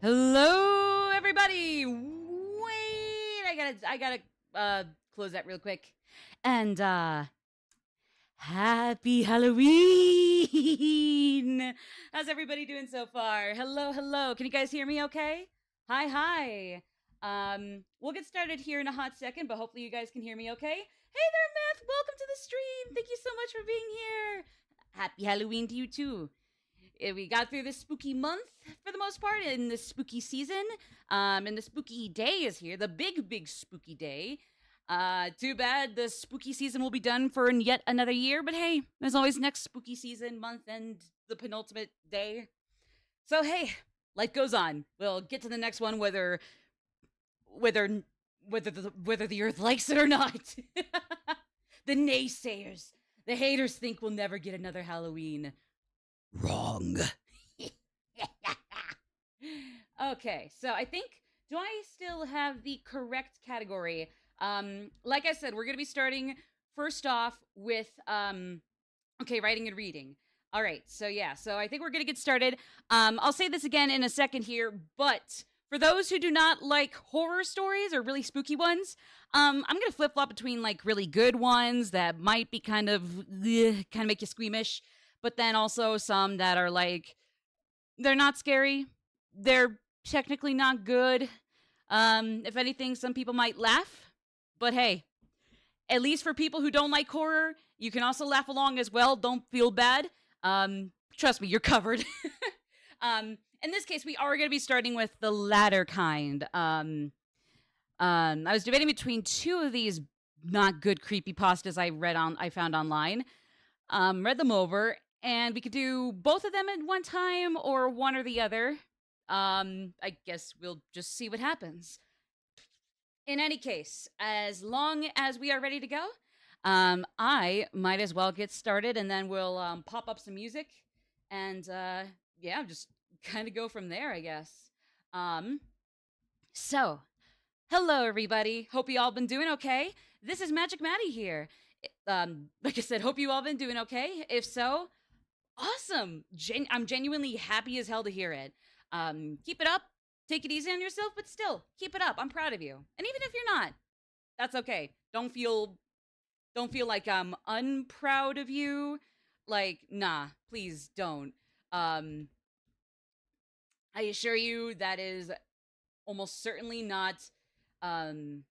Hello, everybody. Wait, I gotta close that real quick. And happy Halloween. How's everybody doing so far? Hello, hello. Can you guys hear me okay? Hi, hi. We'll get started here in a hot second, but hopefully you guys can hear me okay. Hey there, Meth. Welcome to the stream. Thank you so much for being here. Happy Halloween to you too. We got through this spooky month for the most part in the spooky season. And the spooky day is here, the big spooky day. Too bad the spooky season will be done for yet another year, but hey, there's always next spooky season, month, and the penultimate day. So hey, life goes on. We'll get to the next one whether whether the earth likes it or not. The naysayers, the haters think we'll never get another Halloween. Wrong. Okay, so I think, do I still have the correct category? Like I said, we're going to be starting first off with okay, writing and reading. All right, so yeah, so I think we're going to get started. I'll say this again in a second here, but for those who do not like horror stories or really spooky ones, I'm going to flip-flop between like really good ones that might be kind of make you squeamish, but then also some that are like, they're not scary, they're technically not good. If anything, some people might laugh, but hey, at least for people who don't like horror, you can also laugh along as well. Don't feel bad. Trust me, you're covered. In this case, we are going to be starting with the latter kind. I was debating between two of these not good creepypastas I found online. Read them over, and we could do both of them at one time or one or the other. I guess we'll just see what happens. In any case, as long as we are ready to go, I might as well get started, and then we'll pop up some music, and yeah, just kind of go from there, I guess. So, hello everybody. Hope you all been doing okay. This is Magic Maddie here. Like I said, hope you all been doing okay. If so, awesome. I'm genuinely happy as hell to hear it. Keep it up. Take it easy on yourself, but still, keep it up. I'm proud of you. And even if you're not, that's okay. Don't feel like I'm unproud of you. Like, nah, please don't. I assure you that is almost certainly not an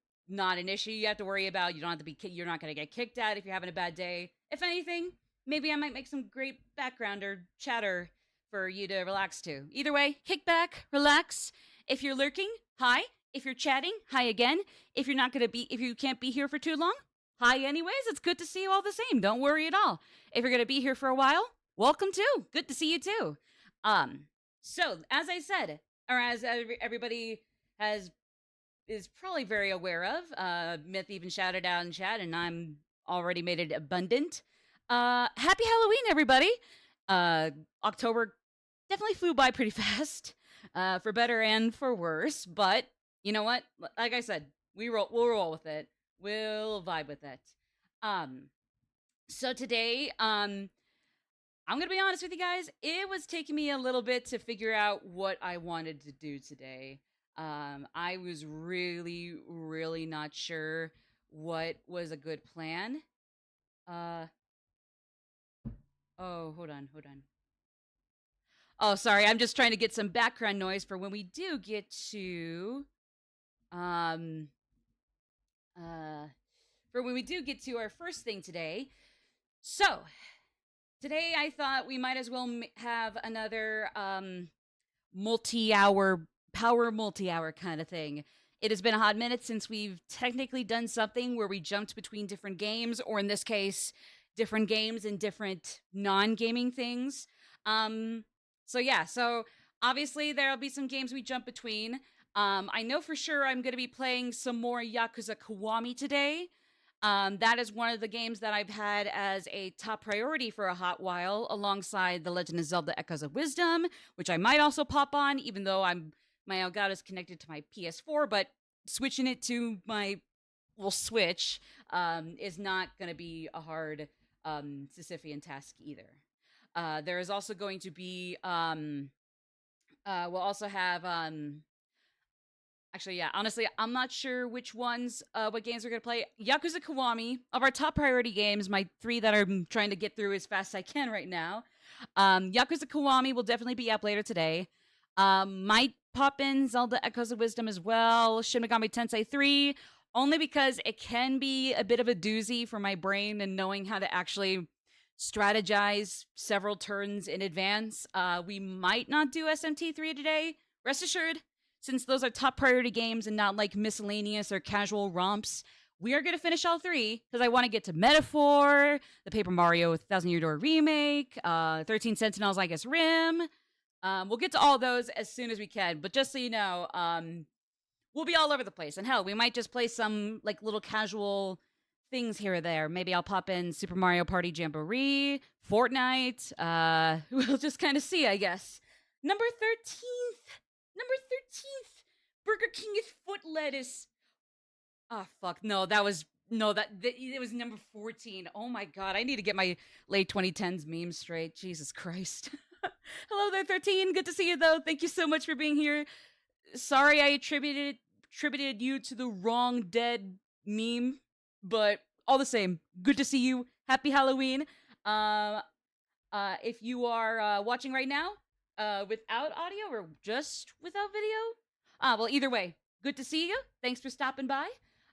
issue you have to worry about. You don't have to be you're not going to get kicked out if you're having a bad day. If anything, maybe I might make some great background or chatter for you to relax to. Either way, kick back, relax. If you're lurking, hi. If you're chatting, hi again. If you can't be here for too long, hi anyways. It's good to see you all the same. Don't worry at all. If you're going to be here for a while, welcome too. Good to see you too. So as I said, or as everybody is probably very aware of, Myth even shouted out in chat, and I'm already made it abundant. Happy Halloween, everybody! October definitely flew by pretty fast, for better and for worse. But you know what? Like I said, we'll roll with it. We'll vibe with it. So today, I'm gonna be honest with you guys. It was taking me a little bit to figure out what I wanted to do today. I was really not sure what was a good plan. Oh, hold on. Oh, sorry. I'm just trying to get some background noise for when we do get to, um, for when we do get to our first thing today. So, today I thought we might as well have another, multi-hour kind of thing. It has been a hot minute since we've technically done something where we jumped between different games, or in this case, different games and different non-gaming things. So yeah, so obviously there'll be some games we jump between. I know for sure I'm going to be playing some more Yakuza Kiwami today. That is one of the games that I've had as a top priority for a hot while, alongside The Legend of Zelda Echoes of Wisdom, which I might also pop on, even though my Elgato is connected to my PS4, but switching it to my Switch is not going to be a hard Sisyphean task either. There is also going to be We'll also have actually, yeah, honestly, I'm not sure which ones, what games we're gonna play. Yakuza Kiwami, of our top priority games, my three that I'm trying to get through as fast as I can right now. Yakuza Kiwami will definitely be up later today. Might pop in Zelda Echoes of Wisdom as well. Shin Megami Tensei 3, only because it can be a bit of a doozy for my brain and knowing how to actually strategize several turns in advance. We might not do SMT3 today. Rest assured, since those are top priority games and not like miscellaneous or casual romps, we are going to finish all three because I want to get to Metaphor, the Paper Mario Thousand Year Door remake, 13 Sentinels, I guess, Rim. We'll get to all those as soon as we can. But just so you know, we'll be all over the place. And hell, we might just play some like little casual things here or there. Maybe I'll pop in Super Mario Party Jamboree, Fortnite. We'll just kind of see, I guess. Number 13th. Number 13th. Burger King is foot lettuce. Oh, fuck. No, that was. No, it was number 14. Oh my god, I need to get my late 2010s memes straight. Jesus Christ. Hello there, 13. Good to see you, though. Thank you so much for being here. Sorry I attributed you to the wrong dead meme, but all the same, good to see you. Happy Halloween. If you are watching right now, without audio or just without video, well, either way, good to see you. Thanks for stopping by.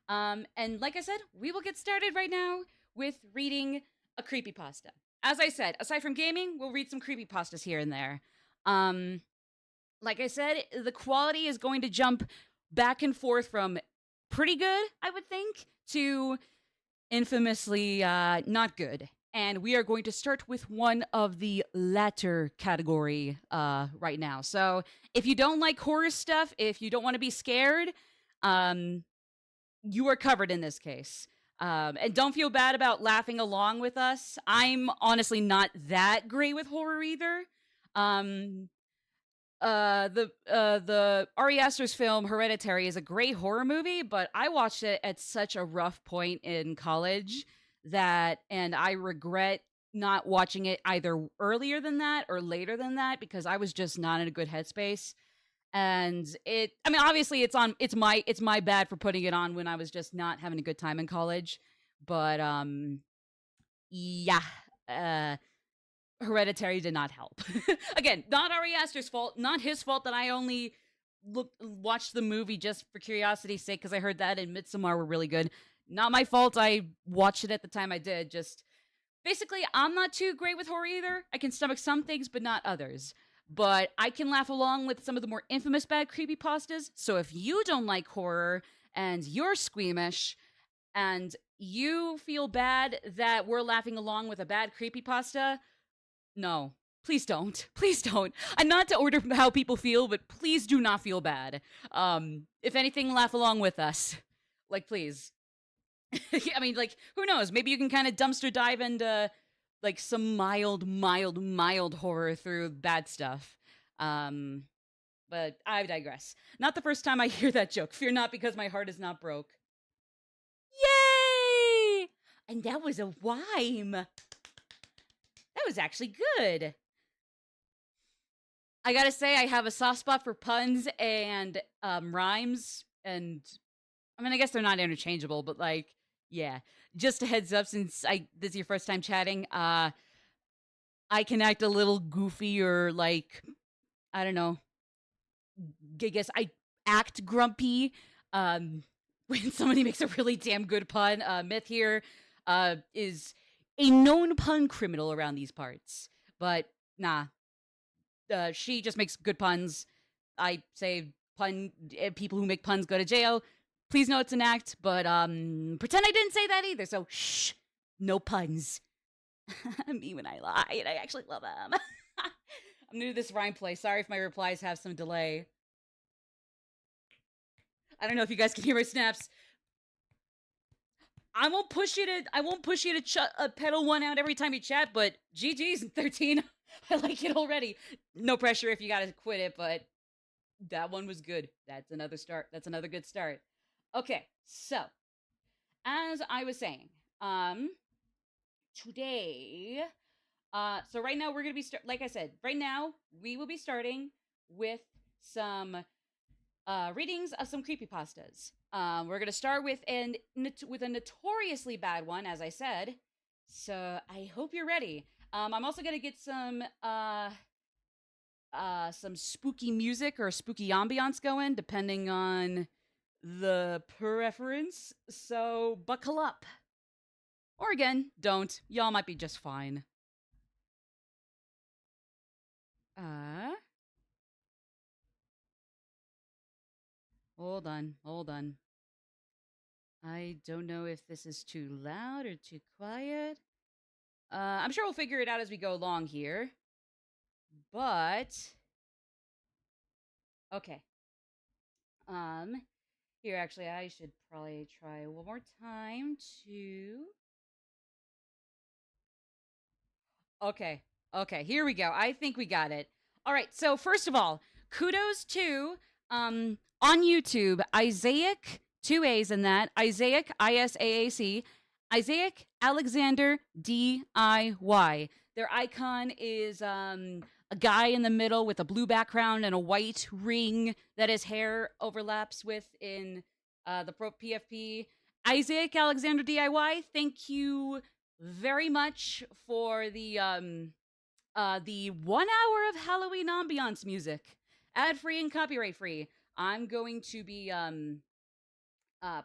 And like I said, we will get started right now with reading a creepypasta. As I said, aside from gaming, we'll read some creepypastas here and there. Like I said, the quality is going to jump back and forth from pretty good, I would think, to infamously not good. And we are going to start with one of the latter category right now. So if you don't like horror stuff, if you don't want to be scared, you are covered in this case. And don't feel bad about laughing along with us. I'm honestly not that great with horror either. The Ari Aster's film Hereditary is a great horror movie, but I watched it at such a rough point in college and I regret not watching it either earlier than that or later than that because I was just not in a good headspace. And I mean, obviously it's my bad for putting it on when I was just not having a good time in college. But yeah, Hereditary did not help. Again, not Ari Aster's fault, not his fault that I only watched the movie just for curiosity's sake because I heard that and Midsommar were really good. Not my fault. I watched it at the time I did. Just basically, I'm not too great with horror either. I can stomach some things, but not others. But I can laugh along with some of the more infamous bad creepypastas. So if you don't like horror and you're squeamish and you feel bad that we're laughing along with a bad creepypasta, no, please don't. Please don't. And not to order how people feel, but please do not feel bad. If anything, laugh along with us. Like, please. I mean, like, who knows? Maybe you can kind of dumpster dive into like some mild horror through bad stuff. But I digress. Not the first time I hear that joke. Fear not, because my heart is not broke. Yay! And that was a rhyme. That was actually good. I gotta say, I have a soft spot for puns and rhymes, and I mean, I guess they're not interchangeable, but like, yeah. Just a heads up, since this is your first time chatting, I can act a little goofy or like, I don't know. I guess I act grumpy when somebody makes a really damn good pun. Myth here is a known pun criminal around these parts, but nah, she just makes good puns. I say people who make puns go to jail. Please know it's an act, but pretend I didn't say that either. So shh, no puns. Me when I lie, and I actually love them. I'm new to this rhyme play. Sorry if my replies have some delay. I don't know if you guys can hear my snaps. I won't push you to pedal one out every time you chat, but GG's 13. I like it already. No pressure if you gotta quit it, but that one was good. That's another start. That's another good start. Okay, so as I was saying, today, so right now we're gonna be like I said, right now we will be starting with some readings of some creepypastas. We're gonna start with a notoriously bad one, as I said. So I hope you're ready. I'm also gonna get some spooky music or spooky ambiance going, depending on the preference. So buckle up. Or again, don't. Y'all might be just fine. Hold on, hold on. I don't know if this is too loud or too quiet. I'm sure we'll figure it out as we go along here. But okay. Here actually I should probably try one more time to Okay. Okay, here we go. I think we got it. All right. So first of all, kudos to on YouTube, Isaac, two A's in that. Isaac, ISAAC, Isaac Alexander DIY. Their icon is a guy in the middle with a blue background and a white ring that his hair overlaps with in the Pro PFP. Isaac Alexander DIY, thank you very much for the 1 hour of Halloween ambiance music, ad free and copyright free. I'm going to be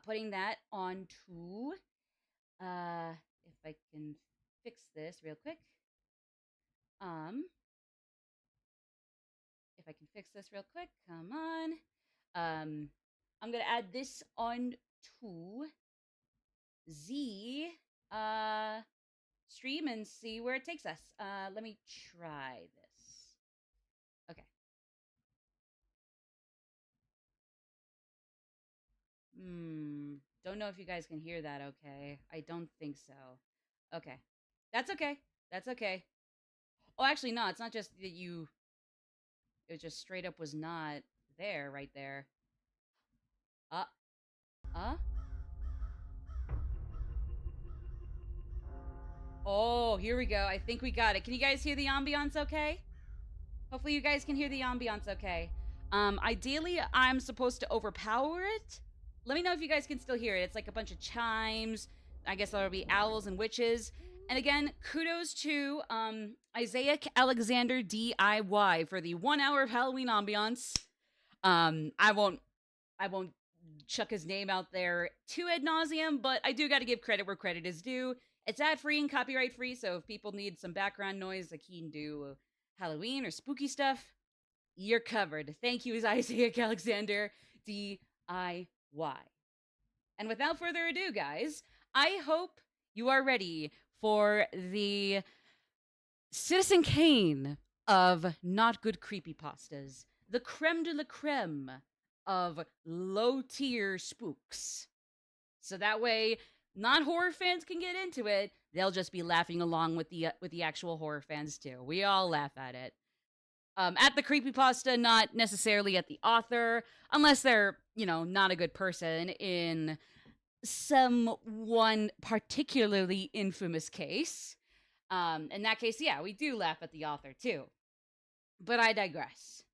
putting that onto if I can fix this real quick. If I can fix this real quick, come on. I'm gonna add this on to the stream and see where it takes us. Let me try this. Okay. Don't know if you guys can hear that okay. I don't think so. Okay. That's okay. That's okay. Oh, actually, no, it's not just that it just straight up was not there right there. Uh, uh? Oh, here we go. I think we got it. Can you guys hear the ambiance okay? Hopefully you guys can hear the ambiance okay. Ideally, I'm supposed to overpower it. Let me know if you guys can still hear it. It's like a bunch of chimes. I guess there'll be owls and witches. And again, kudos to Isaac Alexander DIY for the 1 hour of Halloween ambiance. I won't chuck his name out there too ad nauseum, but I do got to give credit where credit is due. It's ad free and copyright free, so if people need some background noise like he can do Halloween or spooky stuff, you're covered. Thank you, Isaac Alexander DIY. And without further ado, guys, I hope you are ready for the Citizen Kane of not good creepypastas, the creme de la creme of low tier spooks. So that way, non-horror fans can get into it. They'll just be laughing along with the actual horror fans too. We all laugh at it. At the creepypasta, not necessarily at the author, unless they're, not a good person in one particularly infamous case. In that case, yeah, we do laugh at the author too. But I digress.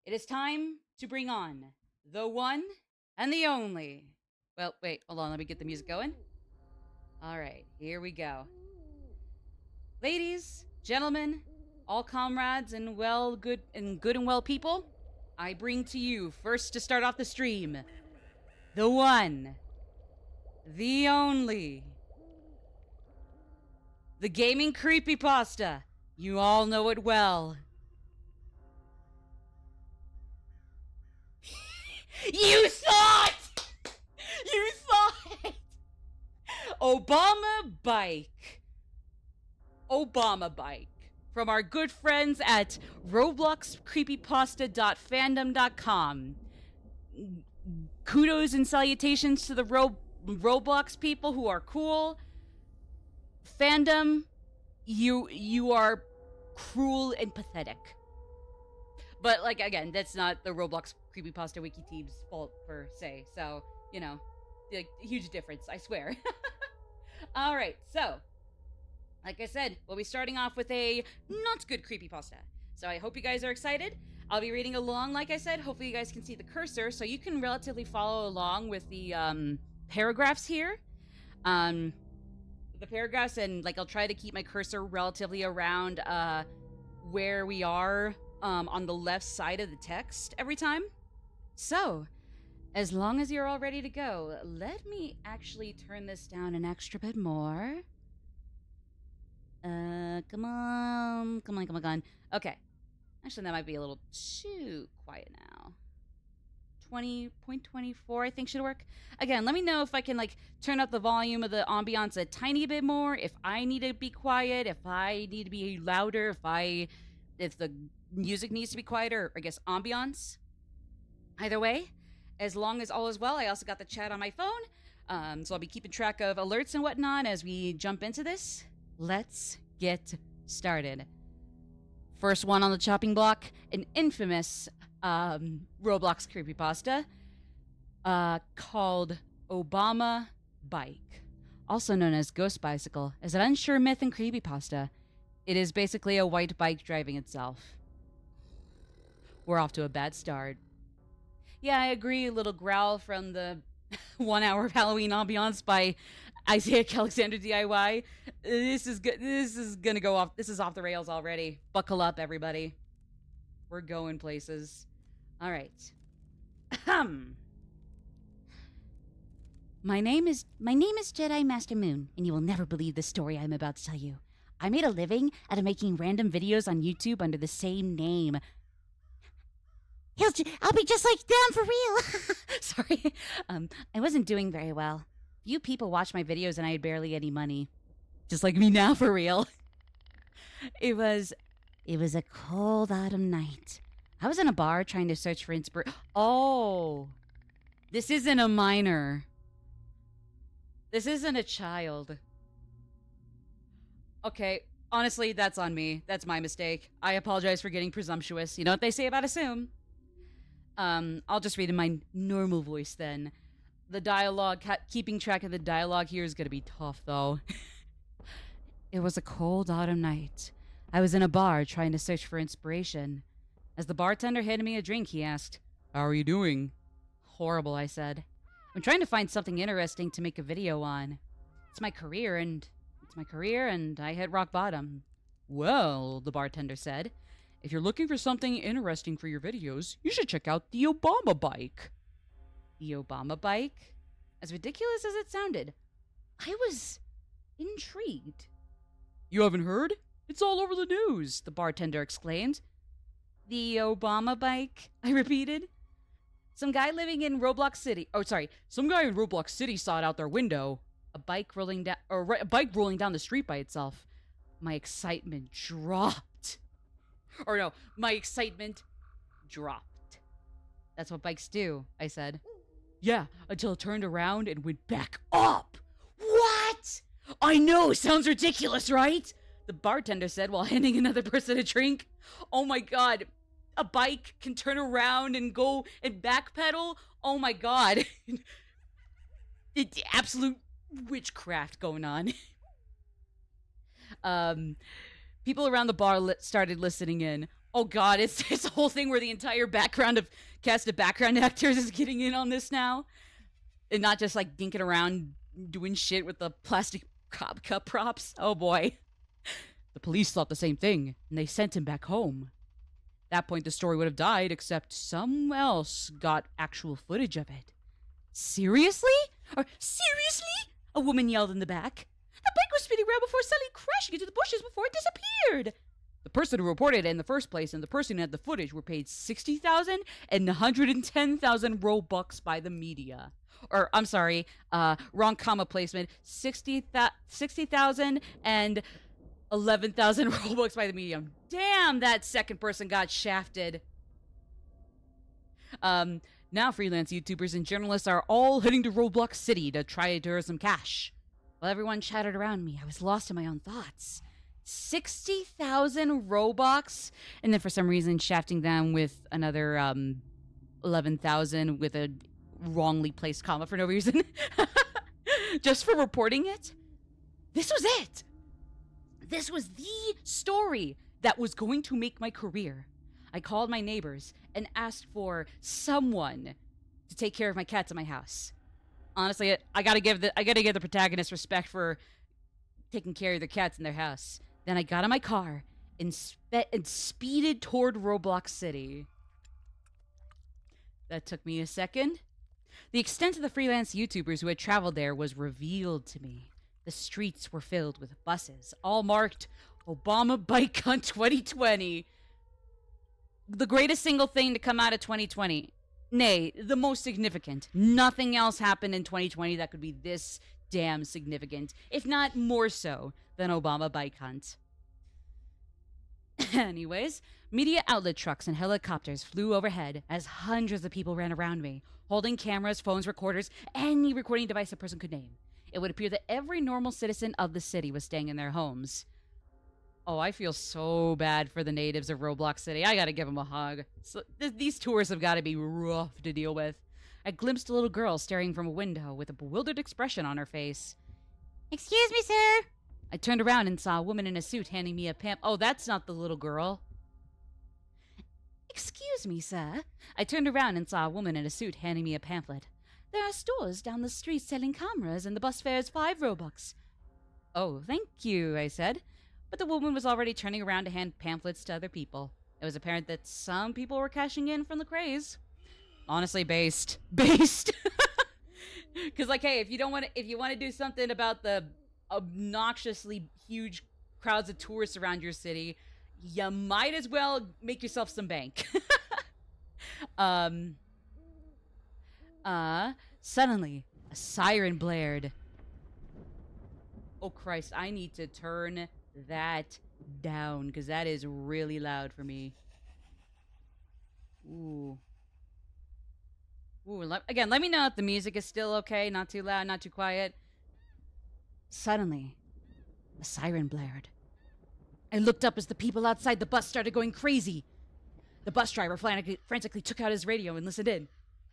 It is time to bring on the one and the only. Well, wait, hold on, let me get the music going. All right, here we go. Ladies, gentlemen, all comrades and good and well people, I bring to you first to start off the stream, the one, the only, the gaming creepypasta. You all know it well. You saw it! You saw it! Obama Bike. From our good friends at robloxcreepypasta.fandom.com. Kudos and salutations to the Roblox people who are cool. Fandom, you are cruel and pathetic. But, again, that's not the Roblox Creepypasta Wiki team's fault, per se. So, huge difference, I swear. All right, so, like I said, we'll be starting off with a not good creepypasta. So I hope you guys are excited. I'll be reading along, like I said. Hopefully you guys can see the cursor, so you can relatively follow along with the paragraphs here. The paragraphs, and like I'll try to keep my cursor relatively around where we are on the left side of the text every time. So, as long as you're all ready to go, let me actually turn this down an extra bit more. Come on. Okay. Actually, that might be a little too quiet now. 20.24, I think should work. Again, let me know if I can like turn up the volume of the ambiance a tiny bit more, if I need to be quiet, if I need to be louder, if the music needs to be quieter, or I guess ambiance. Either way, as long as all is well, I also got the chat on my phone, so I'll be keeping track of alerts and whatnot as we jump into this. Let's get started. First one on the chopping block, an infamous Roblox creepypasta called Obama Bike, also known as Ghost Bicycle, is an unsure myth and creepypasta. It is basically a white bike driving itself. We're off to a bad start. Yeah, I agree. A little growl from the 1 hour of Halloween ambiance by Isaiah Alexander DIY. This is good. This is gonna go off. This is off the rails already. Buckle up, everybody. We're going places. All right. My name is Jedi Master Moon, and you will never believe the story I'm about to tell you. I made a living out of making random videos on YouTube under the same name. I'll be just like them for real. Sorry. I wasn't doing very well. Few people watched my videos and I had barely any money. Just like me now, for real. It was a cold autumn night. I was in a bar trying to search for inspiration. Oh, this isn't a minor. This isn't a child. Okay, honestly, that's on me. That's my mistake. I apologize for getting presumptuous. You know what they say about assume? I'll just read in my normal voice then. The dialogue, keeping track of the dialogue here is gonna be tough, though. It was a cold autumn night. I was in a bar trying to search for inspiration. As the bartender handed me a drink, he asked, "How are you doing?" "Horrible," I said. "I'm trying to find something interesting to make a video on. It's my career, and I hit rock bottom." "Well," the bartender said, "if you're looking for something interesting for your videos, you should check out the Obama Bike." The Obama Bike? As ridiculous as it sounded, I was intrigued. "You haven't heard? It's all over the news," the bartender exclaimed. "The Obama Bike?" I repeated. Some guy in Roblox City saw it out their window. A bike rolling down the street by itself. My excitement dropped. My excitement dropped. "That's what bikes do," I said. "Yeah, until it turned around and went back up." "What?" "I know, sounds ridiculous, right?" the bartender said while handing another person a drink. "Oh my god, a bike can turn around and go and backpedal? Oh my god." Absolute witchcraft going on. People around the bar started listening in. Oh god, it's a whole thing where the entire cast of background actors is getting in on this now. And not just like dinking around doing shit with the plastic cup props. Oh boy. The police thought the same thing, and they sent him back home. At that point, the story would have died, except someone else got actual footage of it. Seriously? Seriously? A woman yelled in the back. The bike was spinning around before suddenly crashing into the bushes before it disappeared. The person who reported it in the first place and the person who had the footage were paid 60,000 and 110,000 Robux by the media. Or, I'm sorry, wrong comma placement. 60,000 and 11,000 Robux by the media. Damn, that second person got shafted. Now freelance YouTubers and journalists are all heading to Roblox City to try to earn some cash. While everyone chattered around me, I was lost in my own thoughts. 60,000 Robux? And then for some reason shafting them with another 11,000 with a wrongly placed comma for no reason. Just for reporting it? This was it! This was the story that was going to make my career. I called my neighbors and asked for someone to take care of my cats in my house. Honestly, I gotta give the protagonist respect for taking care of their cats in their house. Then I got in my car and speeded toward Roblox City. That took me a second. The extent of the freelance YouTubers who had traveled there was revealed to me. The streets were filled with buses, all marked Obama Bike Hunt 2020. The greatest single thing to come out of 2020. Nay, the most significant. Nothing else happened in 2020 that could be this damn significant, if not more so than Obama Bike Hunt. Anyways, media outlet trucks and helicopters flew overhead as hundreds of people ran around me, holding cameras, phones, recorders, any recording device a person could name. It would appear that every normal citizen of the city was staying in their homes. Oh, I feel so bad for the natives of Roblox City. I gotta give them a hug. These tours have gotta be rough to deal with. I glimpsed a little girl staring from a window with a bewildered expression on her face. "Excuse me, sir." I turned around and saw a woman in a suit handing me a Oh, that's not the little girl. "Excuse me, sir." I turned around and saw a woman in a suit handing me a pamphlet. "There are stores down the street selling cameras, and the bus fare is 5 Robux. "Oh, thank you," I said. But the woman was already turning around to hand pamphlets to other people. It was apparent that some people were cashing in from the craze. Honestly, based. Because, like, hey, if you want to do something about the obnoxiously huge crowds of tourists around your city, you might as well make yourself some bank. Suddenly, a siren blared. Oh, Christ, I need to turn that down, because that is really loud for me. Ooh. Again, let me know if the music is still okay, not too loud, not too quiet. Suddenly, a siren blared. I looked up as the people outside the bus started going crazy. The bus driver frantically took out his radio and listened in.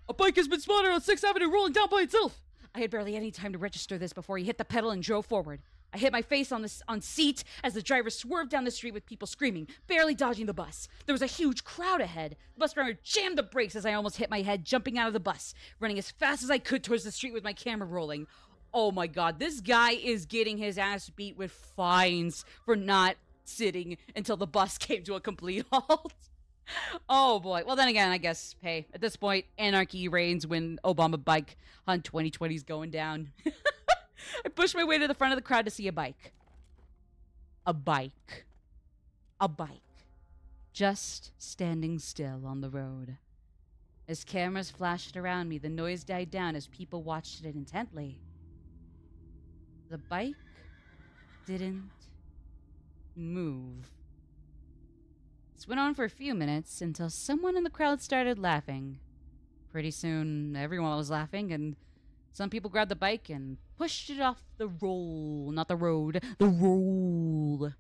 "A bike has been spotted on 6th Avenue rolling down by itself." I had barely any time to register this before he hit the pedal and drove forward. I hit my face on seat as the driver swerved down the street with people screaming, barely dodging the bus. There was a huge crowd ahead. The bus driver jammed the brakes as I almost hit my head, jumping out of the bus, running as fast as I could towards the street with my camera rolling. Oh my god, this guy is getting his ass beat with fines for not sitting until the bus came to a complete halt. Oh boy. Well, then again, I guess, hey, at this point, anarchy reigns when Obama Bike Hunt 2020 is going down. I pushed my way to the front of the crowd to see a bike. A bike. Just standing still on the road. As cameras flashed around me, the noise died down as people watched it intently. The bike didn't move. This went on for a few minutes until someone in the crowd started laughing. Pretty soon, everyone was laughing, and some people grabbed the bike and pushed it off the roll. Not the road, the roll.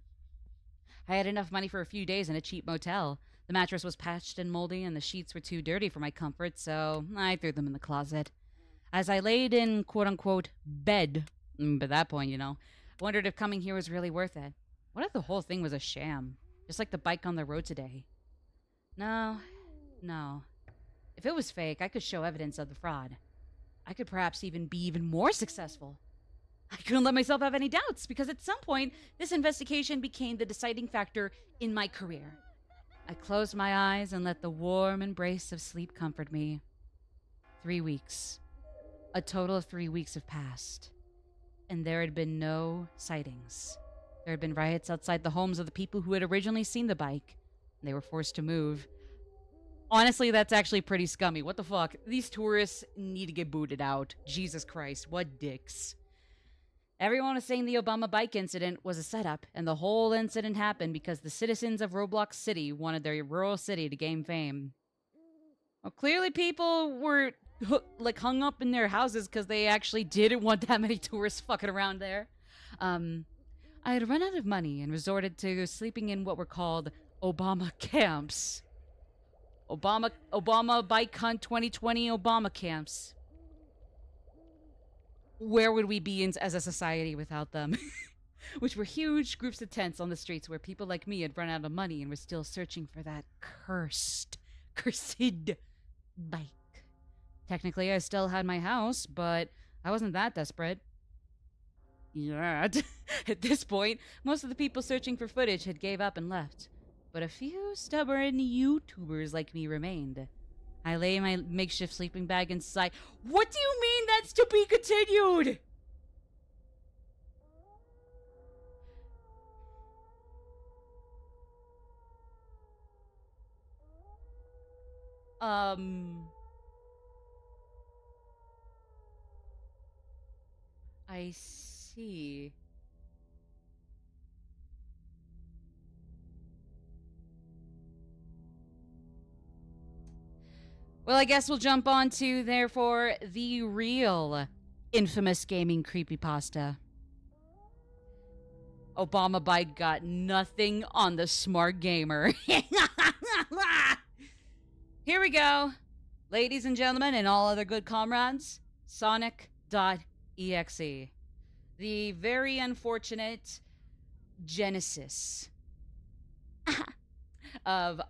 I had enough money for a few days in a cheap motel. The mattress was patched and moldy, and the sheets were too dirty for my comfort, so I threw them in the closet. As I laid in quote-unquote bed, by that point, I wondered if coming here was really worth it. What if the whole thing was a sham? Just like the bike on the road today. No. If it was fake, I could show evidence of the fraud. I could perhaps be even more successful. I couldn't let myself have any doubts, because at some point, this investigation became the deciding factor in my career. I closed my eyes and let the warm embrace of sleep comfort me. 3 weeks. A total of 3 weeks have passed. And there had been no sightings. There had been riots outside the homes of the people who had originally seen the bike. And they were forced to move. Honestly, that's actually pretty scummy. What the fuck? These tourists need to get booted out. Jesus Christ, what dicks. Everyone was saying the Obama bike incident was a setup, and the whole incident happened because the citizens of Roblox City wanted their rural city to gain fame. Well, clearly people were hung up in their houses because they actually didn't want that many tourists fucking around there. I had run out of money and resorted to sleeping in what were called Obama camps. Obama Bike Hunt 2020 Obama camps. Where would we be as a society without them? which were huge groups of tents on the streets where people like me had run out of money and were still searching for that cursed bike. Technically, I still had my house, but I wasn't that desperate. Yet. At this point, most of the people searching for footage had gave up and left, but a few stubborn YouTubers like me remained. I lay my makeshift sleeping bag inside. What do you mean that's to be continued? I see. Well, I guess we'll jump on to, therefore, the real infamous gaming creepypasta. Obama Bike got nothing on the smart gamer. Here we go. Ladies and gentlemen, and all other good comrades, Sonic.exe. The very unfortunate genesis of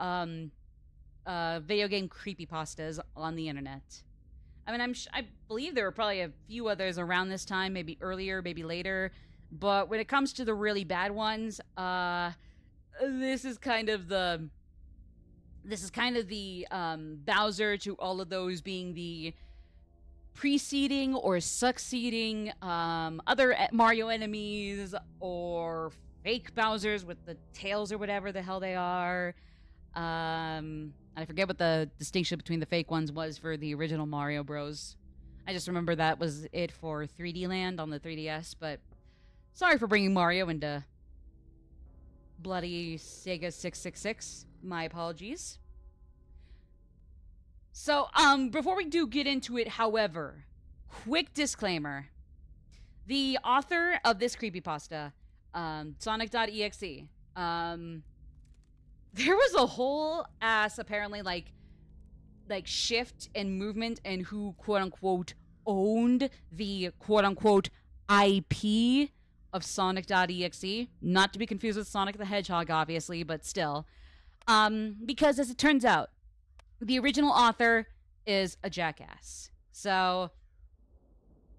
video game creepypastas on the internet. I mean, I believe there were probably a few others around this time, maybe earlier, maybe later. But when it comes to the really bad ones, this is kind of the Bowser to all of those being the preceding or succeeding other Mario enemies or fake Bowsers with the tails or whatever the hell they are. I forget what the distinction between the fake ones was for the original Mario Bros. I just remember that was it for 3D Land on the 3DS, but sorry for bringing Mario into bloody Sega 666. My apologies. So, before we do get into it, however, quick disclaimer. The author of this creepypasta, Sonic.exe, there was a whole ass, apparently, like shift and movement in who, quote-unquote, owned the, quote-unquote, IP of Sonic.exe. Not to be confused with Sonic the Hedgehog, obviously, but still. Because, as it turns out, the original author is a jackass. So,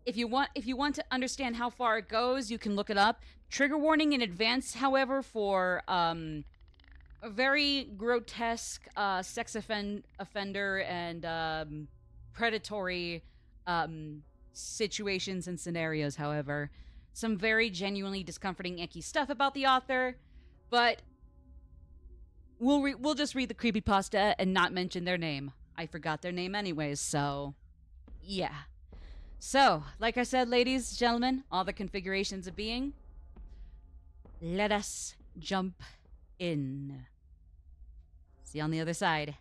if you want to understand how far it goes, you can look it up. Trigger warning in advance, however, for a very grotesque sex offender and predatory situations and scenarios, however. Some very genuinely discomforting, icky stuff about the author, but we'll just read the creepypasta and not mention their name. I forgot their name anyways, so yeah. So, like I said, ladies, gentlemen, all the configurations of being, let us jump in. See you on the other side.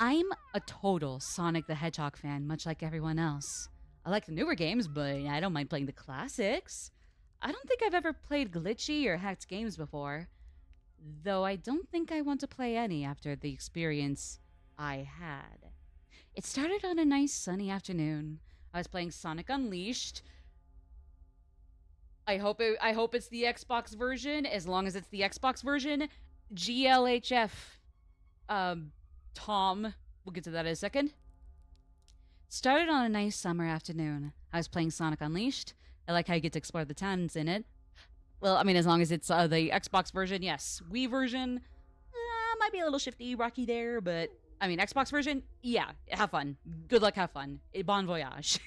I'm a total Sonic the Hedgehog fan, much like everyone else. I like the newer games, but I don't mind playing the classics. I don't think I've ever played glitchy or hacked games before, though I don't think I want to play any after the experience I had. It started on a nice sunny afternoon. I was playing Sonic Unleashed. I hope it's the Xbox version. As long as it's the Xbox version, GLHF. Tom, we'll get to that in a second. Started on a nice summer afternoon. I was playing Sonic Unleashed. I like how you get to explore the towns in it. Well, I mean, as long as it's the Xbox version, yes. Wii version, might be a little shifty, rocky there, but I mean, Xbox version, yeah, have fun. Good luck, have fun. Bon voyage.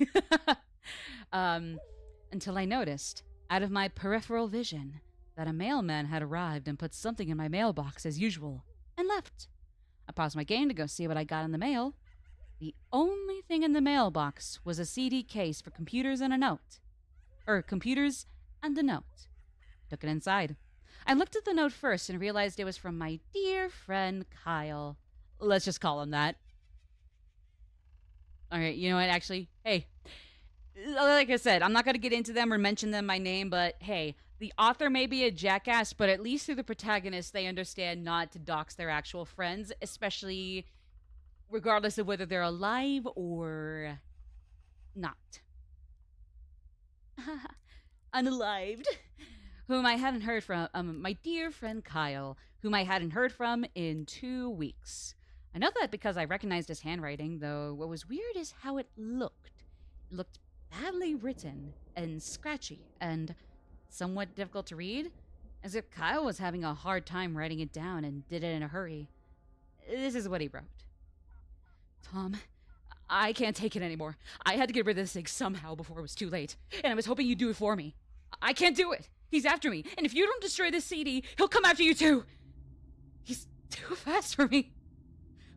Until I noticed, out of my peripheral vision, that a mailman had arrived and put something in my mailbox as usual, and left. I paused my game to go see what I got in the mail. The only thing in the mailbox was a CD case for computers and a note. Computers and a note. Took it inside. I looked at the note first and realized it was from my dear friend Kyle. Let's just call him that. Alright, you know what, actually, hey. Like I said, I'm not going to get into them or mention them by name, but hey, the author may be a jackass, but at least through the protagonist, they understand not to dox their actual friends, especially regardless of whether they're alive or not. Unalived. whom I hadn't heard from, my dear friend Kyle, whom I hadn't heard from in 2 weeks. I know that because I recognized his handwriting, though what was weird is how it looked. It looked badly written and scratchy and somewhat difficult to read, as if Kyle was having a hard time writing it down and did it in a hurry. This is what he wrote. Tom, I can't take it anymore. I had to get rid of this thing somehow before it was too late, and I was hoping you'd do it for me. I can't do it. He's after me, and if you don't destroy this CD, he'll come after you too. He's too fast for me.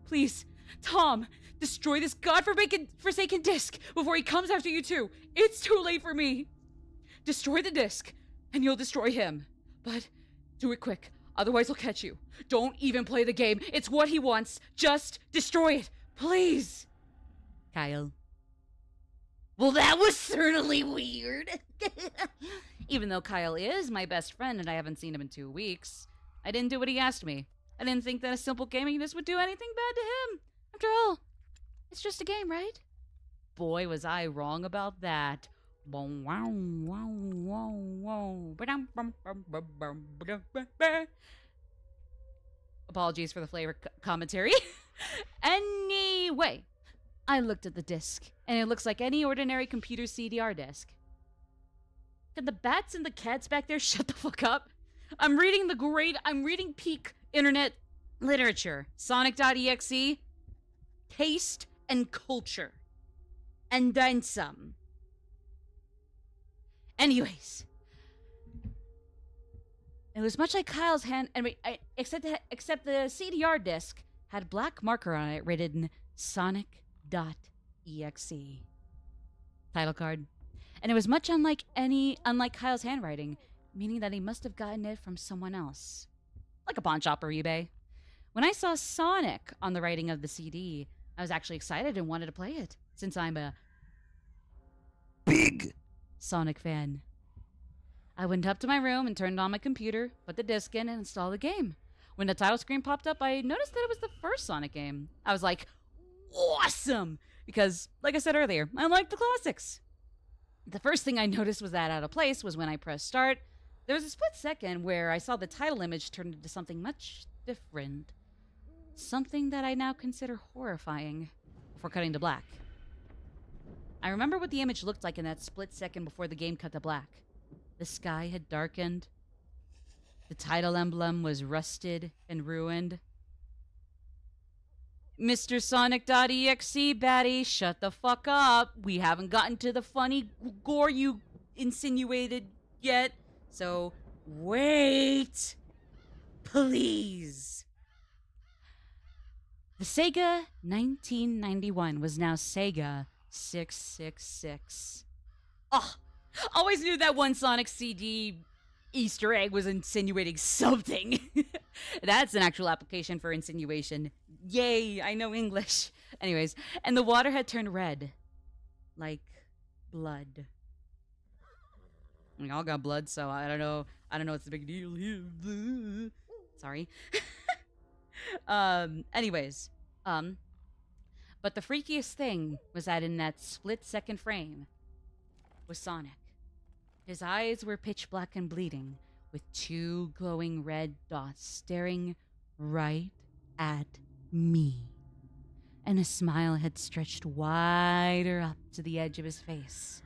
Please, Tom, destroy this godforsaken disc before he comes after you too. It's too late for me. Destroy the disc, and you'll destroy him. But do it quick, otherwise he'll catch you. Don't even play the game. It's what he wants. Just destroy it, please. Kyle. Well, that was certainly weird. Even though Kyle is my best friend and I haven't seen him in 2 weeks, I didn't do what he asked me. I didn't think that a simple gaming disc would do anything bad to him. After all, it's just a game, right? Boy, was I wrong about that. Apologies for the flavor commentary. Anyway, I looked at the disc, and it looks like any ordinary computer CDR disc. Can the bats and the cats back there shut the fuck up? I'm reading peak internet literature. Sonic.exe, taste and culture. And then some. Anyways. It was much like Kyle's hand, except the CDR disc had black marker on it written Sonic.exe. Title card. And it was much unlike Kyle's handwriting, meaning that he must have gotten it from someone else. Like a pawn shop or eBay. When I saw Sonic on the writing of the CD, I was actually excited and wanted to play it, since I'm a big Sonic fan. I went up to my room and turned on my computer, put the disc in, and installed the game. When the title screen popped up, I noticed that it was the first Sonic game. I was like, awesome! Because, like I said earlier, I like the classics. The first thing I noticed was that out of place was when I pressed start. There was a split second where I saw the title image turn into something much different. Something that I now consider horrifying, before cutting to black. I remember what the image looked like in that split second before the game cut to black. The sky had darkened. The title emblem was rusted and ruined. Mr. Sonic.exe, baddie, shut the fuck up. We haven't gotten to the funny gore you insinuated yet. So, wait. Please. The Sega 1991 was now Sega 666. Oh, always knew that one Sonic CD Easter egg was insinuating something. That's an actual application for insinuation. Yay, I know English. Anyways, and the water had turned red. Like blood. I mean, all got blood, so I don't know what's the big deal here. Sorry. Anyways, but the freakiest thing was that in that split-second frame was Sonic. His eyes were pitch black and bleeding, with 2 glowing red dots staring right at me. And a smile had stretched wider up to the edge of his face.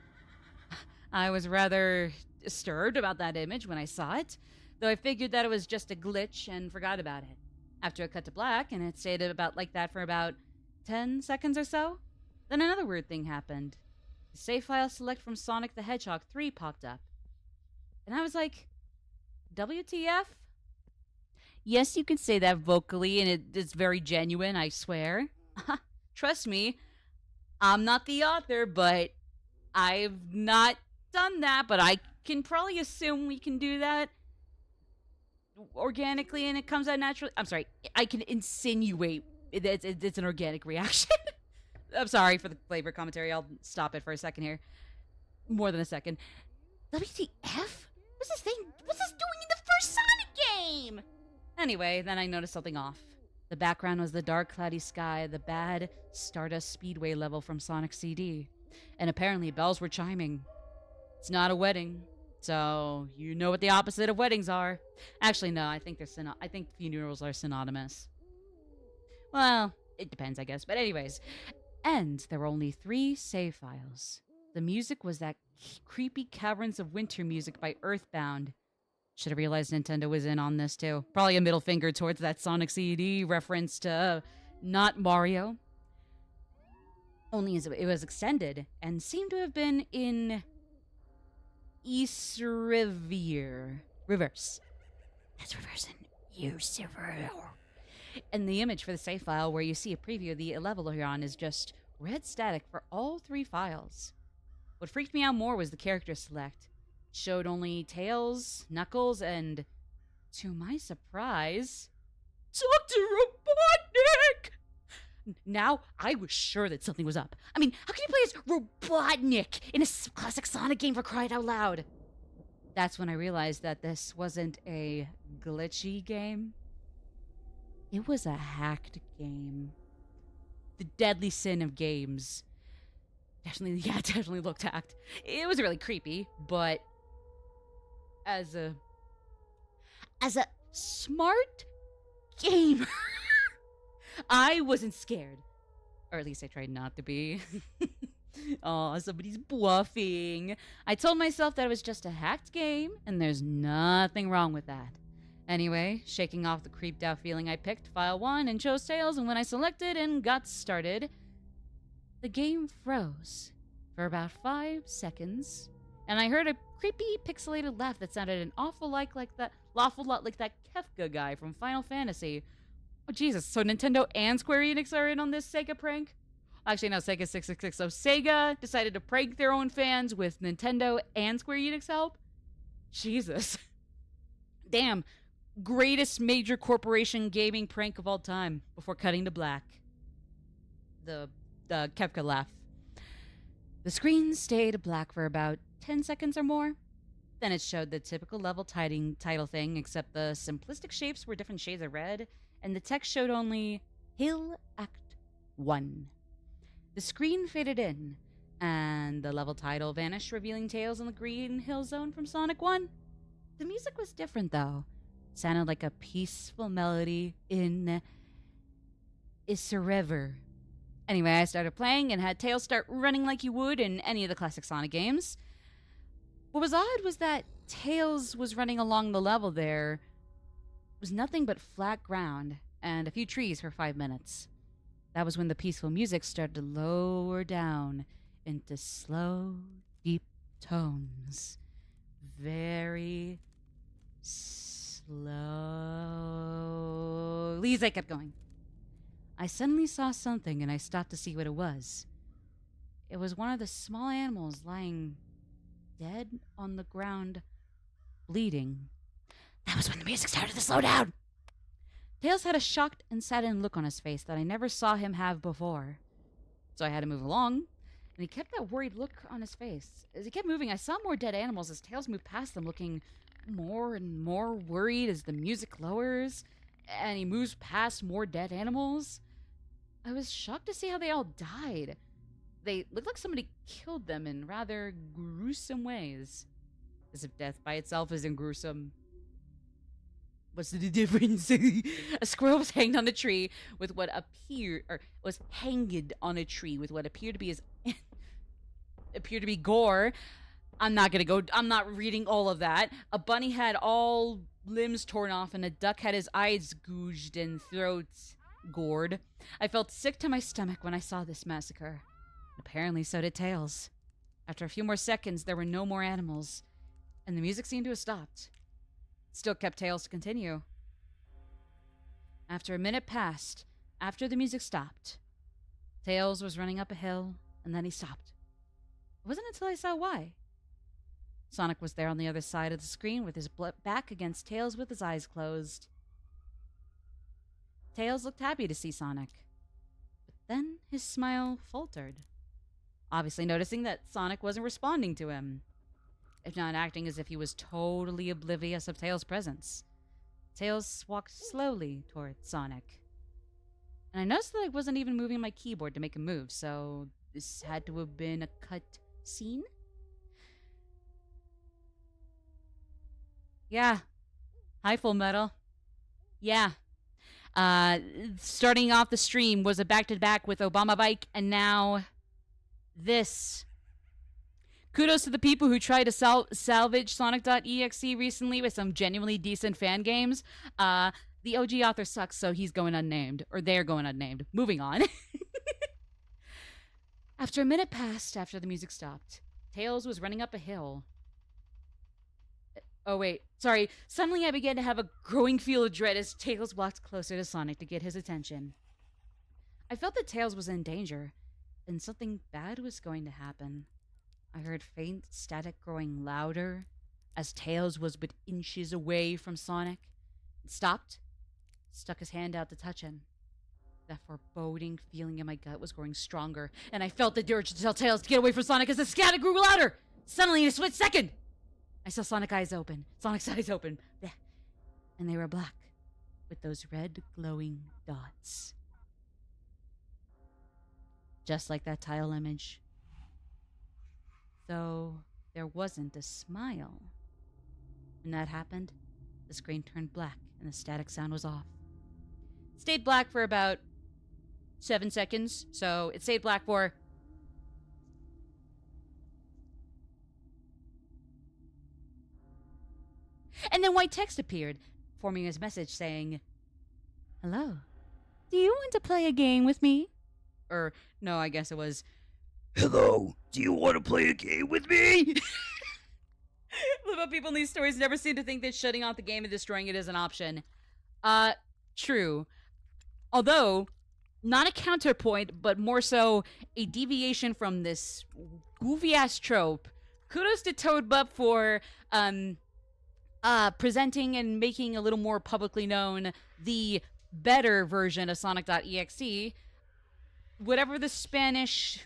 I was rather disturbed about that image when I saw it, though I figured that it was just a glitch and forgot about it. After it cut to black, and it stayed about like that for about 10 seconds or so, then another weird thing happened. The save file select from Sonic the Hedgehog 3 popped up. And I was like, WTF? Yes, you can say that vocally, and it's very genuine, I swear. Trust me, I'm not the author, but I've not done that, but I can probably assume we can do that organically and it comes out naturally. I'm sorry, I can insinuate it's an organic reaction. I'm sorry for the flavor commentary. I'll stop it for a second here. More than a second. WTF? What's this doing in the first Sonic game? Anyway, then I noticed something off. The background was the dark, cloudy sky, the bad Stardust Speedway level from Sonic CD. And apparently bells were chiming. It's not a wedding. So you know what the opposite of weddings are. Actually, no. I think I think funerals are synonymous. Well, it depends, I guess. But anyways, and there were only 3 save files. The music was that creepy Caverns of Winter music by Earthbound. Should have realized Nintendo was in on this too. Probably a middle finger towards that Sonic CD reference to not Mario. Only as it was extended and seemed to have been in East Reverse. That's reversing. And the image for the save file where you see a preview of the level you're on is just red static for all 3 files. What freaked me out more was the character select. It showed only Tails, Knuckles, and, to my surprise, Dr. Robotnik! Now, I was sure that something was up. I mean, how can you play as Robotnik in a classic Sonic game, for crying out loud? That's when I realized that this wasn't a glitchy game. It was a hacked game. The deadly sin of games. Definitely looked hacked. It was really creepy, but as a smart gamer, I wasn't scared. Or at least I tried not to be. Oh, somebody's bluffing. I told myself that it was just a hacked game, and there's nothing wrong with that. Anyway, shaking off the creeped out feeling, I picked File 1 and chose Tails, and when I selected and got started, the game froze for about 5 seconds, and I heard a creepy pixelated laugh that sounded an awful lot like that Kefka guy from Final Fantasy. Oh, Jesus. So Nintendo and Square Enix are in on this Sega prank? Actually, no, Sega 666. So Sega decided to prank their own fans with Nintendo and Square Enix help? Jesus. Damn. Greatest major corporation gaming prank of all time before cutting to black. The Kefka laugh. The screen stayed black for about 10 seconds or more. Then it showed the typical level title thing, except the simplistic shapes were different shades of red, and the text showed only Hill Act 1. The screen faded in, and the level title vanished, revealing Tails in the green hill zone from Sonic 1. The music was different, though. It sounded like a peaceful melody in Isariver. Anyway, I started playing and had Tails start running like you would in any of the classic Sonic games. What was odd was that Tails was running along the level there. It was nothing but flat ground and a few trees for 5 minutes. That was when the peaceful music started to lower down into slow, deep tones. Very slowly as I kept going. I suddenly saw something and I stopped to see what it was. It was one of the small animals lying dead on the ground, bleeding. That was when the music started to slow down. Tails had a shocked and saddened look on his face that I never saw him have before. So I had to move along, and he kept that worried look on his face. As he kept moving, I saw more dead animals as Tails moved past them, looking more and more worried as the music lowers, and he moves past more dead animals. I was shocked to see how they all died. They looked like somebody killed them in rather gruesome ways. As if death by itself isn't gruesome. What's the difference? A squirrel was hanged on a tree with what appeared, or was hanged on a tree with what appeared to be gore. I'm not reading all of that. A bunny had all limbs torn off, and a duck had his eyes gouged and throats gored. I felt sick to my stomach when I saw this massacre. Apparently, so did Tails. After a few more seconds, there were no more animals, and the music seemed to have stopped. It still kept Tails to continue. After a minute passed, after the music stopped, Tails was running up a hill, and then he stopped. It wasn't until I saw why. Sonic was there on the other side of the screen with his back against Tails with his eyes closed. Tails looked happy to see Sonic. But then his smile faltered, obviously noticing that Sonic wasn't responding to him, if not acting as if he was totally oblivious of Tails' presence. Tails walked slowly toward Sonic. And I noticed that I wasn't even moving my keyboard to make a move, so this had to have been a cut scene? Yeah. Hi, Full Metal. Yeah. Uh, Starting off the stream was a back-to-back with Obama Bike, and now this. Kudos to the people who tried to salvage Sonic.exe recently with some genuinely decent fan games. The OG author sucks, so he's going unnamed. Or they're going unnamed. Moving on. After a minute passed after the music stopped, Tails was running up a hill. Oh, wait. Sorry. Suddenly I began to have a growing feel of dread as Tails walked closer to Sonic to get his attention. I felt that Tails was in danger, and something bad was going to happen. I heard faint static growing louder as Tails was but inches away from Sonic. It stopped, stuck his hand out to touch him. That foreboding feeling in my gut was growing stronger, and I felt the urge to tell Tails to get away from Sonic as the static grew louder. Suddenly, in a split second, I saw Sonic's eyes open, and they were black, with those red glowing dots. Just like that tile image. Though there wasn't a smile. When that happened, the screen turned black and the static sound was off. It stayed black for about 7 seconds, so it stayed black for... And then white text appeared, forming his message saying, "Hello, do you want to play a game with me?" Or, no, I guess it was, "Hello, do you want to play a game with me?" Little people in these stories never seem to think that shutting off the game and destroying it is an option. True. Although, not a counterpoint, but more so a deviation from this goofy-ass trope. Kudos to Toadbutt for, presenting and making a little more publicly known the better version of Sonic.exe. Whatever the Spanish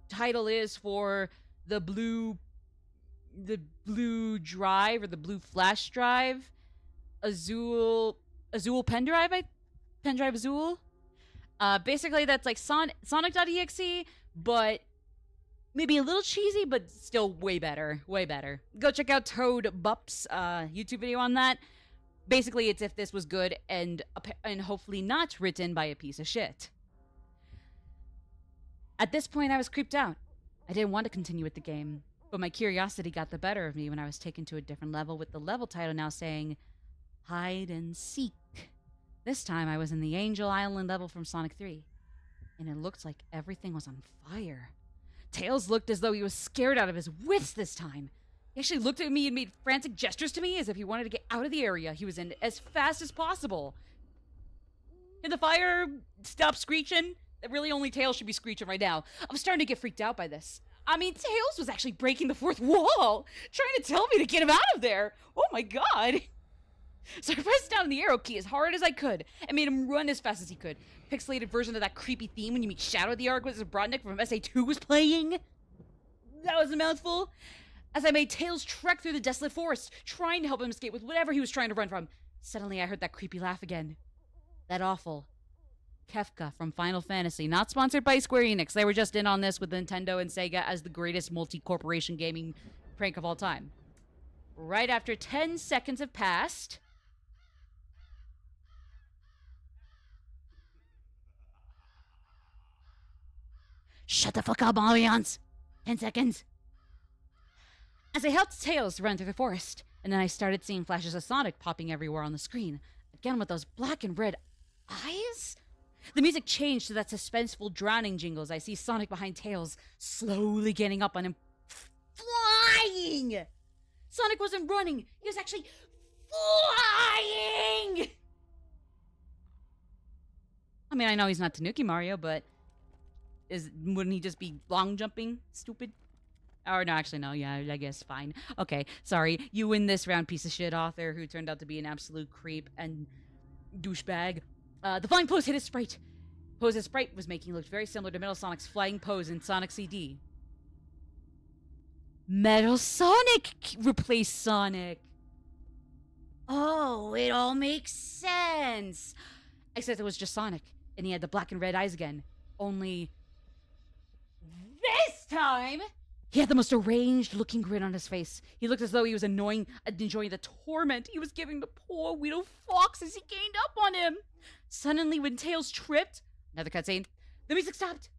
title is for the blue drive or the blue flash drive, Azul pen drive Azul. Basically that's like Sonic.exe, but maybe a little cheesy, but still way better. Go check out Toad Bup's YouTube video on that. Basically, it's if this was good and hopefully not written by a piece of shit. At this point, I was creeped out. I didn't want to continue with the game, but my curiosity got the better of me when I was taken to a different level with the level title now saying, "Hide and Seek." This time, I was in the Angel Island level from Sonic 3, and it looked like everything was on fire. Tails looked as though he was scared out of his wits this time. He actually looked at me and made frantic gestures to me as if he wanted to get out of the area he was in as fast as possible. Did the fire stop screeching? Really, only Tails should be screeching right now. I was starting to get freaked out by this. I mean, Tails was actually breaking the fourth wall, trying to tell me to get him out of there. Oh my god. So I pressed down the arrow key as hard as I could and made him run as fast as he could. Pixelated version of that creepy theme when you meet Shadow the Archwizard Brodnik from SA2 was playing. That was a mouthful. As I made Tails trek through the desolate forest, trying to help him escape with whatever he was trying to run from. Suddenly I heard that creepy laugh again. That awful Kefka from Final Fantasy. Not sponsored by Square Enix. They were just in on this with Nintendo and Sega as the greatest multi-corporation gaming prank of all time. Right after 10 seconds have passed... Shut the fuck up, Alliance! 10 seconds. As I helped Tails run through the forest, and then I started seeing flashes of Sonic popping everywhere on the screen. Again with those black and red eyes? The music changed to that suspenseful drowning jingle as I see Sonic behind Tails, slowly getting up on him, flying! Sonic wasn't running, he was actually flying! I mean, I know he's not Tanuki Mario, but wouldn't he just be long jumping? Stupid. Or no, actually no, yeah, I guess fine. Okay, sorry. You win this round, piece of shit author who turned out to be an absolute creep and douchebag. The flying pose hit his sprite. Pose his sprite was making looked very similar to Metal Sonic's flying pose in Sonic CD. Metal Sonic replaced Sonic. Oh, it all makes sense. Except it was just Sonic, and he had the black and red eyes again. Only this time, He had the most deranged-looking grin on his face. He looked as though he was enjoying the torment he was giving the poor widow fox as he gained up on him. Suddenly, when Tails tripped, another cutscene, the music stopped,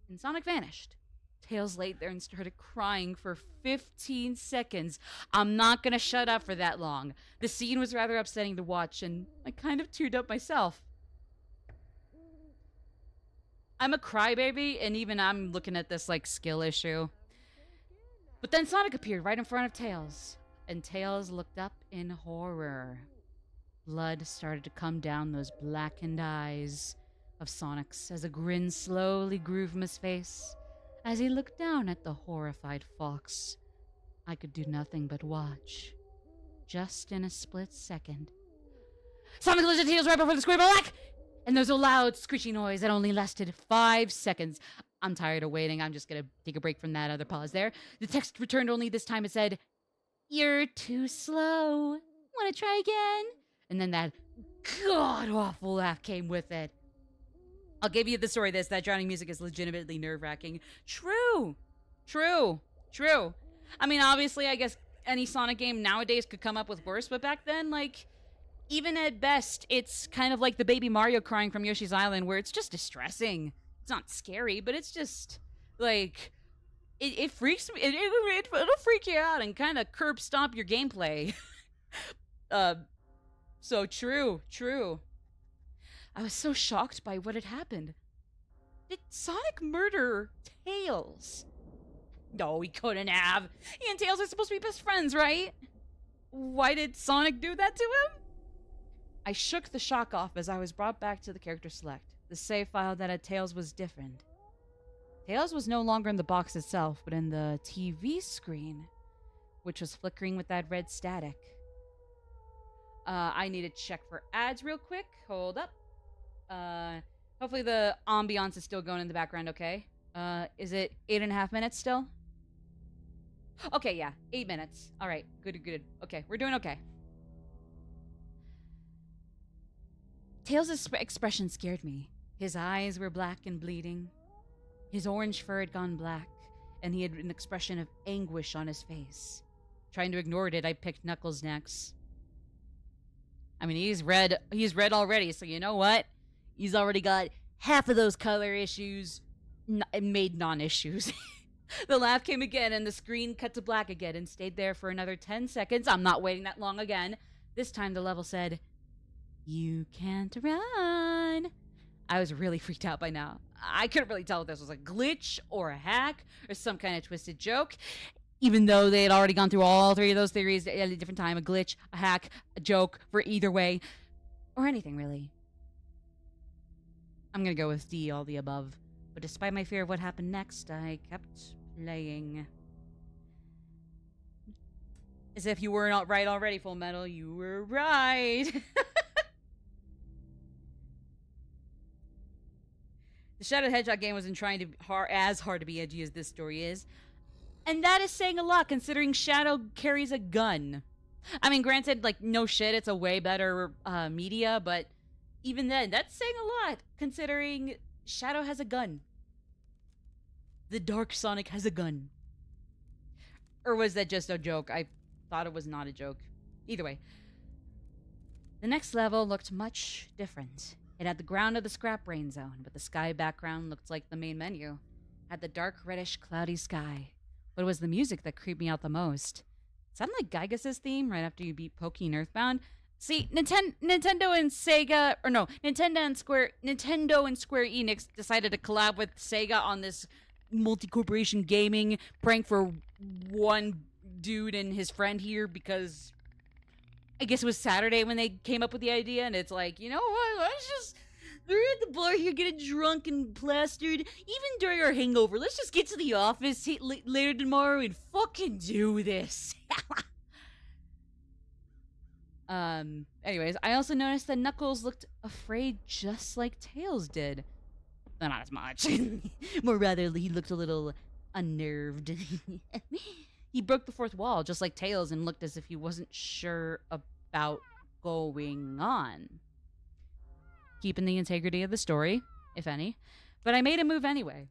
and Sonic vanished. Tails laid there and started crying for 15 seconds. I'm not gonna shut up for that long. The scene was rather upsetting to watch, and I kind of teared up myself. I'm a crybaby, and even I'm looking at this like skill issue. But then Sonic appeared right in front of Tails, and Tails looked up in horror. Blood started to come down those blackened eyes of Sonic's as a grin slowly grew from his face. As he looked down at the horrified fox, I could do nothing but watch. Just in a split second, Sonic lifted Tails right before the scream of black, and there was a loud screeching noise that only lasted 5 seconds. I'm tired of waiting. I'm just gonna take a break from that other pause there. The text returned only this time. It said, "You're too slow. Wanna try again?" And then that god-awful laugh came with it. I'll give you the story this. That drowning music is legitimately nerve-wracking. True. I mean, obviously, I guess any Sonic game nowadays could come up with worse, but back then, like, even at best, it's kind of like the baby Mario crying from Yoshi's Island, where it's just distressing. It's not scary, but it's just, like, it freaks me. It'll freak you out and kind of curb stomp your gameplay. So true. I was so shocked by what had happened. Did Sonic murder Tails? No, he couldn't have. He and Tails are supposed to be best friends, right? Why did Sonic do that to him? I shook the shock off as I was brought back to the character select. The save file that had Tails was different. Tails was no longer in the box itself, but in the TV screen, which was flickering with that red static. I need to check for ads real quick. Hold up. Hopefully the ambiance is still going in the background, okay? Is it 8.5 minutes still? Okay, yeah, 8 minutes. All right, good. Okay, we're doing okay. Tails' expression scared me. His eyes were black and bleeding. His orange fur had gone black, and he had an expression of anguish on his face. Trying to ignore it, I picked Knuckles next. I mean, he's red already, so you know what? He's already got half of those color issues made non-issues. The laugh came again, and the screen cut to black again and stayed there for another 10 seconds. I'm not waiting that long again. This time the level said, "You can't run." I was really freaked out by now. I couldn't really tell if this was a glitch or a hack or some kind of twisted joke, even though they had already gone through all three of those theories at a different time. A glitch, a hack, a joke, for either way, or anything really. I'm gonna go with D, all the above. But despite my fear of what happened next, I kept playing. As if you were not right already, Full Metal. You were right. The Shadow Hedgehog game wasn't trying to as hard to be edgy as this story is. And that is saying a lot, considering Shadow carries a gun. I mean, granted, like, no shit, it's a way better media, but even then, that's saying a lot, considering Shadow has a gun. The Dark Sonic has a gun. Or was that just a joke? I thought it was not a joke. Either way. The next level looked much different. It had the ground of the Scrap Brain Zone, but the sky background looked like the main menu. It had the dark, reddish, cloudy sky. But it was the music that creeped me out the most. It sounded like Gygas's theme right after you beat Pokey and Earthbound. See, Nintendo and Sega, or no, Nintendo and Square Enix decided to collab with Sega on this multi-corporation gaming prank for one dude and his friend here, because I guess it was Saturday when they came up with the idea, and it's like, you know what, let's just, we're at the bar here getting drunk and plastered, even during our hangover, let's just get to the office later tomorrow and fucking do this. Anyways, I also noticed that Knuckles looked afraid just like Tails did. Well, not as much. More rather, he looked a little unnerved. He broke the fourth wall just like Tails and looked as if he wasn't sure about going on. Keeping the integrity of the story, if any. But I made a move anyway.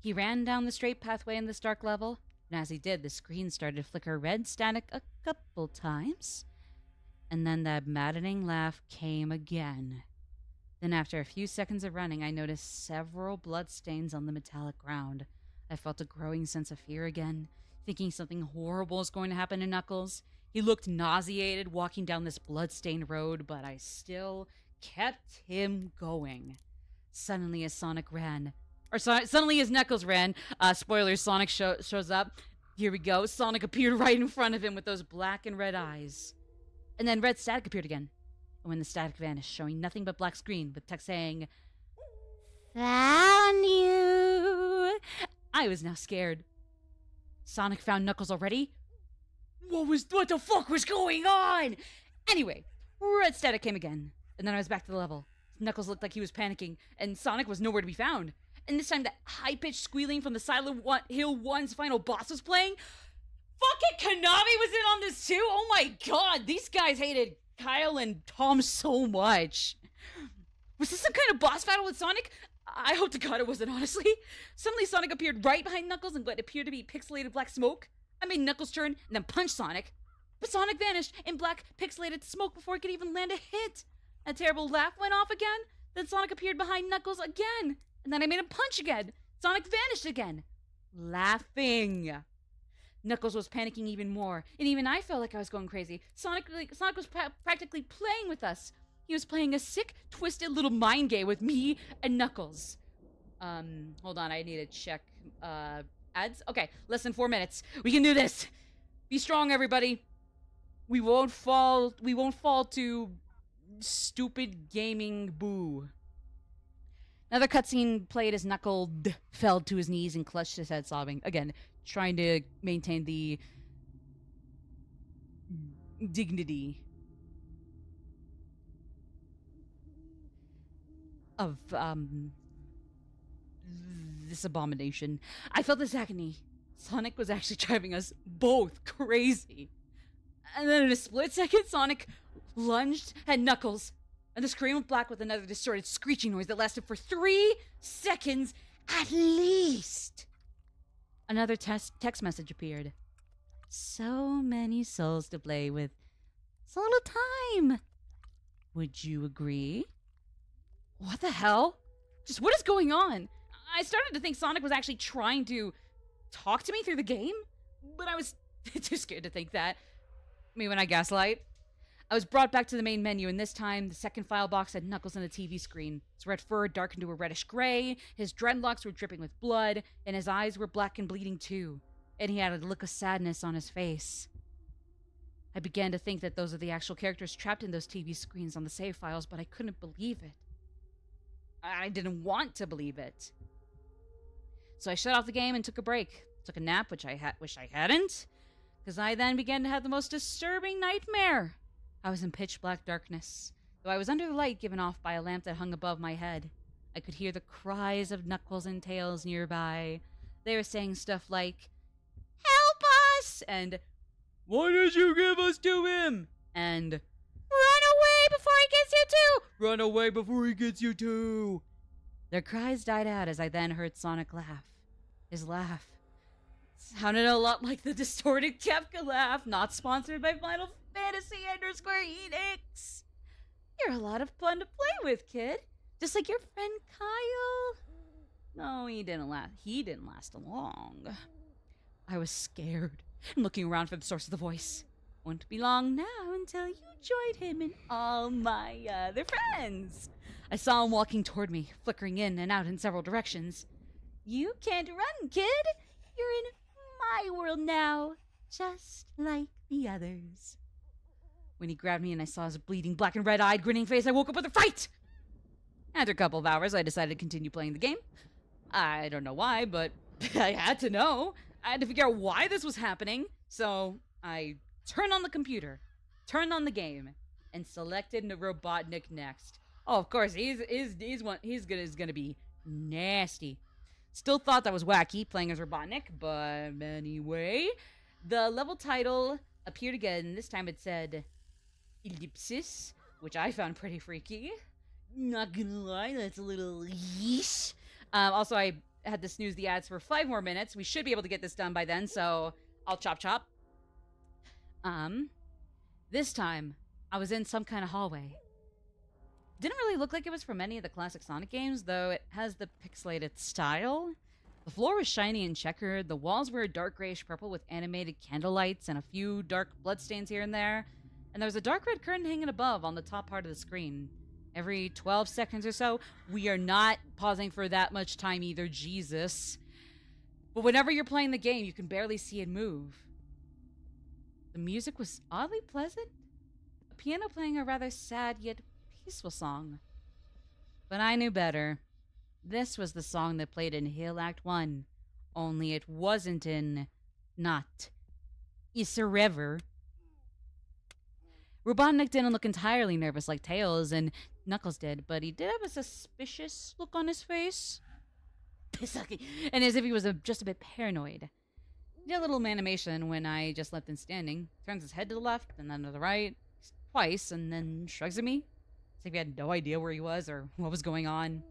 He ran down the straight pathway in this dark level, and as he did, the screen started to flicker red static a couple times. And then that maddening laugh came again. Then after a few seconds of running, I noticed several bloodstains on the metallic ground. I felt a growing sense of fear again, thinking something horrible is going to happen to Knuckles. He looked nauseated walking down this bloodstained road, but I still kept him going. Suddenly, as Sonic ran, suddenly as Knuckles ran, spoilers, Sonic shows up. Here we go. Sonic appeared right in front of him with those black and red eyes. And then red static appeared again. And when the static vanished, showing nothing but black screen with text saying, "Found you." I was now scared. Sonic found Knuckles already? What the fuck was going on? Anyway, red static came again. And then I was back to the level. Knuckles looked like he was panicking, and Sonic was nowhere to be found. And this time that high-pitched squealing from the Silent Hill 1's final boss was playing. Fucking Kiwami was in on this too? Oh my god, these guys hated Kyle and Tom so much. Was this some kind of boss battle with Sonic? I hope to god it wasn't, honestly. Suddenly Sonic appeared right behind Knuckles in what appeared to be pixelated black smoke. I made Knuckles turn and then punch Sonic. But Sonic vanished in black pixelated smoke before he could even land a hit. A terrible laugh went off again. Then Sonic appeared behind Knuckles again. And then I made him punch again. Sonic vanished again. Laughing. Knuckles was panicking even more, and even I felt like I was going crazy. Sonic was practically playing with us. He was playing a sick, twisted little mind game with me and Knuckles. Hold on, I need to check ads. Okay, less than 4 minutes. We can do this. Be strong, everybody. We won't fall to stupid gaming boo. Another cutscene played as Knuckles fell to his knees and clutched his head, sobbing. Again, trying to maintain the dignity of this abomination. I felt this agony. Sonic was actually driving us both crazy. And then in a split second, Sonic lunged at Knuckles, and the screen went black with another distorted screeching noise that lasted for 3 seconds at least. Another text message appeared. So many souls to play with. So little time. Would you agree? What the hell? Just what is going on? I started to think Sonic was actually trying to talk to me through the game, but I was too scared to think that. Me when I gaslight. I was brought back to the main menu, and this time, the second file box had Knuckles on the TV screen. His red fur darkened to a reddish gray, his dreadlocks were dripping with blood, and his eyes were black and bleeding too. And he had a look of sadness on his face. I began to think that those are the actual characters trapped in those TV screens on the save files, but I couldn't believe it. I didn't want to believe it. So I shut off the game and took a break. Took a nap, which I wish I hadn't, because I then began to have the most disturbing nightmare. I was in pitch black darkness, though I was under the light given off by a lamp that hung above my head. I could hear the cries of Knuckles and Tails nearby. They were saying stuff like, "Help us!" and "Why did you give us to him?" and "Run away before he gets you too! Run away before he gets you too!" Their cries died out as I then heard Sonic laugh. His laugh sounded a lot like the distorted Kefka laugh, not sponsored by Final Fantasy _Enix. You're a lot of fun to play with, kid. Just like your friend Kyle. No, he didn't last long. I was scared and looking around for the source of the voice. Won't be long now until you joined him and all my other friends. I saw him walking toward me, flickering in and out in several directions. You can't run, kid. You're in my world now, just like the others. When he grabbed me and I saw his bleeding, black and red-eyed, grinning face, I woke up with a fright! After a couple of hours, I decided to continue playing the game. I don't know why, but I had to know. I had to figure out why this was happening. So I turned on the computer, turned on the game, and selected Robotnik next. Oh, of course, he's gonna be nasty. Still thought that was wacky, playing as Robotnik, but anyway. The level title appeared again. This time it said Ellipsis, which I found pretty freaky. Not gonna lie, that's a little yeesh. Also, I had to snooze the ads for 5 more minutes. We should be able to get this done by then, so I'll chop chop. This time, I was in some kind of hallway. Didn't really look like it was from any of the classic Sonic games, though it has the pixelated style. The floor was shiny and checkered, the walls were dark grayish purple with animated candlelights and a few dark bloodstains here and there, and there was a dark red curtain hanging above on the top part of the screen. Every 12 seconds or so, we are not pausing for that much time either, Jesus. But whenever you're playing the game, you can barely see it move. The music was oddly pleasant, a piano playing a rather sad yet peaceful song. But I knew better. This was the song that played in Hill Act 1, only it wasn't in Not It's a River. Robotnik didn't look entirely nervous like Tails and Knuckles did, but he did have a suspicious look on his face. And as if he was just a bit paranoid. He did a little animation when I just left him standing. Turns his head to the left and then to the right twice and then shrugs at me. As if he had no idea where he was or what was going on.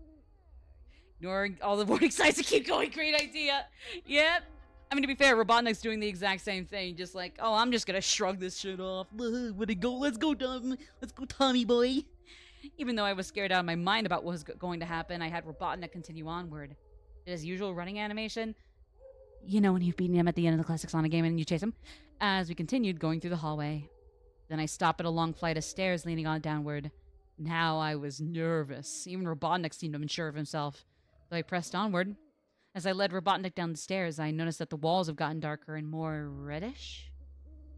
Ignoring all the warning signs to keep going. Great idea. Yep. I mean, to be fair, Robotnik's doing the exact same thing. Just like, oh, I'm just gonna shrug this shit off. Let's go, Tom. Let's go, Tommy boy. Even though I was scared out of my mind about what was going to happen, I had Robotnik continue onward. Did his usual running animation. You know when you've beaten him at the end of the classic Sonic game and you chase him? As we continued going through the hallway. Then I stopped at a long flight of stairs leaning on downward. Now I was nervous. Even Robotnik seemed unsure of himself. So I pressed onward. As I led Robotnik down the stairs, I noticed that the walls have gotten darker and more reddish.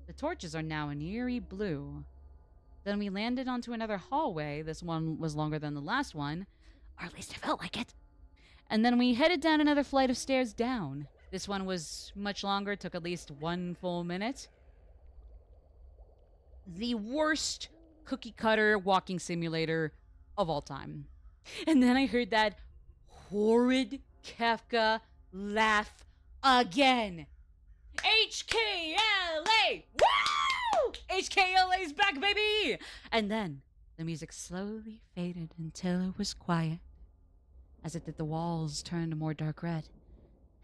The torches are now an eerie blue. Then we landed onto another hallway. This one was longer than the last one, or at least it felt like it. And then we headed down another flight of stairs down. This one was much longer, took at least 1 full minute. The worst cookie cutter walking simulator of all time. And then I heard that horrid Kefka laugh again. HKLA! Woo! HKLA's back, baby! And then the music slowly faded until it was quiet. As it did, the walls turned more dark red,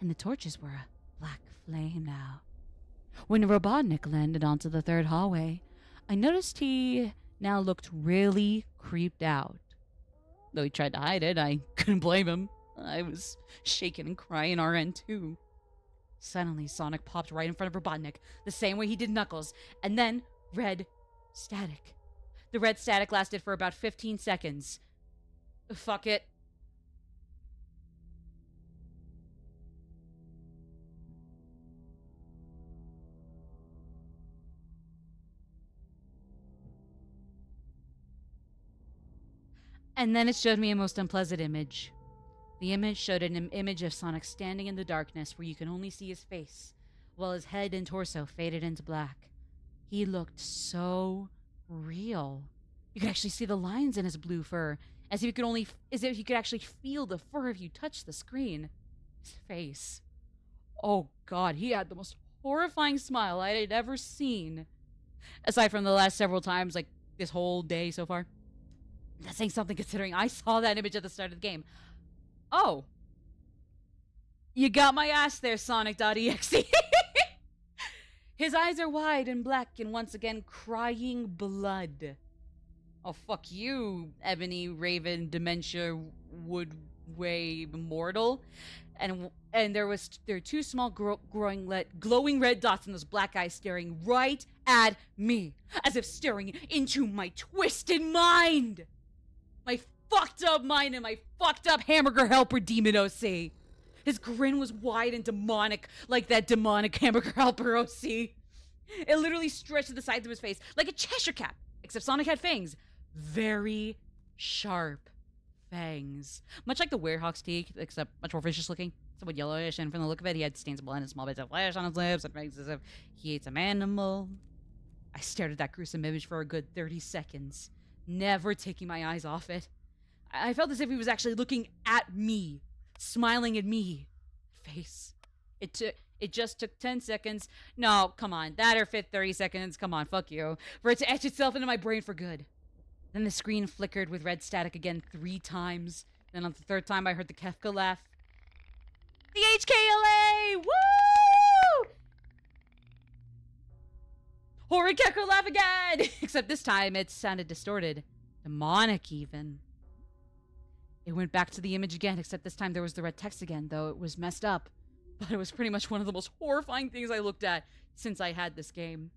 and the torches were a black flame now. When Robotnik landed onto the third hallway, I noticed he now looked really creeped out. Though he tried to hide it, I couldn't blame him. I was shaking and crying our end too. Suddenly, Sonic popped right in front of Robotnik, the same way he did Knuckles, and then red static. The red static lasted for about 15 seconds. Fuck it. And then it showed me a most unpleasant image. The image showed an image of Sonic standing in the darkness where you can only see his face, while his head and torso faded into black. He looked so real. You could actually see the lines in his blue fur, as if you could actually feel the fur if you touched the screen. His face. Oh God, he had the most horrifying smile I had ever seen. Aside from the last several times, like this whole day so far. That's saying something considering I saw that image at the start of the game. Oh. You got my ass there, Sonic.exe. His eyes are wide and black and once again crying blood. Oh, fuck you, Ebony Raven Dementia Woodway Immortal. And there are 2 small glowing red dots in those black eyes staring right at me, as if staring into my twisted mind. My fucked up mind and my fucked up hamburger helper demon OC. His grin was wide and demonic, like that demonic hamburger helper OC. It literally stretched to the sides of his face like a Cheshire cat, except Sonic had fangs. Very sharp fangs. Much like the Werehog's teeth, except much more vicious looking. Somewhat yellowish, and from the look of it, he had stains of blood and small bits of flesh on his lips. It makes as if he ate some animal. I stared at that gruesome image for a good 30 seconds, never taking my eyes off it. I felt as if he was actually looking at me, smiling at me. Face. It just took 10 seconds. No, come on. That or fit 30 seconds. Come on, fuck you. For it to etch itself into my brain for good. Then the screen flickered with red static again 3 times. Then on the 3rd time, I heard the Kefka laugh. The HKLA! Woo! Horikeko laugh again! Except this time it sounded distorted. Demonic, even. It went back to the image again, except this time there was the red text again, though it was messed up. But it was pretty much one of the most horrifying things I looked at since I had this game.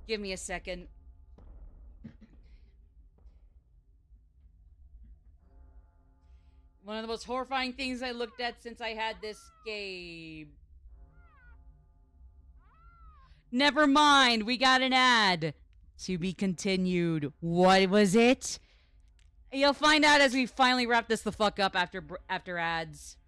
Give me a second. One of the most horrifying things I looked at since I had this game. Never mind, we got an ad. To be continued. What was it? You'll find out as we finally wrap this the fuck up after ads.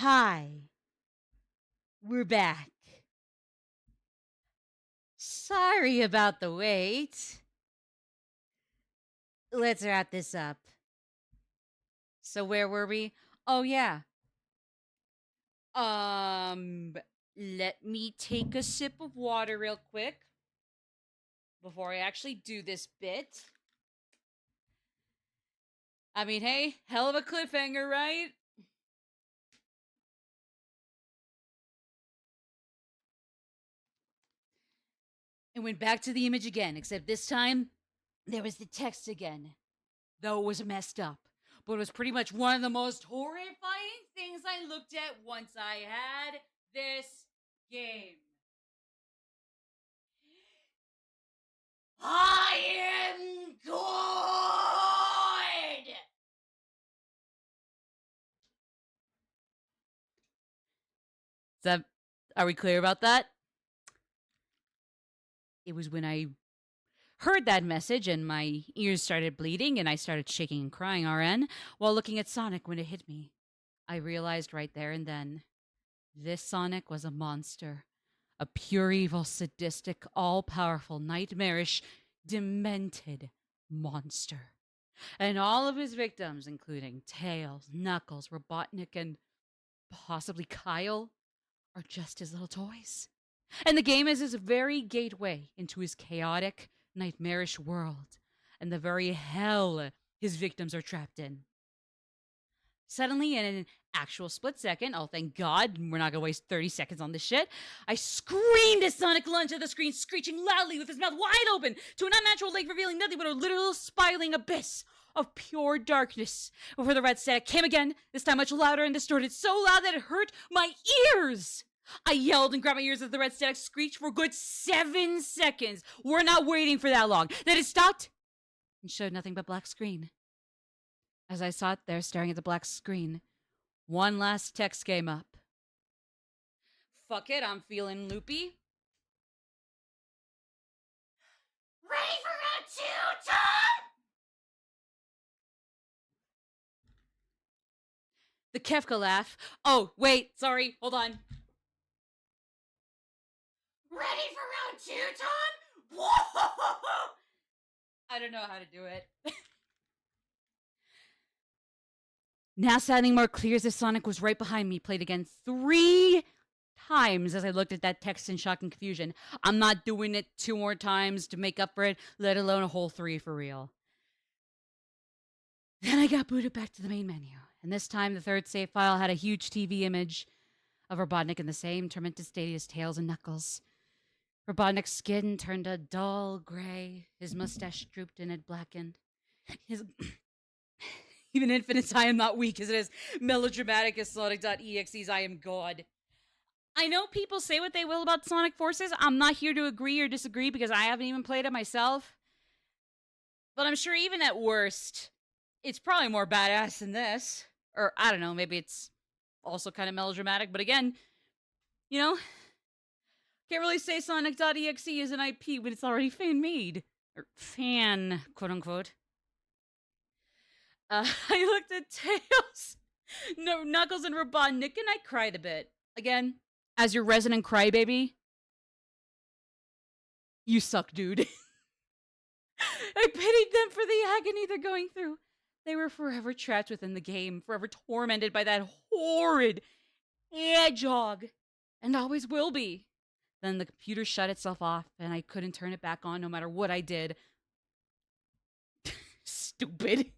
Hi, we're back. Sorry about the wait. Let's wrap this up. So where were we? Oh yeah. Um Let me take a sip of water real quick before I actually do this bit. I mean, hey, hell of a cliffhanger, right? And went back to the image again, except this time there was the text again. Though it was messed up. But it was pretty much one of the most horrifying things I looked at once I had this game. I am good! Is that, are we clear about that? It was when I heard that message and my ears started bleeding and I started shaking and crying RN while looking at Sonic when it hit me. I realized right there and then this Sonic was a monster. A pure evil, sadistic, all powerful, nightmarish, demented monster. And all of his victims, including Tails, Knuckles, Robotnik, and possibly Kyle, are just his little toys. And the game is his very gateway into his chaotic, nightmarish world and the very hell his victims are trapped in. Suddenly, in an actual split second, oh, thank God, we're not gonna waste 30 seconds on this shit, I screamed as Sonic lunged at the screen, screeching loudly with his mouth wide open to an unnatural lake, revealing nothing but a literal spiraling abyss of pure darkness. Before the red static came again, this time much louder and distorted, so loud that it hurt my ears. I yelled and grabbed my ears as the red static screeched for a good 7 seconds. We're not waiting for that long. Then it stopped and showed nothing but black screen. As I sat there staring at the black screen, one last text came up. Fuck it, I'm feeling loopy. Ready for round 2, Tom? The Kefka laugh. Oh, wait, sorry, hold on. Ready for round 2, Tom? Whoa! I don't know how to do it. Now sounding more clear as if Sonic was right behind me, played again 3 times as I looked at that text in shock and confusion. I'm not doing it 2 more times to make up for it, let alone a whole 3 for real. Then I got booted back to the main menu, and this time the third save file had a huge TV image of Robotnik in the same tormented state as Tails and Knuckles. Robotnik's skin turned a dull gray, his mustache drooped and had blackened. His even Infinite's I am not weak as it is melodramatic as Sonic.exe's I am God. I know people say what they will about Sonic Forces. I'm not here to agree or disagree because I haven't even played it myself. But I'm sure even at worst, it's probably more badass than this. Or I don't know, maybe it's also kind of melodramatic. But again, you know, can't really say Sonic.exe is an IP when it's already fan made. Or fan, quote unquote. I looked at Tails, no, Knuckles, and Robotnik, and I cried a bit. Again, as your resident crybaby, you suck, dude. I pitied them for the agony they're going through. They were forever trapped within the game, forever tormented by that horrid hedgehog, and always will be. Then the computer shut itself off, and I couldn't turn it back on no matter what I did. Stupid.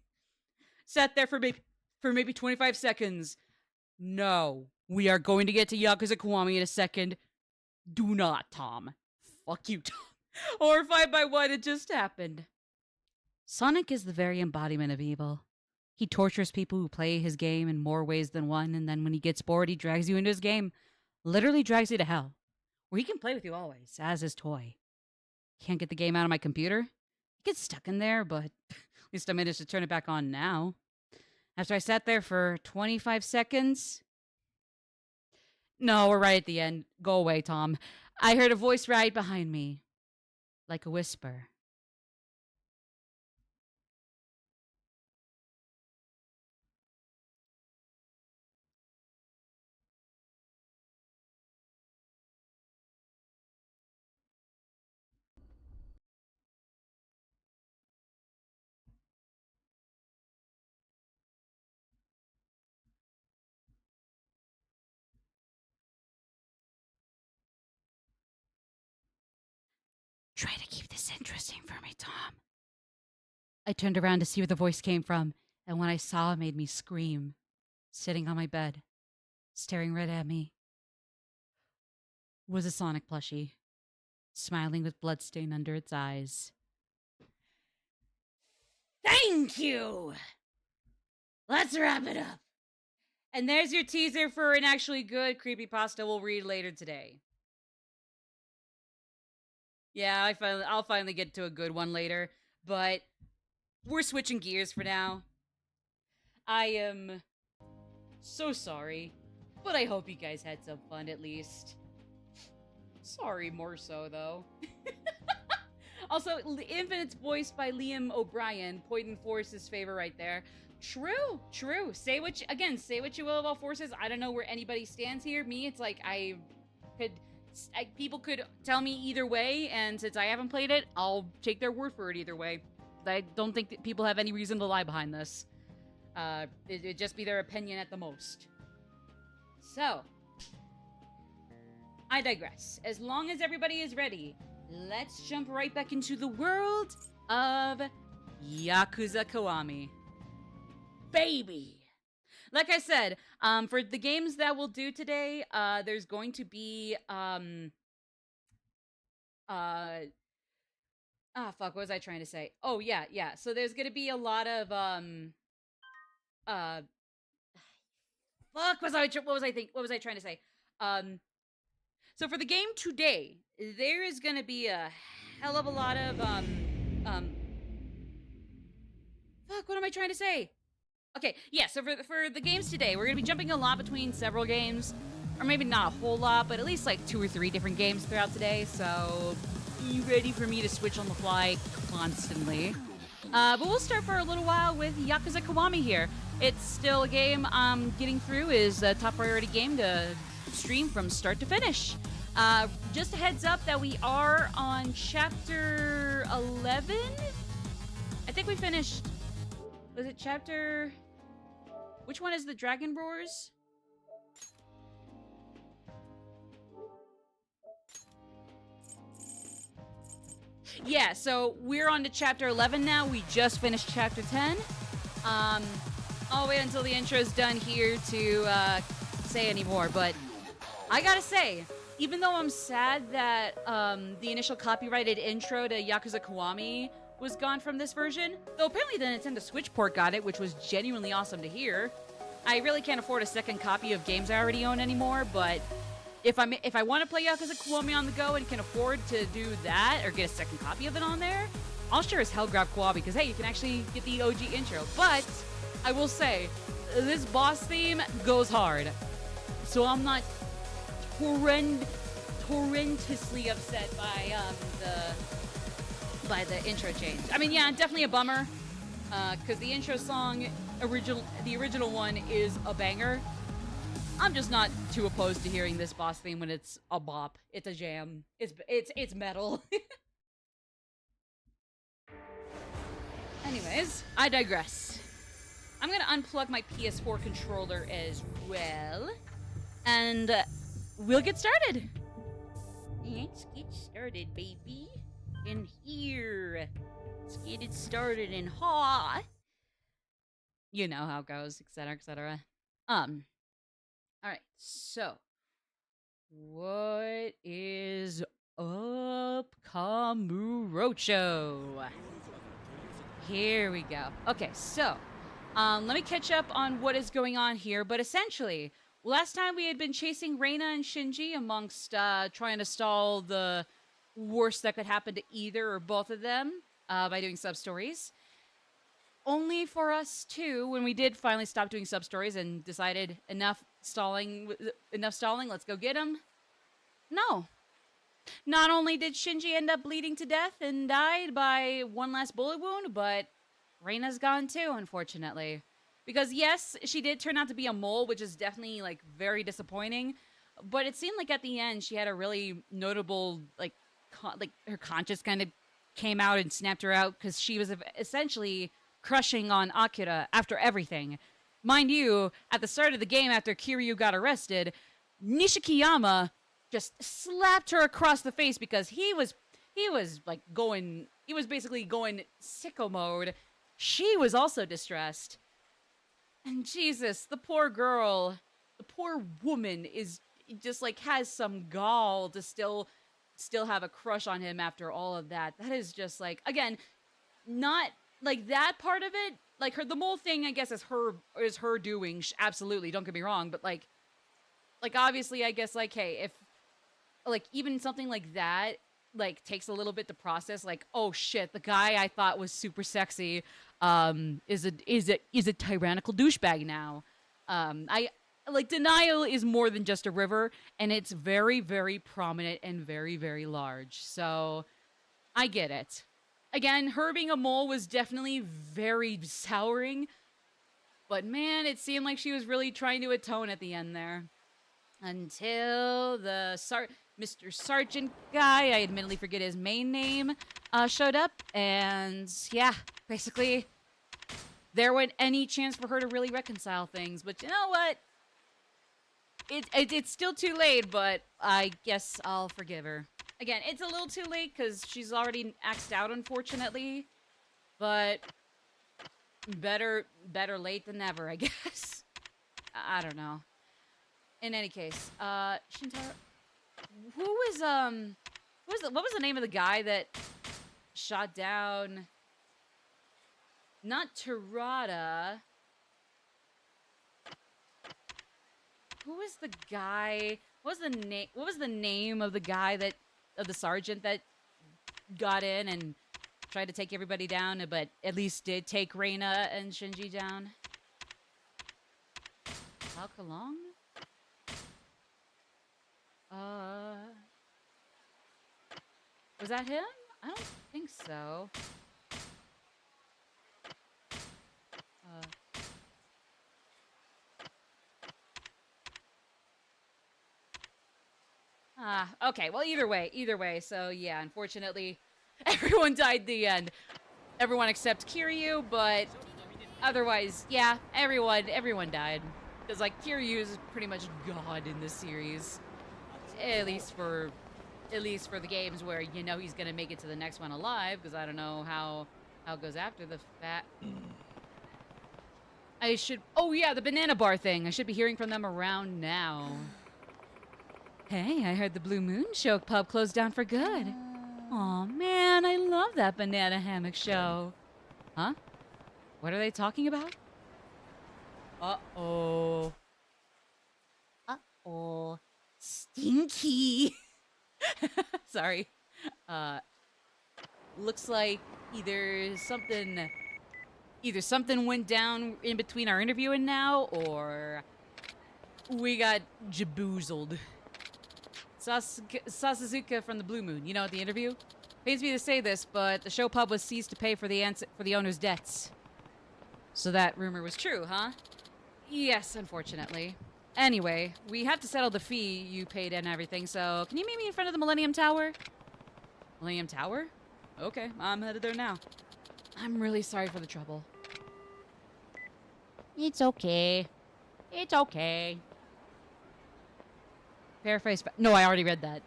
Sat there for maybe 25 seconds. No, we are going to get to Yakuza Kiwami in a second. Do not, Tom. Fuck you, Tom. Horrified by what had just happened. Sonic is the very embodiment of evil. He tortures people who play his game in more ways than one, and then when he gets bored, he drags you into his game. Literally drags you to hell. Where he can play with you always, as his toy. Can't get the game out of my computer? It gets stuck in there, but at least I managed to turn it back on now. After I sat there for 25 seconds... No, we're right at the end. Go away, Tom. I heard a voice right behind me. Like a whisper. Try to keep this interesting for me, Tom. I turned around to see where the voice came from, and what I saw made me scream. Sitting on my bed, staring right at me, was a Sonic plushie, smiling with bloodstain under its eyes. Thank you! Let's wrap it up. And there's your teaser for an actually good creepypasta we'll read later today. Yeah, I'll finally get to a good one later, but we're switching gears for now. I am so sorry, but I hope you guys had some fun at least. Sorry more so, though. Also, Infinite's voiced by Liam O'Brien, Poison Force's favor right there. True. Say what you will about Forces. I don't know where anybody stands here. Me, it's like people could tell me either way, and since I haven't played it, I'll take their word for it either way. I don't think that people have any reason to lie behind this. It'd just be their opinion at the most. So, I digress. As long as everybody is ready, let's jump right back into the world of Yakuza Kiwami. Baby! Like I said, for the games that we'll do today, there's going to be, what was I trying to say? Oh, yeah. So there's gonna be a lot of, what was I trying to say? So for the game today, there is gonna be a hell of a lot of, what am I trying to say? Okay, yeah, so for the games today, we're gonna be jumping a lot between several games, or maybe not a whole lot, but at least like 2 or 3 different games throughout today, so be ready for me to switch on the fly constantly. But we'll start for a little while with Yakuza Kiwami here. It's still a game I'm getting through, is a top priority game to stream from start to finish. Just a heads up that we are on chapter 11? I think we finished... Was it chapter... Which one is the Dragon Roars? Yeah, so we're on to chapter 11 now. We just finished chapter 10. I'll wait until the intro is done here to say any more, but I gotta say, even though I'm sad that the initial copyrighted intro to Yakuza Kiwami was gone from this version, though apparently the Nintendo Switch port got it, which was genuinely awesome to hear. I really can't afford a second copy of games I already own anymore, but if I want to play Yakuza Kiwami on the go and can afford to do that, or get a second copy of it on there, I'll sure as hell grab Kiwami, because hey, you can actually get the OG intro. But I will say, this boss theme goes hard, so I'm not horrendously upset by the intro change. I mean, yeah, definitely a bummer, because the intro song, the original one is a banger. I'm just not too opposed to hearing this boss theme when it's a bop. It's a jam. It's metal. Anyways, I digress. I'm gonna unplug my PS4 controller as well, and we'll get started. Let's get started, baby. In here. Let's get it started in hot. You know how it goes, etc., etc. Alright, so what is up, Kamurocho? Here we go. Okay, so let me catch up on what is going on here, but essentially, last time we had been chasing Reina and Shinji amongst trying to stall the worst that could happen to either or both of them by doing sub-stories. Only for us too, when we did finally stop doing sub-stories and decided enough stalling, let's go get him. No. Not only did Shinji end up bleeding to death and died by one last bullet wound, but Reina's gone too, unfortunately. Because yes, she did turn out to be a mole, which is definitely like very disappointing. But it seemed like at the end she had a really notable like her conscience kind of came out and snapped her out, because she was essentially crushing on Akira after everything. Mind you, at the start of the game, after Kiryu got arrested, Nishikiyama just slapped her across the face because he was he was basically going sicko mode. She was also distressed. And Jesus, the poor girl, the poor woman is just like has some gall to still have a crush on him after all of that. That is just like, again, not like that part of it. Like the mole thing, I guess, is her doing. Absolutely, don't get me wrong, but like obviously, I guess, like, hey, if like even something like that like takes a little bit to process, like, oh shit, the guy I thought was super sexy is a tyrannical douchebag now. I like denial is more than just a river, and it's very, very prominent and very, very large. So I get it. Again, her being a mole was definitely very souring, but man, it seemed like she was really trying to atone at the end there. Until the Mr. Sergeant guy, I admittedly forget his main name, showed up, and yeah, basically, there wasn't any chance for her to really reconcile things. But you know what? It's still too late, but I guess I'll forgive her. Again, it's a little too late because she's already axed out, unfortunately. But better late than never, I guess. I don't know. In any case, Shintaro, what was the name of the guy that shot down, not Terada, who was the guy, what was the name of the guy of the sergeant that got in and tried to take everybody down, but at least did take Reina and Shinji down? How long? Was that him? I don't think so. Okay. Well, either way. So yeah, unfortunately, everyone died at the end. Everyone except Kiryu, but otherwise, yeah, everyone died. Because like Kiryu is pretty much god in this series. At least for the games where you know he's gonna make it to the next one alive, because I don't know how it goes after the fact. Oh yeah, the banana bar thing. I should be hearing from them around now. Hey, I heard the Blue Moon Show pub closed down for good. Aw man, I love that banana hammock show. Huh? What are they talking about? Uh-oh. Uh-oh. Stinky. Sorry. Looks like either something went down in between our interview and now, or we got jaboozled. Sasuzuka from the Blue Moon, you know, at the interview? Pains me to say this, but the show pub was seized to pay for the owner's debts. So that rumor was true, huh? Yes, unfortunately. Anyway, we have to settle the fee you paid and everything, so can you meet me in front of the Millennium Tower? Millennium Tower? Okay, I'm headed there now. I'm really sorry for the trouble. It's okay. It's okay. Paraphrase. No, I already read that.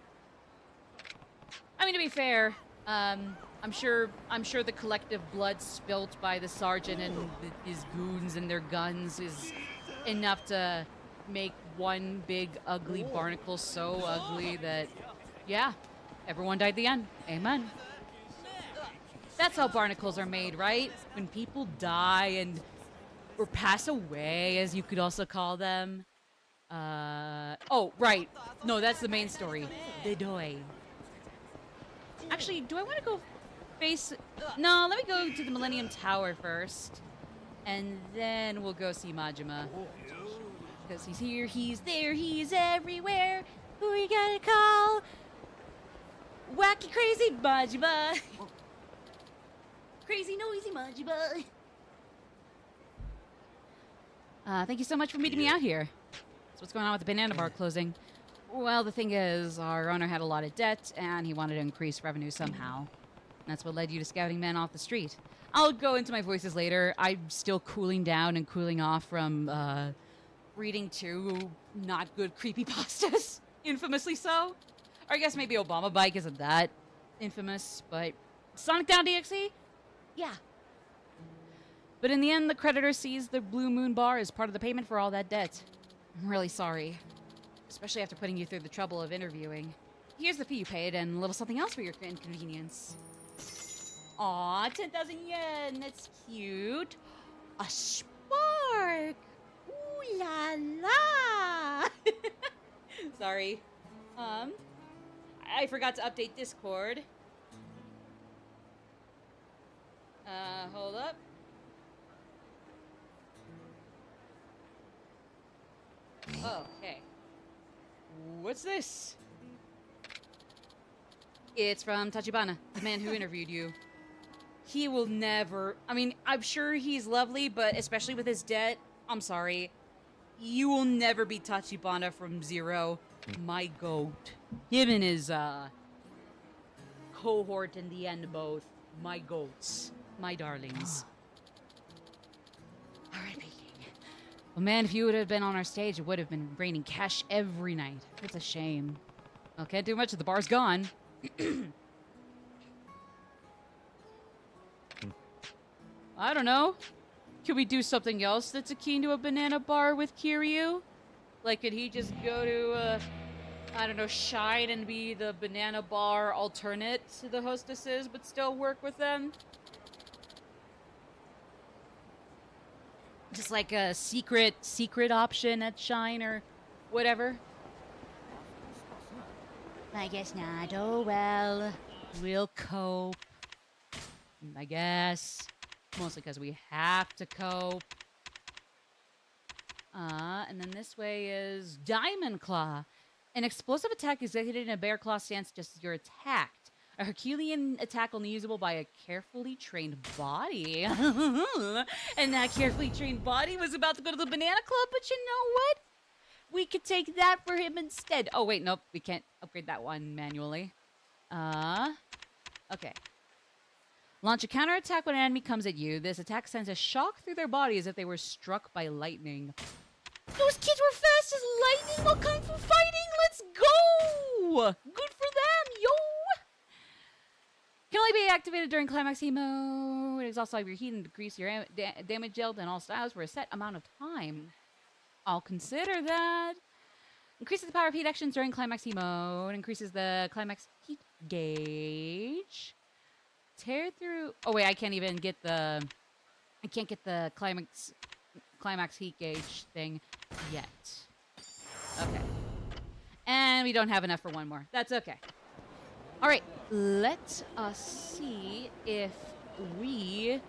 I mean, to be fair, I'm sure the collective blood spilt by the sergeant and his goons and their guns is enough to make one big ugly barnacle so ugly that, yeah, everyone died at the end. Amen. That's how barnacles are made, right? When people die or pass away, as you could also call them. Oh, right. No, that's the main story. They die. Actually, do I want to go face... No, let me go to the Millennium Tower first. And then we'll go see Majima. Because he's here, he's there, he's everywhere. Who we gotta call? Wacky crazy Majima. Crazy noisy Majima. Thank you so much for meeting me out here. So what's going on with the banana bar closing? Well, the thing is, our owner had a lot of debt, and he wanted to increase revenue somehow. That's what led you to scouting men off the street. I'll go into my voices later. I'm still cooling down and cooling off from, reading two not good creepypastas. Infamously so. Or I guess maybe Obama Bike isn't that infamous, but Sonic Down DXE? Yeah. But in the end, the creditor sees the Blue Moon bar as part of the payment for all that debt. I'm really sorry, especially after putting you through the trouble of interviewing. Here's the fee you paid and a little something else for your inconvenience. Aw, 10,000 yen, that's cute. A spark! Ooh la la! Sorry. I forgot to update Discord. Hold up. Okay. What's this? It's from Tachibana, the man who interviewed you. He will never... I mean, I'm sure he's lovely, but especially with his debt, I'm sorry. You will never be Tachibana from Zero. My goat. Him and his, cohort in the end, both. My goats. My darlings. R.I.P. Well, man, if you would have been on our stage, it would have been raining cash every night. It's a shame. Well, can't do much if the bar's gone. I don't know. Could we do something else that's akin to a banana bar with Kiryu? Like, could he just go to, I don't know, Shine and be the banana bar alternate to the hostesses, but still work with them? Just like a secret option at Shine or whatever? I guess not. Oh, well. We'll cope. I guess. Mostly because we have to cope. And then this way is Diamond Claw. An explosive attack executed in a bear claw stance just as you're attacked. A Herculean attack only usable by a carefully trained body. And that carefully trained body was about to go to the Banana Club, but you know what? We could take that for him instead. Oh, wait, nope. We can't upgrade that one manually. Okay. Launch a counterattack when an enemy comes at you. This attack sends a shock through their body as if they were struck by lightning. Those kids were fast as lightning while kung fu fighting. Let's go! Good for them, yo! Can only be activated during climax mode. It exhausts all of your heat and decrease your damage dealt in all styles for a set amount of time. I'll consider that. Increases the power of heat actions during climax mode. Increases the climax heat gauge. Tear through... Oh, wait, I can't even get the... I can't get the climax heat gauge thing yet. Okay. And we don't have enough for one more. That's okay. All right. Let us see if we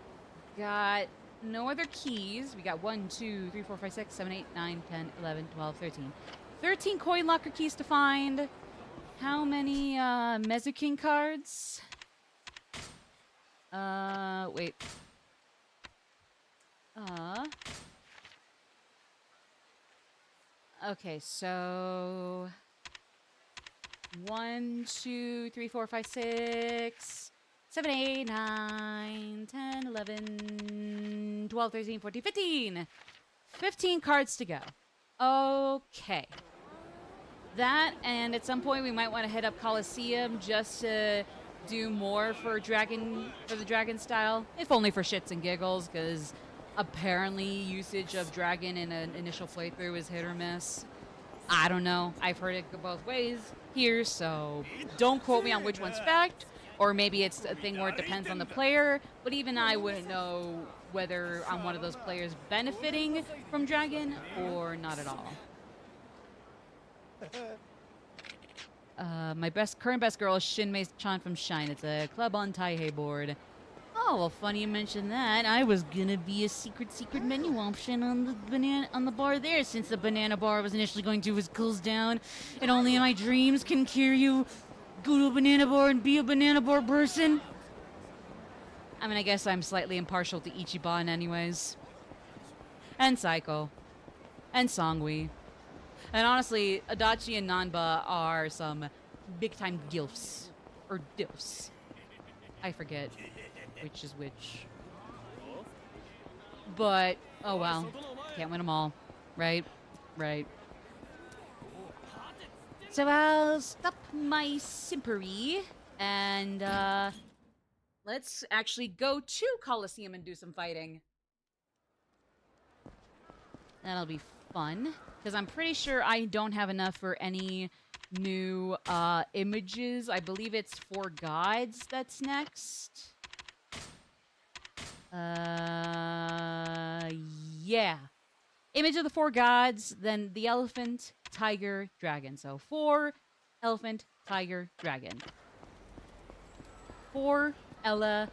got no other keys. We got 1, 2, 3, 4, 5, 6, 7, 8, 9, 10, 11, 12, 13. 13 coin locker keys to find. How many Mezuking cards? Wait. Okay, so 1, 2, 3, 4, 5, 6, 7, 8, 9, 10, 11, 12, 13, 14, 15. 15 cards to go. Okay. That, and at some point we might want to hit up Coliseum just to do more for the dragon style, if only for shits and giggles, because apparently usage of dragon in an initial playthrough is hit or miss. I don't know. I've heard it go both ways here, so don't quote me on which one's fact, or maybe it's a thing where it depends on the player, but even I wouldn't know whether I'm one of those players benefiting from dragon or not at all. My current best girl is Shinmei-chan from Shine. It's a club on Taihei board. Oh, well, funny you mentioned that. I was gonna be a secret menu option on the bar there, since the banana bar I was initially going to was closed down, and only in my dreams can Kiryu go to a banana bar and be a banana bar person. I mean, I guess I'm slightly impartial to Ichiban anyways. And Saiko. And Songui. And honestly, Adachi and Nanba are some big-time gilfs. Or dilfs. I forget which is which. But, oh well. Can't win them all. Right? Right. So I'll stop my simpery And let's actually go to Coliseum and do some fighting. That'll be fun. Because I'm pretty sure I don't have enough for any new images. I believe it's For Gods that's next. Yeah. Image of the 4 gods, then the elephant, tiger, dragon. So 4, elephant, tiger, dragon. 4, Ella.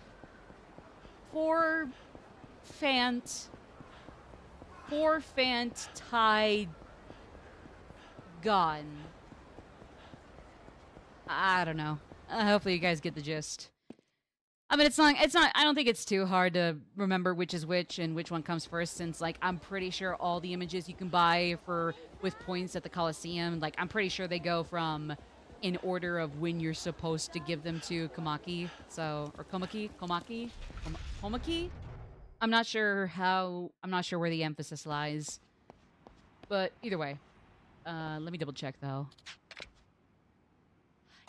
4, Fant. 4, Fant, Ty, Gun. I don't know. Hopefully you guys get the gist. I mean, it's not, I don't think it's too hard to remember which is which and which one comes first, since, like, I'm pretty sure all the images you can buy with points at the Coliseum, like, I'm pretty sure they go from in order of when you're supposed to give them to Komaki, or Komaki? I'm not sure where the emphasis lies. But either way, let me double check, though.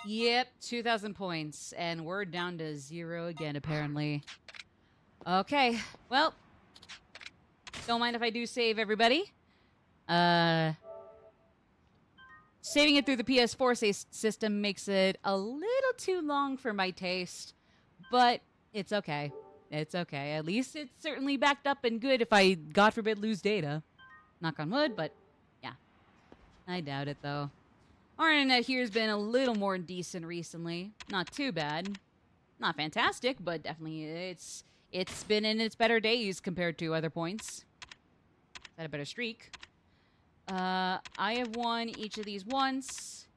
Yep, 2,000 points, and we're down to 0 again, apparently. Okay, well, don't mind if I do save, everybody. Saving it through the PS4 system makes it a little too long for my taste, but it's okay. It's okay. At least it's certainly backed up and good if I, God forbid, lose data. Knock on wood, but yeah. I doubt it, though. Our internet here's been a little more decent recently. Not too bad. Not fantastic, but definitely it's been in its better days compared to other points. Had a better streak. I have won each of these once.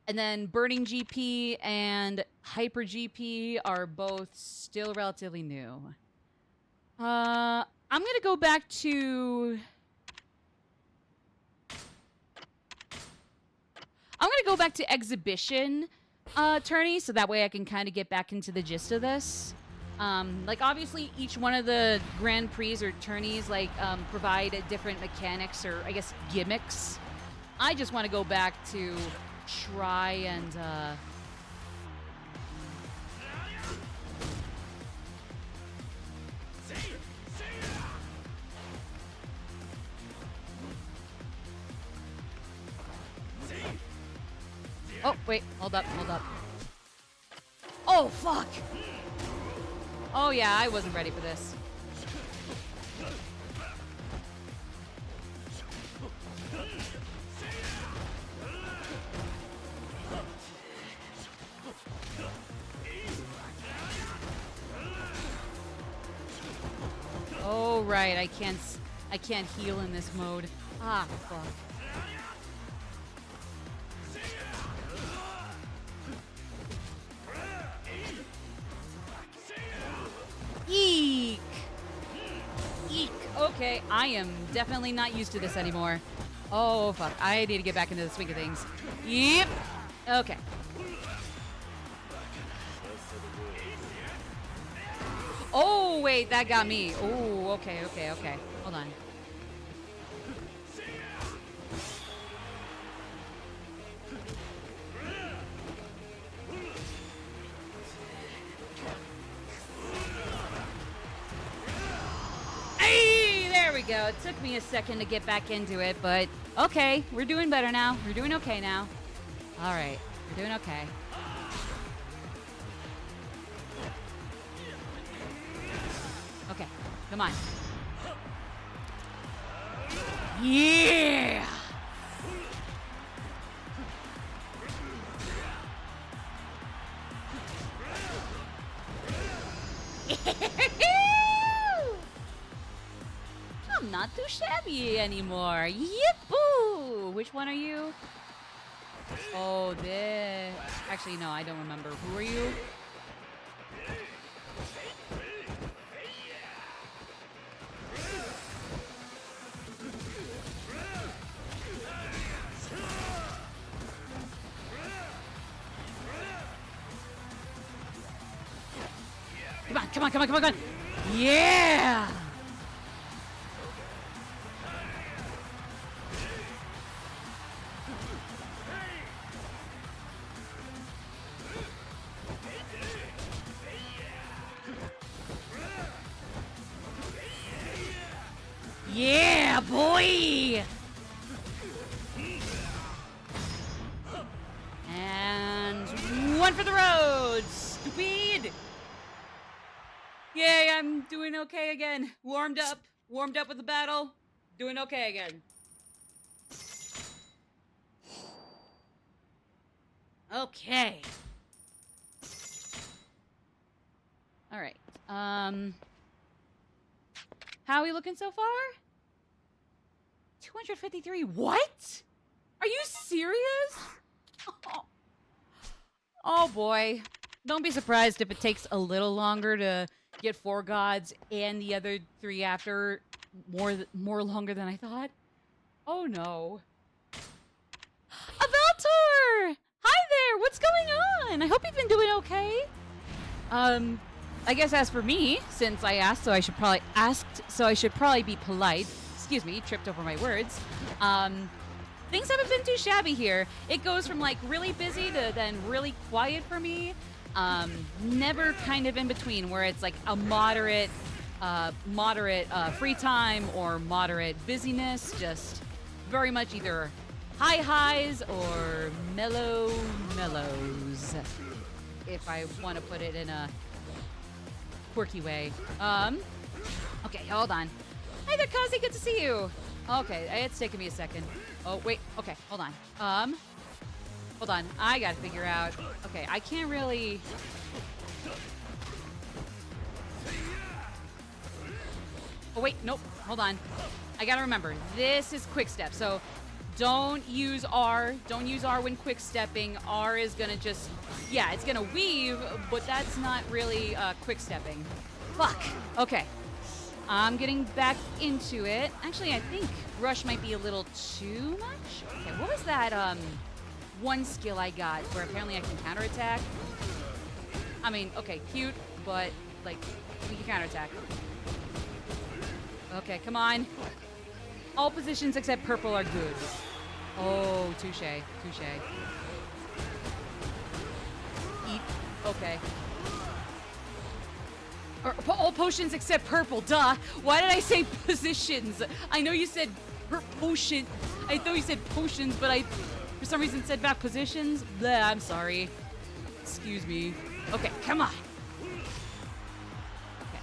And then Burning GP and Hyper GP are both still relatively new. I'm gonna go back to... exhibition tourney, so that way I can kind of get back into the gist of this. Like, obviously, each one of the Grand Prix or tourneys, like, provide different mechanics or, I guess, gimmicks. I just want to go back to try and, Oh, wait, hold up. Oh, fuck! Oh, yeah, I wasn't ready for this. Oh, right, I can't heal in this mode. Ah, fuck. Eek! Eek! Okay, I am definitely not used to this anymore. Oh, fuck. I need to get back into the swing of things. Yep! Okay. Oh, wait, that got me. Oh, okay. Hold on. Go. It took me a second to get back into it, but okay, we're doing better now. We're doing okay now. All right, we're doing okay. Okay, come on. Yeah! Not too shabby anymore. Yippoo! Which one are you? Oh, this. Actually, no, I don't remember. Who are you? Come on. Yeah! for the road, stupid! Yay, I'm doing okay again. Warmed up with the battle. Doing okay again. Okay. All right. How are we looking so far? 253. What? Are you serious? Oh boy. Don't be surprised if it takes a little longer to get 4 gods and the other 3 after more longer than I thought. Oh no. Avaltor! Hi there, what's going on? I hope you've been doing okay. I guess as for me, since I asked, so I should probably be polite. Excuse me, tripped over my words. Things haven't been too shabby here. It goes from like really busy to then really quiet for me. Never kind of in between where it's like a moderate free time or moderate busyness. Just very much either high highs or mellows, if I want to put it in a quirky way. Okay, hold on. Hi there, Kazi, good to see you. Okay, it's taking me a second. Oh, wait, okay, hold on. Hold on, I gotta figure out. Okay, I can't really... Oh, wait, nope, hold on. I gotta remember, this is quick step, so don't use R. Don't use R when quick stepping. R is gonna just, yeah, it's gonna weave, but that's not really quick stepping. Fuck, okay. I'm getting back into it. Actually, I think Rush might be a little too much. Okay, what was that one skill I got where apparently I can counterattack? I mean, okay, cute, but like, we can counterattack. Okay, come on. All positions except purple are good. Oh, touche, touche. Eat, okay. Or, all potions except purple, duh. Why did I say positions? I know you said potion. I thought you said potions, but I, for some reason, said back positions. Bleh, I'm sorry. Excuse me. Okay, come on. Okay.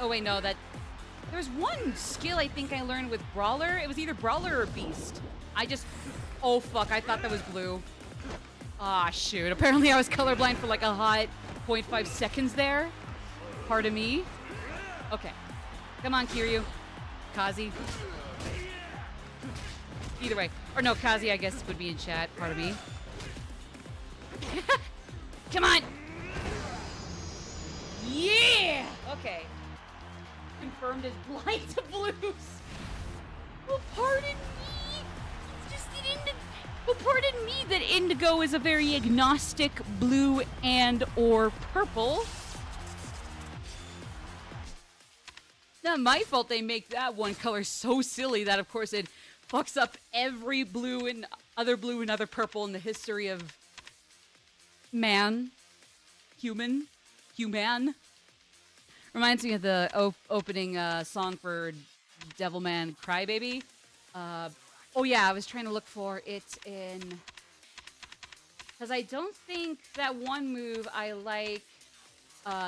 Oh wait, no, that... There was one skill I think I learned with Brawler. It was either Brawler or Beast. I just... Oh fuck, I thought that was blue. Ah, shoot. Apparently I was colorblind for like a hot 0.5 seconds there. Pardon me. Okay. Come on, Kiryu. Kazi. Either way. Or no, Kazi I guess would be in chat. Pardon me. Come on! Yeah! Okay. Confirmed as blind to blues. Well, pardon me. Just well, pardon me that indigo is a very agnostic blue and or purple. Not my fault they make that one color so silly that, of course, it fucks up every blue and other purple in the history of man. Human. Reminds me of the opening song for Devilman Crybaby. Oh yeah, I was trying to look for it in... Because I don't think that one move I like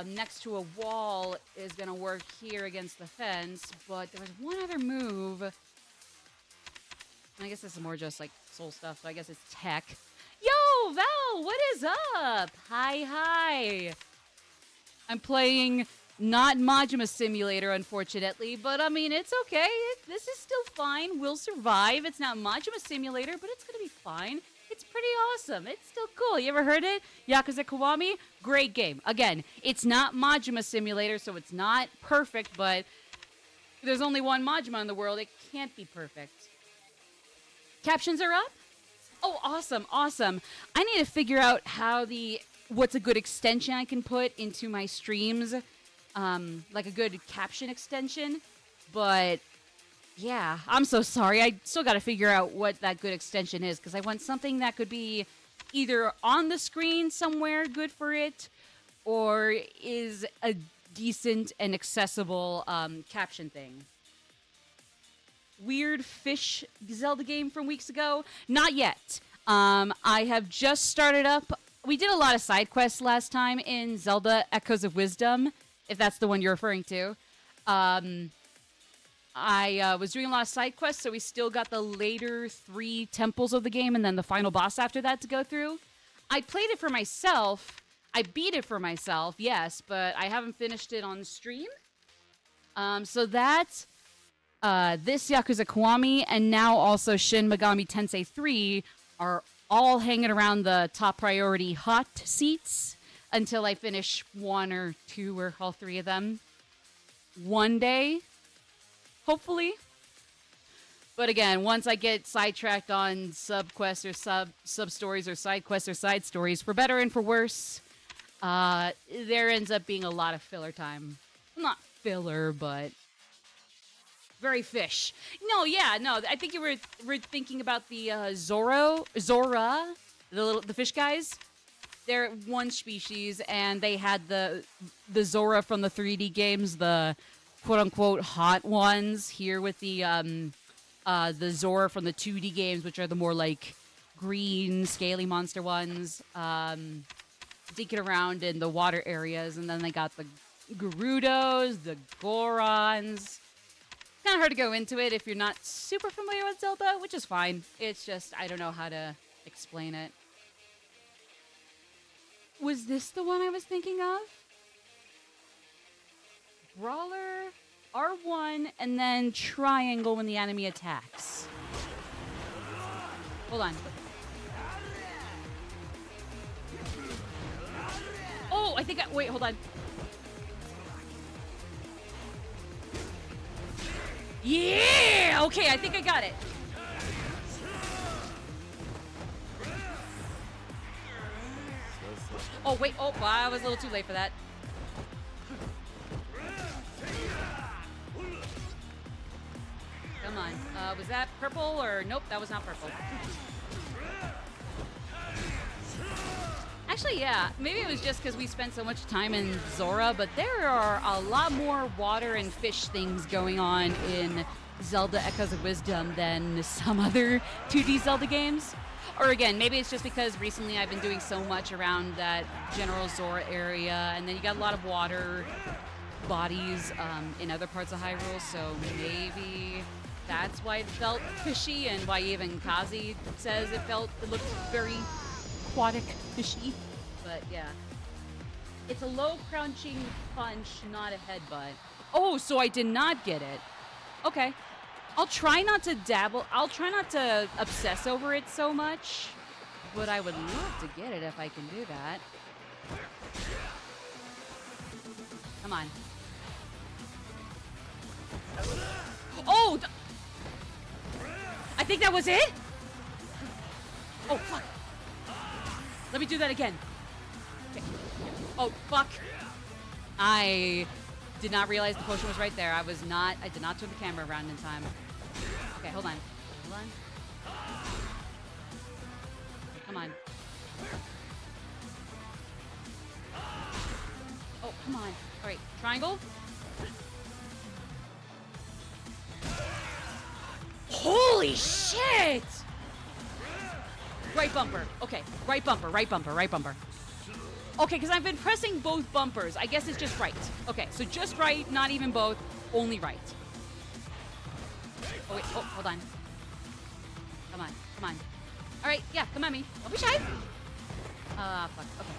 next to a wall is going to work here against the fence, but there was one other move. I guess this is more just like soul stuff, so I guess it's tech. Yo, Val, what is up? Hi. I'm playing not Majima Simulator, unfortunately, but I mean, it's okay. This is still fine. We'll survive. It's not Majima Simulator, but it's gonna be fine. It's pretty awesome. It's still cool. You ever heard it? Yakuza Kiwami? Great game. Again, it's not Majima Simulator, so it's not perfect, but there's only one Majima in the world. It can't be perfect. Captions are up? Oh, awesome. I need to figure out what's a good extension I can put into my streams. Like a good caption extension. But yeah, I'm so sorry. I still got to figure out what that good extension is, because I want something that could be either on the screen somewhere good for it, or is a decent and accessible caption thing. Weird fish Zelda game from weeks ago? Not yet. I have just started up. We did a lot of side quests last time in Zelda Echoes of Wisdom, if that's the one you're referring to. I was doing a lot of side quests, so we still got the later 3 temples of the game and then the final boss after that to go through. I played it for myself. I beat it for myself, yes, but I haven't finished it on stream. So that, this Yakuza Kiwami, and now also Shin Megami Tensei 3 are all hanging around the top priority hot seats until I finish 1 or 2 or all 3 of them. One day, hopefully. But again, once I get sidetracked on sub-quests or sub-stories or side quests or side stories, for better and for worse, there ends up being a lot of filler time. Not filler, but very fish. No, I think you were thinking about the Zora, the fish guys. They're one species, and they had the Zora from the 3D games, the quote-unquote hot ones, here with the Zora from the 2D games, which are the more like green, scaly monster ones, dinking around in the water areas. And then they got the Gerudos, the Gorons. Kind of hard to go into it if you're not super familiar with Zelda, which is fine. It's just, I don't know how to explain it. Was this the one I was thinking of? Brawler, R1, and then triangle when the enemy attacks. Hold on. Oh, I think wait, hold on. Yeah! Okay, I think I got it. Oh, wait. Oh, wow, I was a little too late for that. Come on. Was that purple or... Nope, that was not purple. Actually, yeah. Maybe it was just because we spent so much time in Zora, but there are a lot more water and fish things going on in Zelda Echoes of Wisdom than some other 2D Zelda games. Or again, maybe it's just because recently I've been doing so much around that general Zora area, and then you got a lot of water bodies in other parts of Hyrule, so maybe that's why it felt fishy, and why even Kazi says it looked very aquatic fishy. But yeah, it's a low crunching punch, not a headbutt. Oh, so I did not get it. Okay. I'll try not to dabble. I'll try not to obsess over it so much, but I would love to get it if I can do that. Come on. Oh! I think that was it? Oh, fuck. Let me do that again. Okay. Oh, fuck. I did not realize the potion was right there. I did not turn the camera around in time. Okay, hold on. Hold on. Okay, come on. Oh, come on. All right, triangle. Holy shit! Right bumper. Okay, right bumper, right bumper, right bumper. Okay, because I've been pressing both bumpers. I guess it's just right. Okay, so just right, not even both, only right. Oh, wait. Oh, hold on. Come on. Come on. All right. Yeah, come at me. Don't be shy. Fuck. Okay.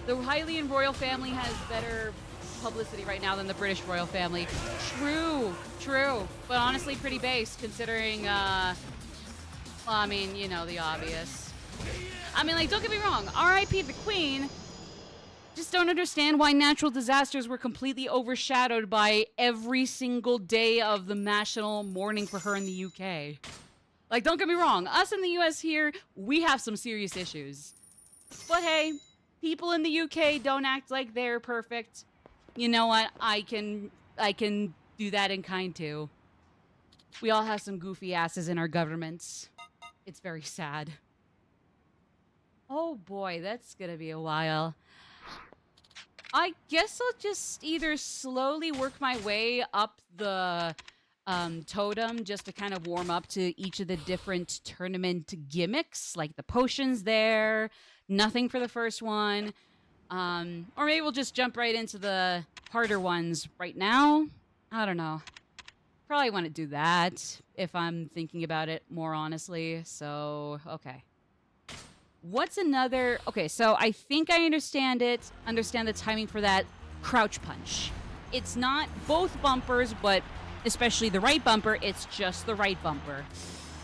The Hylian royal family has better publicity right now than the British royal family. True. True. But honestly, pretty based considering, well, I mean, you know, the obvious. I mean, like, don't get me wrong. R.I.P. the Queen. Just don't understand why natural disasters were completely overshadowed by every single day of the national mourning for her in the UK. Like, don't get me wrong. Us in the US here, we have some serious issues. But hey, people in the UK don't act like they're perfect. You know what? I can do that in kind too. We all have some goofy asses in our governments. It's very sad. Oh boy, that's gonna be a while. I guess I'll just either slowly work my way up the totem just to kind of warm up to each of the different tournament gimmicks, like the potions there. Nothing for the first one. Or maybe we'll just jump right into the harder ones right now. I don't know. Probably want to do that if I'm thinking about it more honestly. So, okay. What's another... Okay, so I think I understand the timing for that crouch punch. It's not both bumpers, but especially the right bumper, it's just the right bumper.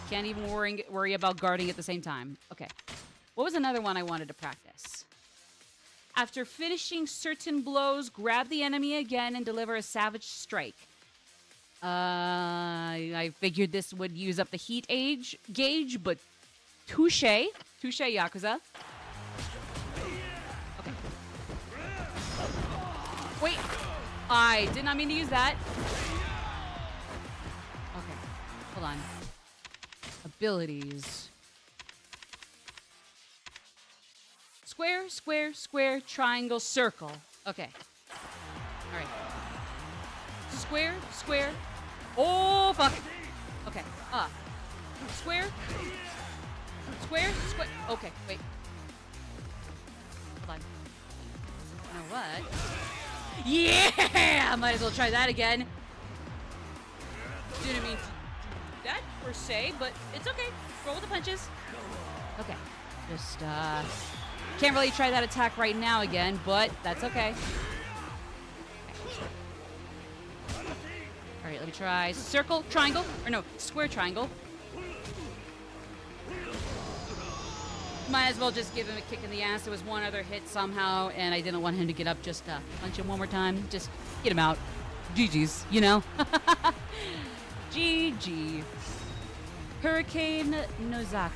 Can't even worry about guarding at the same time. Okay. What was another one I wanted to practice? After finishing certain blows, grab the enemy again and deliver a savage strike. I figured this would use up the heat gauge, but touche. Touche, Yakuza. Okay. Wait. I did not mean to use that. Okay. Hold on. Abilities. Square, square, square, triangle, circle. Okay. All right. Square, square. Oh, fuck. Okay. Square. Square, square. Okay, wait. Hold on. You know what? Yeah! Might as well try that again. Didn't mean to do that per se, but it's okay. Roll with the punches. Okay. Just, can't really try that attack right now again, but that's okay. All right, let me try circle, triangle, or no, square, triangle. Might as well just give him a kick in the ass. There was one other hit somehow, and I didn't want him to get up just to punch him one more time. Just get him out. GG's, you know? GG. Hurricane Nozaki.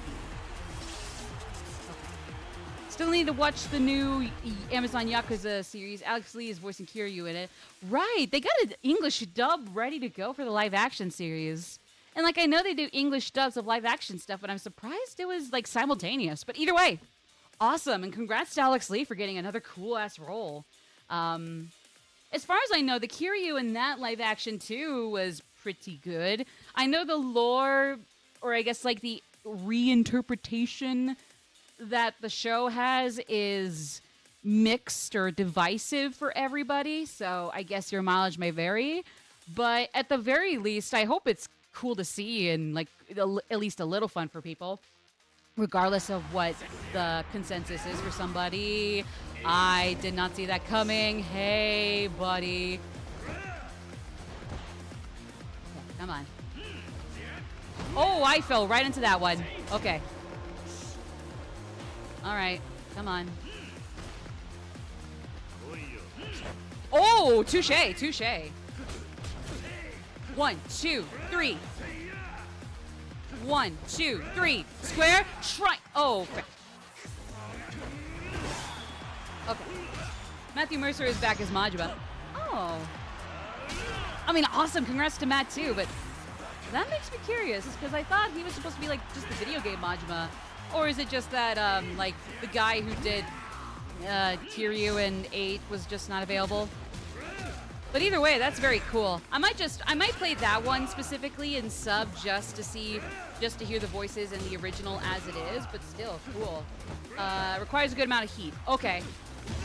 Still need to watch the new Amazon Yakuza series. Alex Lee is voicing Kiryu in it. Right, they got an English dub ready to go for the live action series. And like I know they do English dubs of live action stuff, but I'm surprised it was like simultaneous. But either way, awesome. And congrats to Alex Lee for getting another cool ass role. As far as I know, the Kiryu in that live action too was pretty good. I know the lore, or I guess like the reinterpretation that the show has is mixed or divisive for everybody, so I guess your mileage may vary. But at the very least, I hope it's cool to see and like at least a little fun for people, regardless of what the consensus is for somebody. I did not see that coming. Hey, buddy. Okay, come on. Oh, I fell right into that one. Okay. All right, come on. Oh, touche, touche. 1, 2, 3. 1, 2, 3. Square, try. Oh, crap. Okay. Matthew Mercer is back as Majima. Oh. I mean, awesome. Congrats to Matt, too, but that makes me curious, because I thought he was supposed to be, like, just the video game Majima. Or is it just that, like, the guy who did Kiryu in 8 was just not available? But either way, that's very cool. I might play that one specifically in sub just to hear the voices in the original as it is, but still, cool. Requires a good amount of heat. Okay.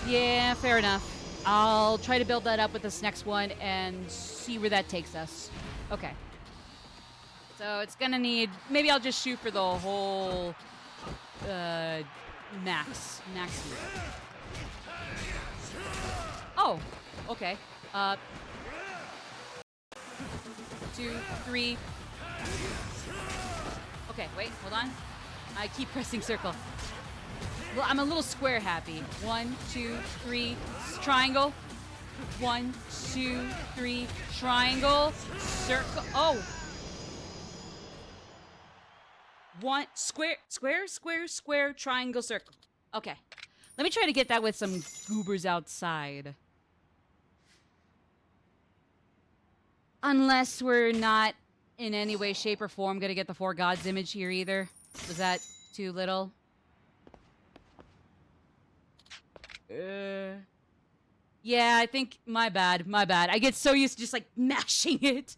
Yeah, fair enough. I'll try to build that up with this next one and see where that takes us. Okay. So it's gonna need, maybe I'll just shoot for the whole max heat. Oh, okay. 2, 3. Okay, wait, hold on. I keep pressing circle. Well, I'm a little square happy. 1, 2, 3, triangle. 1, 2, 3, triangle, circle. Oh. 1, square, square, square, square, triangle, circle. Okay. Let me try to get that with some goobers outside. Unless we're not in any way, shape, or form going to get the Four Gods image here either. Was that too little? Yeah, I think, my bad. I get so used to just, like, mashing it.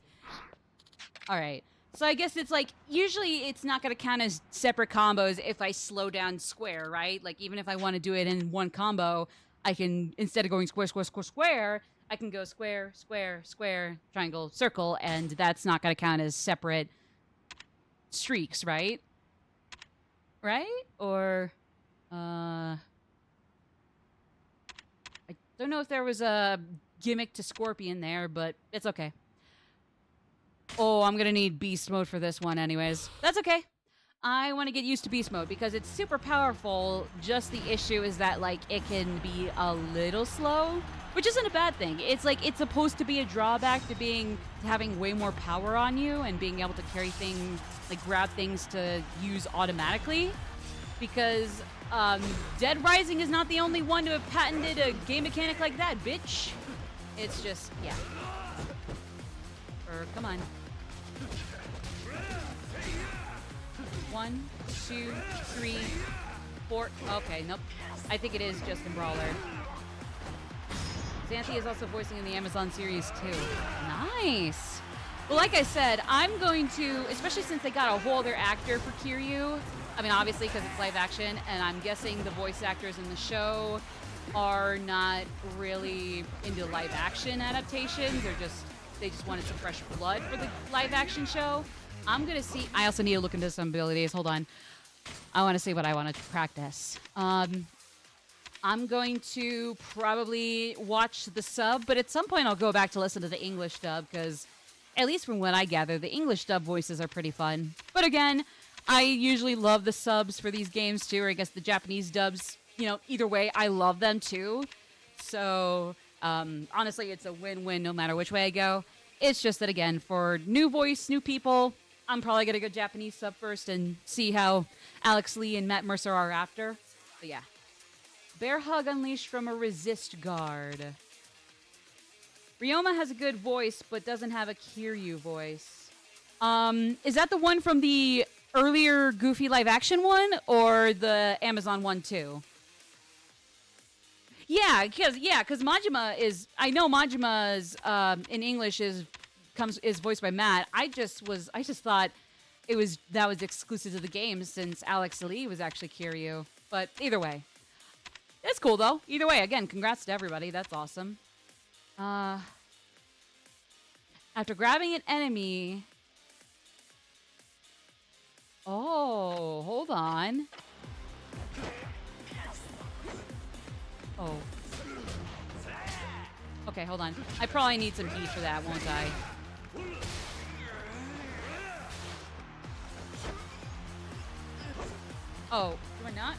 All right. So I guess it's like, usually it's not going to count as separate combos if I slow down square, right? Like, even if I want to do it in one combo, I can, instead of going square, square, square, square, I can go square, square, square, triangle, circle, and that's not going to count as separate streaks, right? Right? Or, I don't know if there was a gimmick to Scorpion there, but it's okay. Oh, I'm gonna need beast mode for this one anyways. That's okay. I want to get used to beast mode because it's super powerful. Just the issue is that, like, it can be a little slow, which isn't a bad thing. It's like, it's supposed to be a drawback to having way more power on you and being able to carry things, like grab things to use automatically. Because Dead Rising is not the only one to have patented a game mechanic like that, bitch. It's just, yeah. Come on. 1, 2, 3, 4. Okay, nope. I think it is just in Brawler. Xanthi is also voicing in the Amazon series too. Nice. Well, like I said, I'm going to, especially since they got a whole other actor for Kiryu. I mean, obviously because it's live action, and I'm guessing the voice actors in the show are not really into live action adaptations. They just wanted some fresh blood for the live action show. I'm gonna see. I also need to look into some abilities. Hold on. I want to see what I want to practice. I'm going to probably watch the sub, but at some point I'll go back to listen to the English dub because, at least from what I gather, the English dub voices are pretty fun. But again, I usually love the subs for these games too, or I guess the Japanese dubs. You know, either way, I love them too. So honestly, it's a win-win no matter which way I go. It's just that, again, for new voice, new people, I'm probably going to go Japanese sub first and see how Alex Lee and Matt Mercer are after. But yeah. Bear Hug unleashed from a resist guard. Ryoma has a good voice, but doesn't have a Kiryu voice. Is that the one from the earlier Goofy live action one, or the Amazon one too? Yeah, because Majima is. I know Majima's in English is voiced by Matt. I just thought that was exclusive to the game since Alex Lee was actually Kiryu. But either way, it's cool though. Either way, again, congrats to everybody. That's awesome. After grabbing an enemy. Oh, hold on. Oh. Okay, hold on. I probably need some heat for that, won't I? Oh, do I not?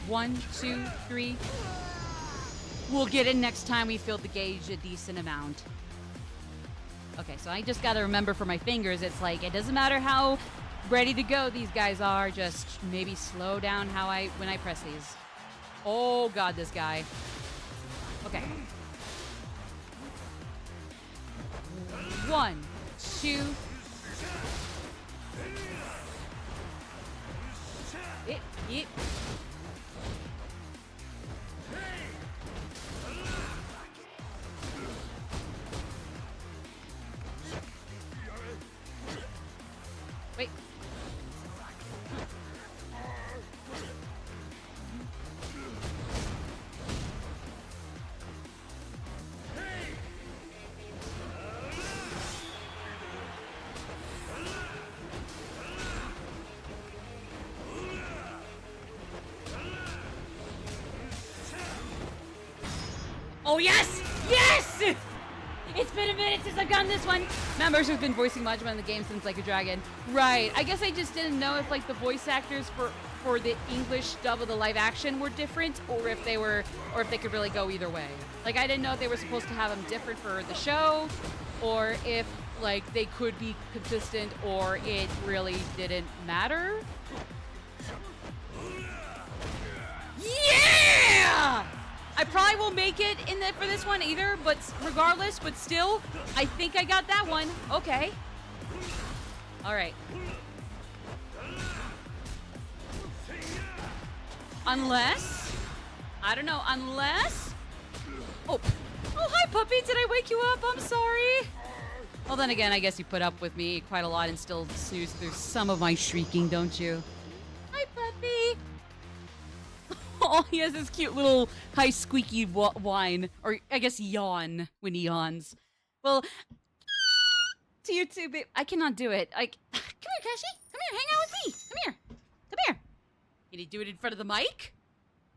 One, two, three. We'll get it next time we fill the gauge a decent amount. Okay, so I just gotta remember for my fingers, it's like, it doesn't matter how ready to go these guys are, just maybe slow down when I press these. Oh god, this guy. Okay. 1, 2. It. Wait. Oh, yes! Yes! It's been a minute since I've gotten this one. Matt Mercer's been voicing Majima in the game since Like a Dragon. Right. I guess I just didn't know if, like, the voice actors for the English dub of the live action were different, or if they could really go either way. Like, I didn't know if they were supposed to have them different for the show, or if, like, they could be consistent, or it really didn't matter. Yeah! I probably won't make it for this one either, but regardless, but still, I think I got that one. Okay. All right. Unless I don't know, unless... Oh, hi, puppy. Did I wake you up? I'm sorry. Well, then again, I guess you put up with me quite a lot and still snooze through some of my shrieking, don't you? Hi, puppy. Oh, he has this cute little high squeaky whine. Or, I guess, yawn when he yawns. Well, to you too, babe. I cannot do it. Come here, Kashi. Come here, hang out with me. Come here. Come here. Can you do it in front of the mic?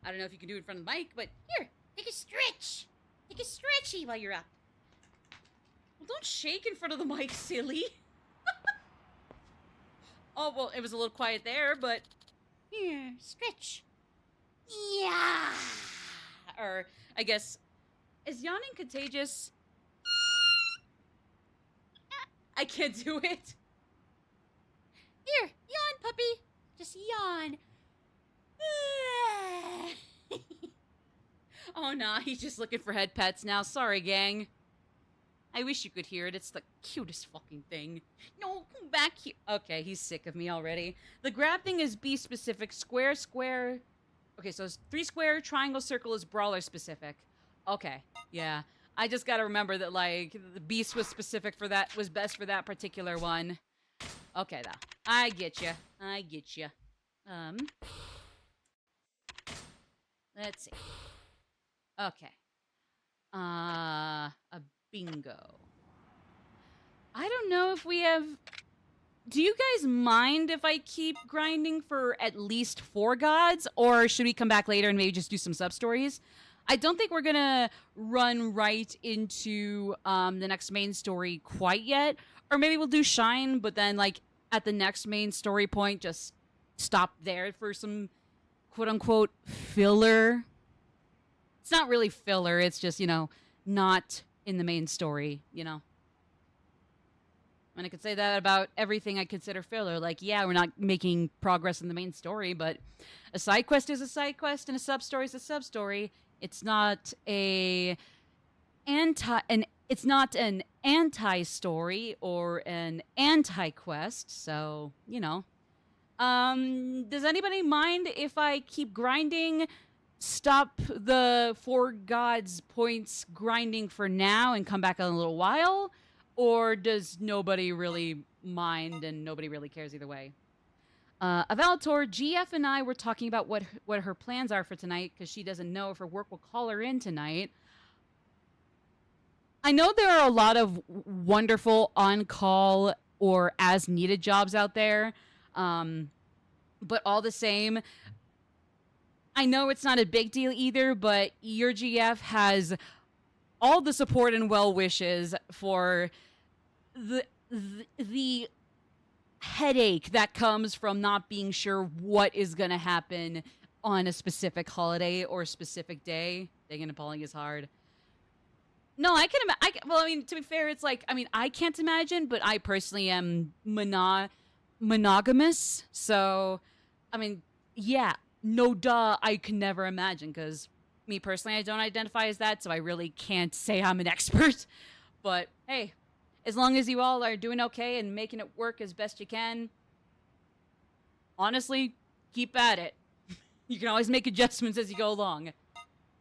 I don't know if you can do it in front of the mic, but here, take a stretch. Take a stretchy while you're up. Well, don't shake in front of the mic, silly. Oh, well, it was a little quiet there, but... Here, stretch. Yeah. Or, I guess, is yawning contagious? I can't do it. Here, yawn, puppy. Just yawn. Oh, nah, he's just looking for head pets now. Sorry, gang. I wish you could hear it. It's the cutest fucking thing. No, come back here. Okay, he's sick of me already. The grab thing is B specific. Square, square. Okay, so it's 3 square, triangle, circle is brawler specific. Okay, yeah. I just gotta remember that, like, the beast was specific for that, was best for that particular one. Okay, though. I get you. I get you. Let's see. Okay. A bingo. I don't know if we have... Do you guys mind if I keep grinding for at least 4 gods? Or should we come back later and maybe just do some sub-stories? I don't think we're gonna run right into the next main story quite yet. Or maybe we'll do Shine, but then, like, at the next main story point, just stop there for some quote-unquote filler. It's not really filler, it's just, you know, not in the main story, you know? And I could say that about everything I consider filler. Like, yeah, we're not making progress in the main story, but a side quest is a side quest and a sub-story is a sub-story. It's not an anti-story or an anti-quest, so, you know. Does anybody mind if I keep grinding, stop the 4 gods points grinding for now and come back in a little while? Or does nobody really mind and nobody really cares either way? Avalator, GF and I were talking about what her plans are for tonight because she doesn't know if her work will call her in tonight. I know there are a lot of wonderful on-call or as-needed jobs out there, but all the same, I know it's not a big deal either, but your GF has all the support and well wishes for the headache that comes from not being sure what is going to happen on a specific holiday or a specific day. Dang it, appalling is hard. No, well, I mean, to be fair, it's like, I mean, I can't imagine, but I personally am monogamous. So, I mean, yeah, no duh, I can never imagine, because me personally, I don't identify as that, so I really can't say I'm an expert. But, hey, as long as you all are doing okay and making it work as best you can, honestly, keep at it. You can always make adjustments as you go along.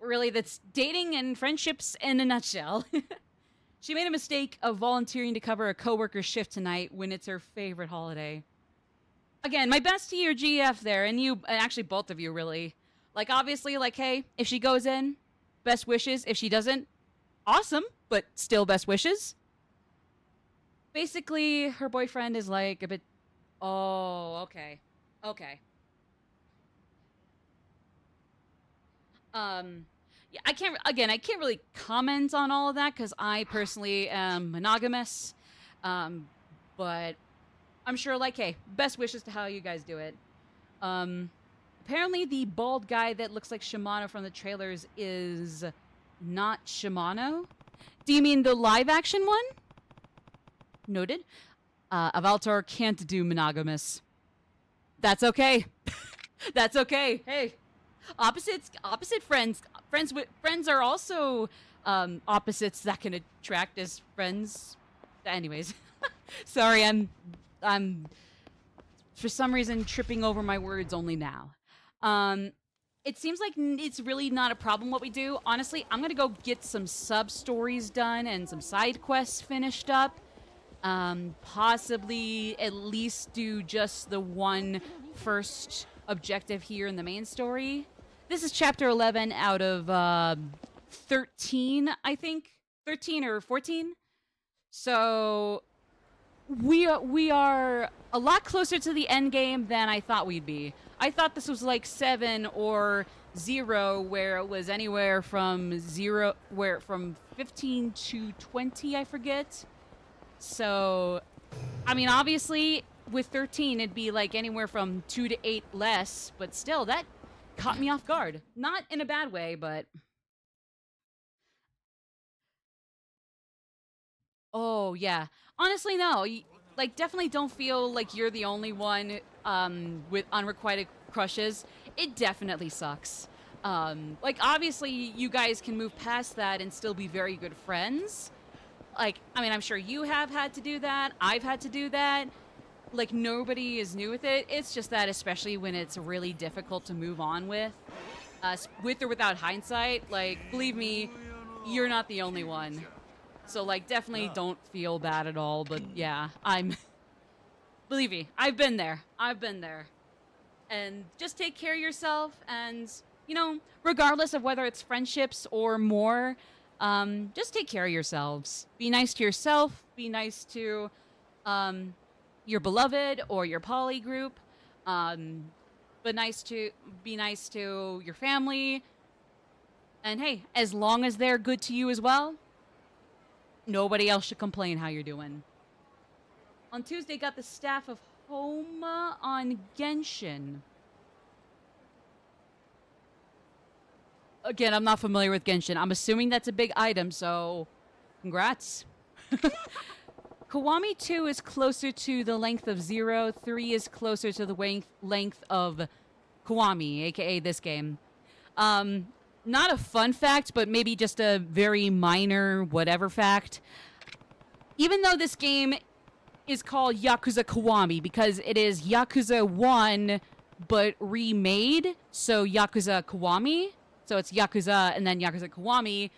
Really, that's dating and friendships in a nutshell. She made a mistake of volunteering to cover a coworker's shift tonight when it's her favorite holiday. Again, my best to your GF there, and you, actually both of you, really. Like, obviously, like, hey, if she goes in, best wishes. If she doesn't, awesome, but still best wishes. Basically, her boyfriend is, like, a bit... Oh, okay. Okay. Yeah, I can't really comment on all of that because I personally am monogamous. But I'm sure, like, hey, best wishes to how you guys do it. Apparently the bald guy that looks like Shimano from the trailers is not Shimano. Do you mean the live action one? Noted. Avaltor can't do monogamous. That's okay. That's okay. Hey. Opposite friends. Friends are also opposites that can attract as friends. Anyways, sorry, I'm for some reason tripping over my words only now. it seems like it's really not a problem what we do. Honestly, I'm gonna go get some sub-stories done and some side quests finished up. Possibly at least do just the one first objective here in the main story. This is chapter 11 out of 13, I think. 13 or 14. So we are a lot closer to the end game than I thought we'd be. I thought this was like 7 or 0, where it was anywhere from 15 to 20, I forget. So, I mean, obviously, with 13, it'd be like anywhere from 2 to 8 less, but still, that caught me off guard. Not in a bad way, but... Oh, yeah. Honestly, no. Like, definitely don't feel like you're the only one with unrequited crushes. It definitely sucks. Like, obviously, you guys can move past that and still be very good friends. Like, I mean, I'm sure you have had to do that. I've had to do that. Like, nobody is new with it. It's just that, especially when it's really difficult to move on with or without hindsight, like, believe me, you're not the only one. So, like, definitely don't feel bad at all. But, yeah, believe me, I've been there. I've been there. And just take care of yourself. And, you know, regardless of whether it's friendships or more... just take care of yourselves. Be nice to yourself. Be nice to your beloved or your poly group. But be nice to your family. And hey, as long as they're good to you as well, nobody else should complain how you're doing. On Tuesday, got the Staff of Homa on Genshin. Again, I'm not familiar with Genshin. I'm assuming that's a big item, so congrats. Kiwami 2 is closer to the length of 0. 3 is closer to the length of Kiwami, aka this game. Not a fun fact, but maybe just a very minor whatever fact. Even though this game is called Yakuza Kiwami because it is Yakuza 1, but remade, so Yakuza Kiwami... So it's Yakuza and then Yakuza Kiwami.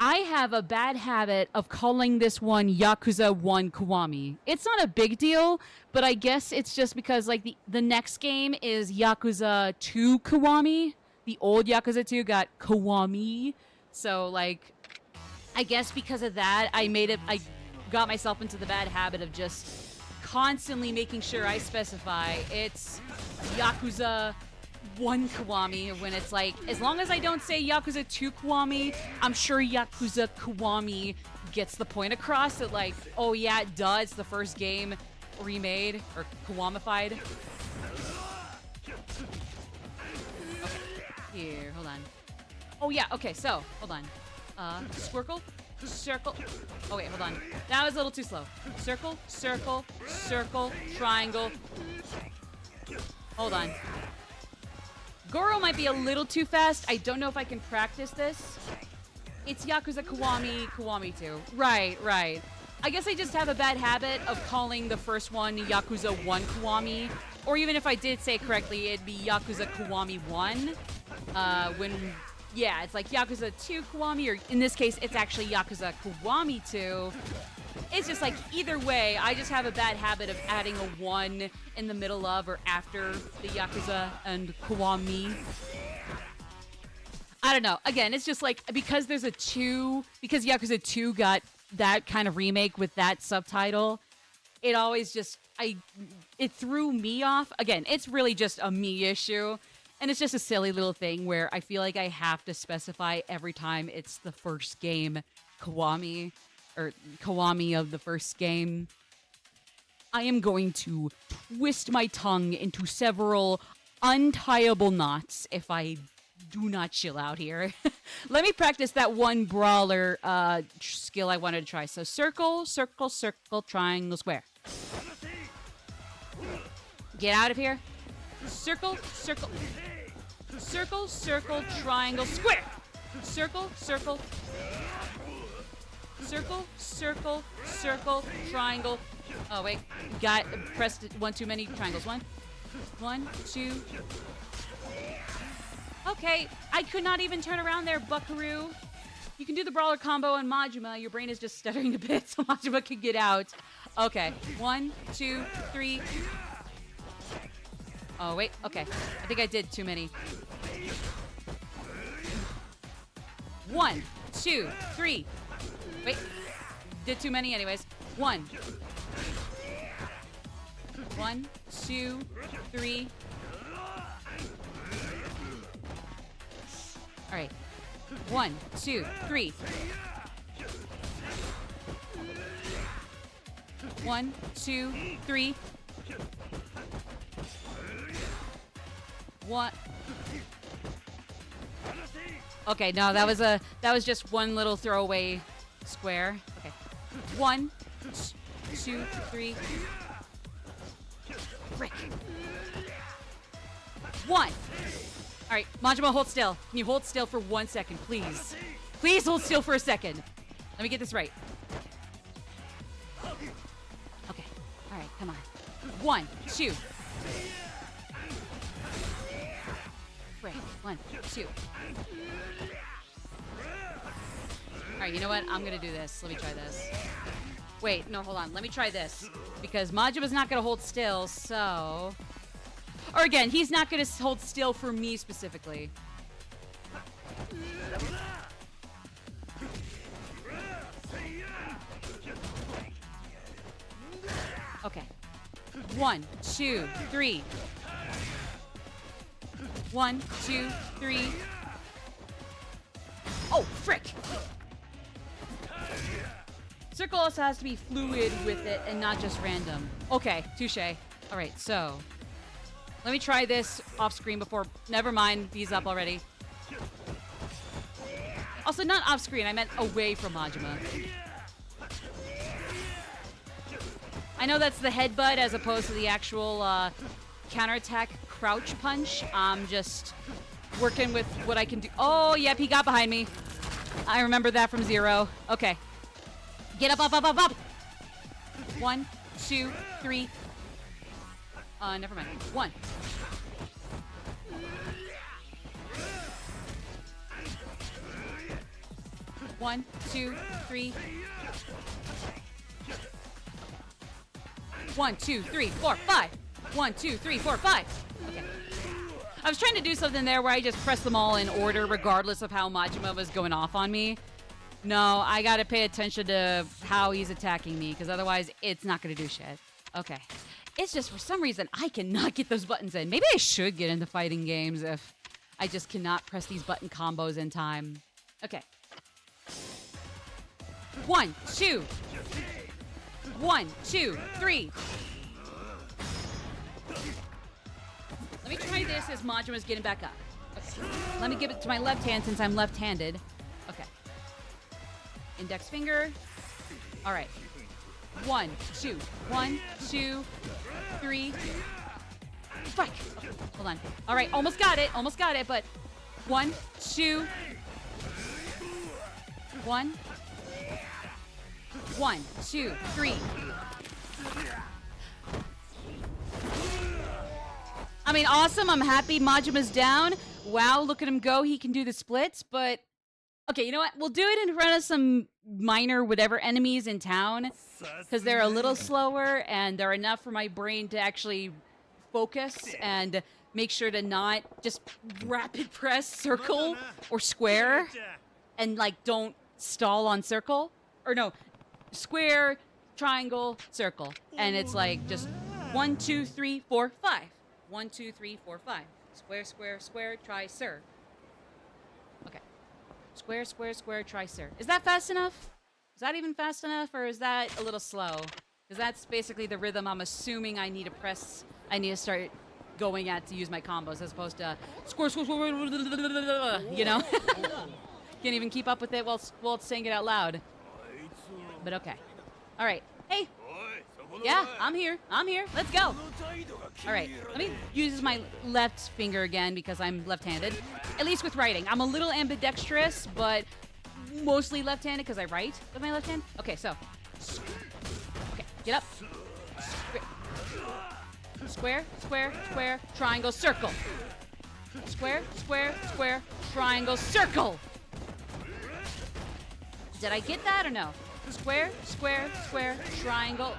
I have a bad habit of calling this one Yakuza 1 Kiwami. It's not a big deal, but I guess it's just because like the next game is Yakuza 2 Kiwami. The old Yakuza 2 got Kiwami. So like, I guess because of that, I got myself into the bad habit of just constantly making sure I specify it's Yakuza 1 Kiwami when it's like, as long as I don't say Yakuza 2 Kiwami, I'm sure Yakuza Kiwami gets the point across that like, oh yeah, duh, it's the first game remade or Kiwamified. Okay, here, hold on. Oh yeah, okay, so, hold on. Squircle, circle. Oh wait, hold on. That was a little too slow. Circle, circle, circle, triangle. Hold on. Goro might be a little too fast. I don't know if I can practice this. It's Yakuza Kiwami, Kiwami 2. Right. I guess I just have a bad habit of calling the first one Yakuza 1 Kiwami. Or even if I did say it correctly, it'd be Yakuza Kiwami 1. Yeah, it's like Yakuza 2 Kiwami, or in this case, it's actually Yakuza Kiwami 2. It's just like, either way, I just have a bad habit of adding a 1 in the middle of or after the Yakuza and Kiwami. I don't know. Again, it's just like, because there's a 2, because Yakuza 2 got that kind of remake with that subtitle, it always just, it threw me off. Again, it's really just a me issue. And it's just a silly little thing where I feel like I have to specify every time it's the first game, Kiwami, or Kiwami of the first game. I am going to twist my tongue into several untiable knots if I do not chill out here. Let me practice that one brawler skill I wanted to try. So circle, circle, circle, triangle, square. Get out of here. Circle, circle. Circle, circle, triangle, square. Circle, circle. Circle, circle, circle, triangle. Oh, wait. Pressed one too many triangles. One, two. Okay, I could not even turn around there, buckaroo. You can do the brawler combo on Majima. Your brain is just stuttering to bits so Majima can get out. Okay, 1, 2, 3. Oh, wait, okay. I think I did too many. 1, 2, 3. Wait, did too many anyways. 1. 1, 2, 3. All right. 1, 2, 3. 1, 2, 3. 1. Okay, no, that was just one little throwaway square. Okay. 1, 2, 3. Frick. 1. All right, Majima, hold still. Can you hold still for 1 second, please? Please hold still for a second. Let me get this right. Okay. All right, come on. 1, 2. Frick. 1, 2. All right, you know what? I'm going to do this. Let me try this. Wait, no, hold on. Let me try this. Because Majima's not going to hold still, so... Or again, he's not going to hold still for me specifically. Okay. 1, 2, 3. 1, 2, 3. Oh, frick! Circle also has to be fluid with it and not just random. Okay, touche. All right, so... Let me try this off screen before... Never mind, he's up already. Also, not off screen, I meant away from Majima. I know that's the headbutt as opposed to the actual counterattack crouch punch. I'm just working with what I can do. Oh, yep, he got behind me. I remember that from Zero. Okay. Get up, up, up, up, up! 1, 2, 3... never mind. 1. 1, 2, 3. 1, 2, 3, 4, 5. 1, 2, 3, 4, 5. Okay. I was trying to do something there where I just pressed them all in order regardless of how Majima was going off on me. No, I gotta pay attention to how he's attacking me because otherwise it's not gonna do shit. Okay. It's just for some reason I cannot get those buttons in. Maybe I should get into fighting games if I just cannot press these button combos in time. Okay. 1, 2. 1, 2, 3. Let me try this as Majima's getting back up. Okay. Let me give it to my left hand since I'm left-handed. Okay. Index finger. All right. 1, 2. 1, 2, 3. Fuck. Okay, hold on. All right, almost got it, but 1, 2. 1. 1, 2, 3. I mean, awesome. I'm happy Majima's down. Wow, look at him go. He can do the splits, but... Okay, you know what? We'll do it in front of some minor whatever enemies in town because they're a little slower and they're enough for my brain to actually focus and make sure to not just rapid press circle or square and like don't stall on circle. Or no, square, triangle, circle. And it's like just 1, 2, 3, 4, 5. 1, 2, 3, 4, 5. Square, square, square, try, sir. Okay. Square, square, square, try, sir. Is that fast enough? Is that even fast enough, or is that a little slow? Because that's basically the rhythm I'm assuming I need to press. I need to start going at to use my combos as opposed to square, square, square, you know? Can't even keep up with it while saying it out loud. But okay. All right. Hey. Yeah, I'm here. Let's go. All right. Let me use my left finger again because I'm left-handed. At least with writing. I'm a little ambidextrous, but mostly left-handed because I write with my left hand. Okay, so. Okay, get up. Square, square, square, triangle, circle. square, square, square, triangle, circle. Did I get that or no? Square, square, square, triangle,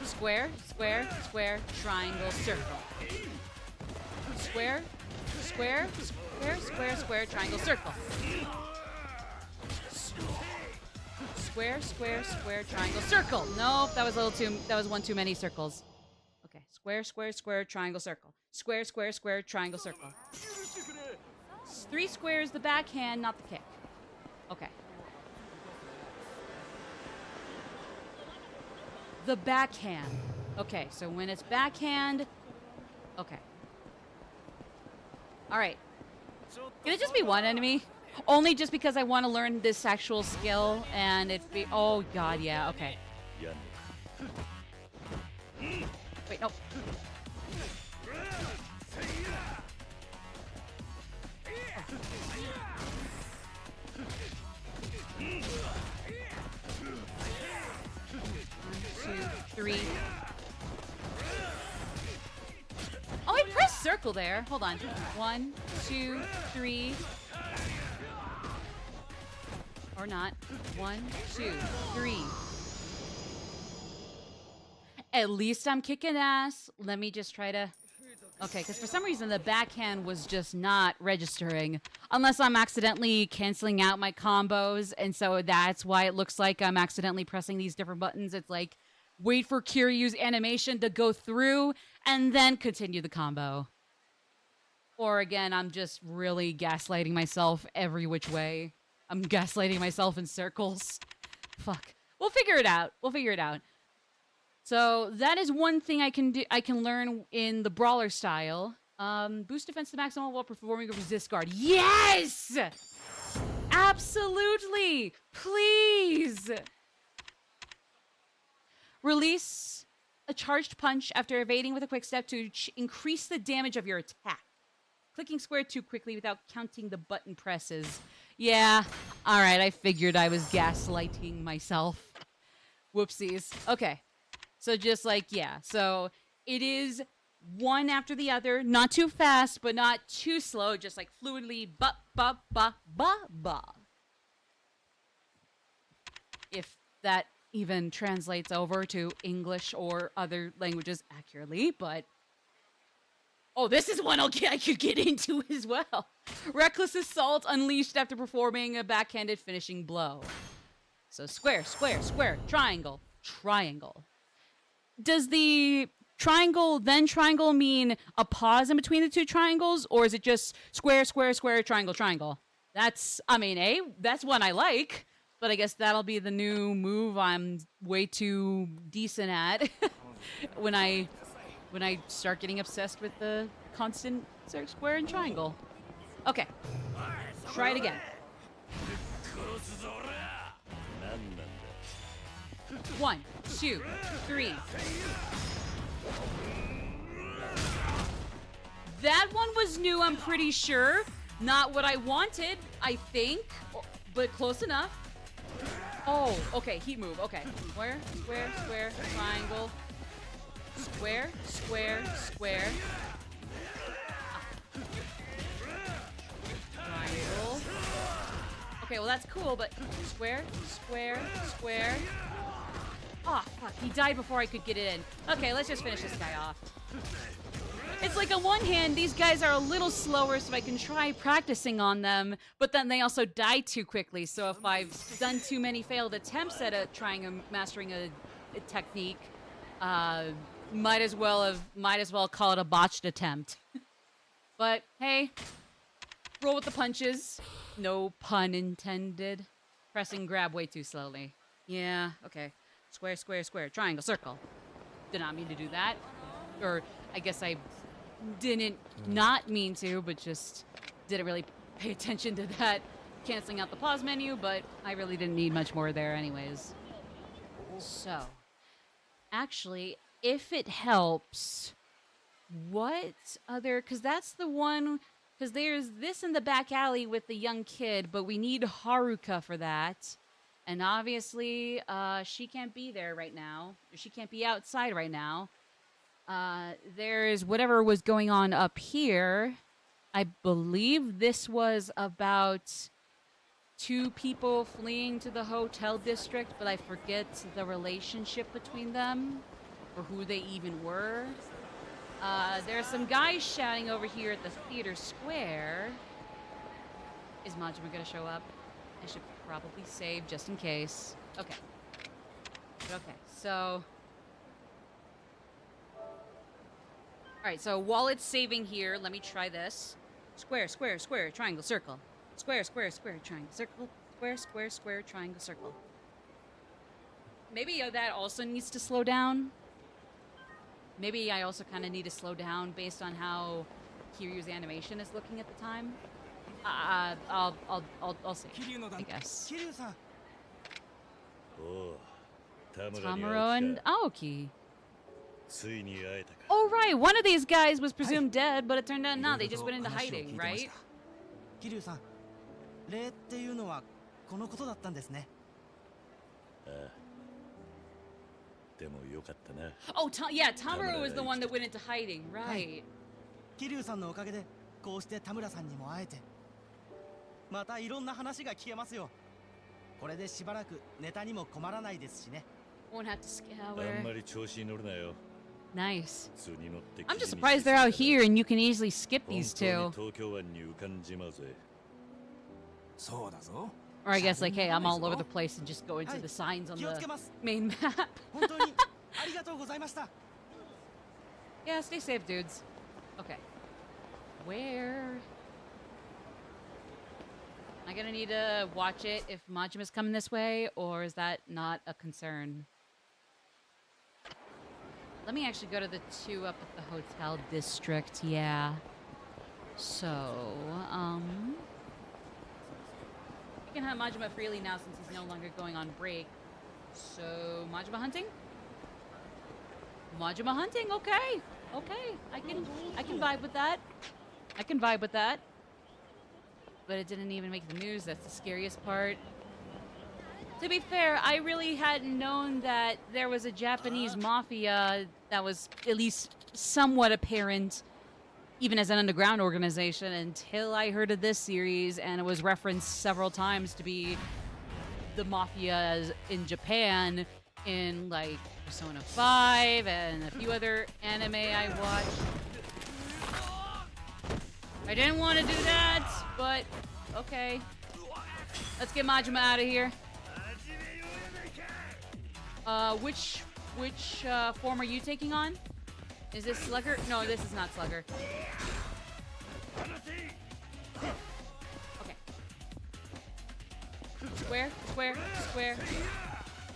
square, square, square, triangle, circle. Square, square, square, square, square, triangle, circle. Square, square, square, triangle, circle. Nope, that was one too many circles. Okay, square, square, square, triangle, circle. Square, square, square, triangle, circle. 3 squares, the backhand, not the kick. Okay. The backhand. Okay, so when it's backhand... Okay. Alright. Can it just be one enemy? Only just because I want to learn this actual skill, and it be... Oh, God, yeah, okay. Wait, no. Three. Oh, I pressed circle there. Hold on. 1, 2, 3. Or not. 1, 2, 3. At least I'm kicking ass. Let me just try to... Okay, because for some reason the backhand was just not registering. Unless I'm accidentally canceling out my combos. And so that's why it looks like I'm accidentally pressing these different buttons. It's like... Wait for Kiryu's animation to go through, and then continue the combo. Or again, I'm just really gaslighting myself every which way. I'm gaslighting myself in circles. Fuck. We'll figure it out. We'll figure it out. So that is one thing I can do. I can learn in the brawler style. Boost defense to maximum while performing a resist guard. Yes! Absolutely! Please! Release a charged punch after evading with a quick step to increase the damage of your attack. Clicking square too quickly without counting the button presses. Yeah, alright, I figured I was gaslighting myself. Whoopsies. Okay, so just like, yeah. So it is one after the other. Not too fast, but not too slow. Just like fluidly ba-ba-ba-ba-ba. If that... even translates over to English or other languages accurately, but... Oh, this is one I could get into as well. Reckless Assault unleashed after performing a backhanded finishing blow. So square, square, square, triangle, triangle. Does the triangle, then triangle mean a pause in between the two triangles? Or is it just square, square, square, triangle, triangle? That's, I mean, that's one I like. But I guess that'll be the new move I'm way too decent at when I start getting obsessed with the constant square and triangle. Okay. Try it again. 1, 2, 3. That one was new, I'm pretty sure. Not what I wanted, I think, but close enough. Oh, okay, heat move, okay. Square, square, square, triangle. Square, square, square. Triangle. Okay, well that's cool, but square, square, square. Oh, fuck, he died before I could get it in. Okay, let's just finish this guy off. It's like on one hand, these guys are a little slower, so I can try practicing on them, but then they also die too quickly. So if I've done too many failed attempts at mastering a technique, might as well call it a botched attempt. But hey, roll with the punches. No pun intended. Pressing grab way too slowly. Yeah, okay. Square, square, square. Triangle, circle. Did not mean to do that. Or I guess I didn't not mean to, but just didn't really pay attention to that. Canceling out the pause menu, but I really didn't need much more there anyways. So, actually, if it helps, what other... Because that's the one... Because there's this in the back alley with the young kid, but we need Haruka for that. And obviously, she can't be there right now. She can't be outside right now. There's whatever was going on up here. I believe this was about 2 people fleeing to the hotel district, but I forget the relationship between them or who they even were. There's some guys shouting over here at the theater square. Is Majima gonna show up? I should probably save just in case. Okay. Okay, so... Alright, so while it's saving here, let me try this. Square, square, square, triangle, circle. Square, square, square, triangle, circle. Square, square, square, triangle, circle. Maybe that also needs to slow down. Maybe I also kind of need to slow down based on how Kiryu's animation is looking at the time. I'll see, I guess. Tamaro and Aoki. Oh, right. One of these guys was presumed dead, but it turned out not. They just went into hiding, right? Oh, yeah, Tamaro was the one that went into hiding, right? Won't have to scour. Nice. I'm just surprised they're out here and you can easily skip these two. Or I guess like, hey, I'm all over the place and just go into the signs on the main map. Yeah, stay safe, dudes. Okay. Where? Am I gonna need to watch it if Majima's coming this way, or is that not a concern? Let me actually go to the 2 up at the hotel district, yeah. So, we can have Majima freely now since he's no longer going on break. So, Majima hunting? Majima hunting, okay. Okay, I can vibe with that. I can vibe with that. But it didn't even make the news, that's the scariest part. To be fair, I really hadn't known that there was a Japanese mafia that was at least somewhat apparent, even as an underground organization, until I heard of this series, and it was referenced several times to be the mafia in Japan in, like, Persona 5 and a few other anime I watched. I didn't want to do that, but okay. Let's get Majima out of here. Which form are you taking on? Is this Slugger? No, this is not Slugger. Okay. Square, square, square.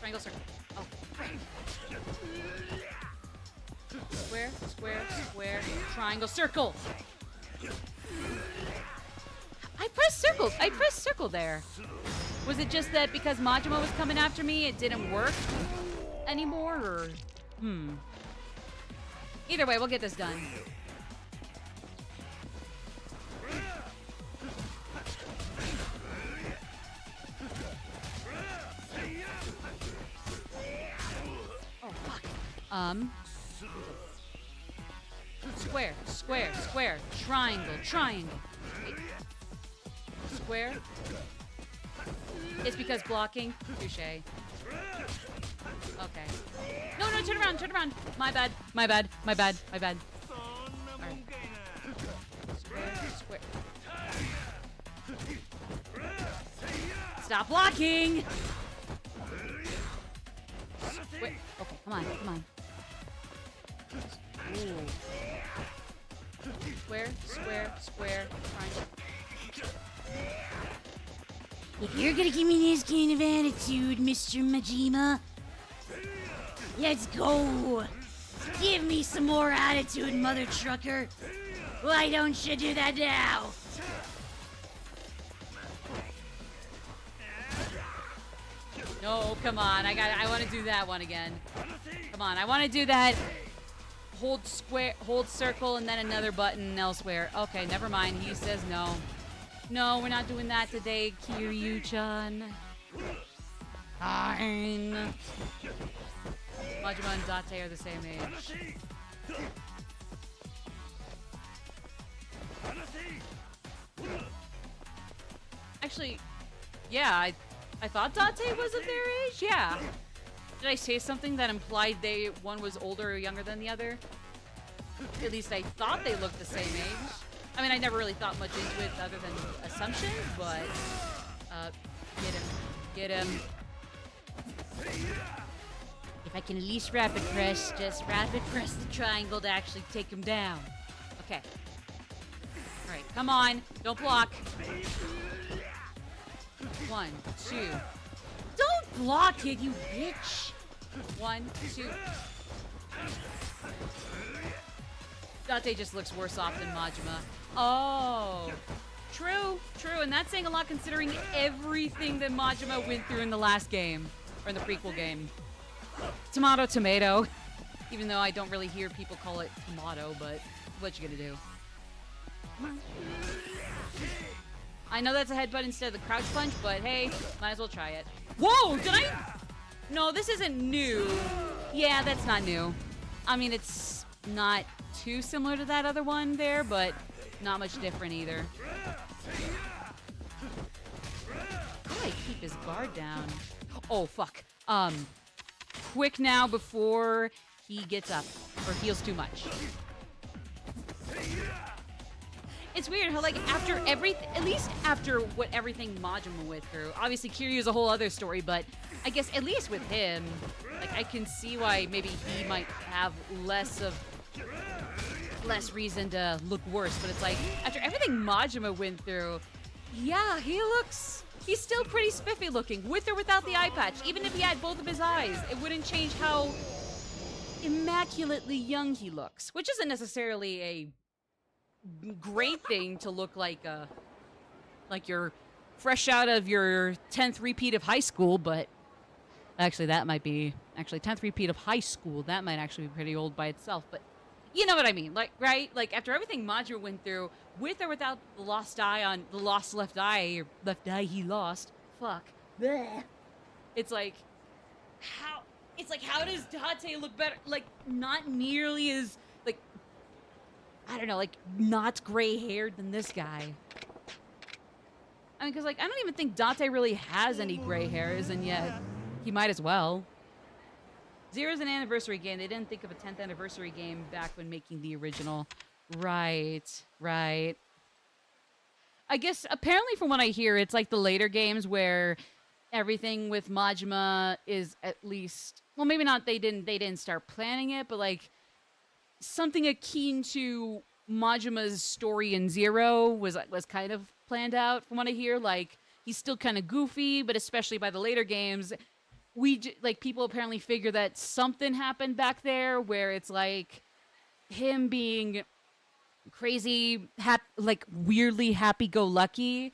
Triangle, circle. Oh. Square, square, square. Triangle, circle. I pressed circle. I pressed circle there. Was it just that because Majima was coming after me, it didn't work anymore, or... Either way, we'll get this done. Oh, fuck. Square, square, square. Triangle, triangle. Wait. Square. It's because blocking. Touché. Okay. No, turn around, turn around. My bad, my bad, my bad, my bad. Alright. Square, square. Stop blocking! Square. Okay, come on, come on. Ooh. Square, square, square, triangle. If you're gonna give me this kind of attitude, Mr. Majima, let's go. Give me some more attitude, mother trucker. Why don't you do that now? No, come on. I want to do that one again. Come on, I want to do that. Hold square, hold circle, and then another button elsewhere. Okay, never mind. He says no. No, we're not doing that today, Kiryu-chan. Fine. Majima and Date are the same age. Actually, yeah, I thought Date was of their age. Yeah. Did I say something that implied one was older or younger than the other? At least I thought they looked the same age. I mean, I never really thought much into it other than assumptions, but get him. If I can at least rapid press, just rapid press the triangle to actually take him down. Okay. All right, come on, don't block. 1, 2. Don't block it, you bitch. 1, 2. Date just looks worse off than Majima. Oh. True, and that's saying a lot considering everything that Majima went through in the last game, or in the prequel game. Tomato, tomato. Even though I don't really hear people call it tomato, but what you gonna do? I know that's a headbutt instead of the crouch punch, but hey, might as well try it. Whoa, did I? No, this isn't new. Yeah, that's not new. I mean, it's not too similar to that other one there, but not much different either. How do I keep his guard down? Oh, fuck. Quick now before he gets up or heals too much. It's weird how, like, after at least after what everything Majima went through, obviously Kiryu is a whole other story, but I guess at least with him, like, I can see why maybe he might have less reason to look worse, but it's like, after everything Majima went through, yeah, he's still pretty spiffy looking, with or without the eye patch. Even if he had both of his eyes, it wouldn't change how immaculately young he looks, which isn't necessarily a great thing to look like you're fresh out of your 10th repeat of high school, but actually that might be 10th repeat of high school, that might actually be pretty old by itself, but you know what I mean, like, right? Like, after everything Majima went through, with or without the lost left eye, or left eye he lost, fuck, bleh. It's like, how does Date look better? Like, not nearly as, like, I don't know, like, not gray-haired than this guy. I mean, because, like, I don't even think Date really has any gray hairs, and yet he might as well. Zero's an anniversary game. They didn't think of a 10th anniversary game back when making the original. Right. I guess, apparently from what I hear, it's like the later games where everything with Majima is at least, well, maybe not, they didn't start planning it, but like something akin to Majima's story in Zero was kind of planned out from what I hear. Like, he's still kind of goofy, but especially by the later games, people apparently figure that something happened back there where it's like him being crazy, like weirdly happy-go-lucky,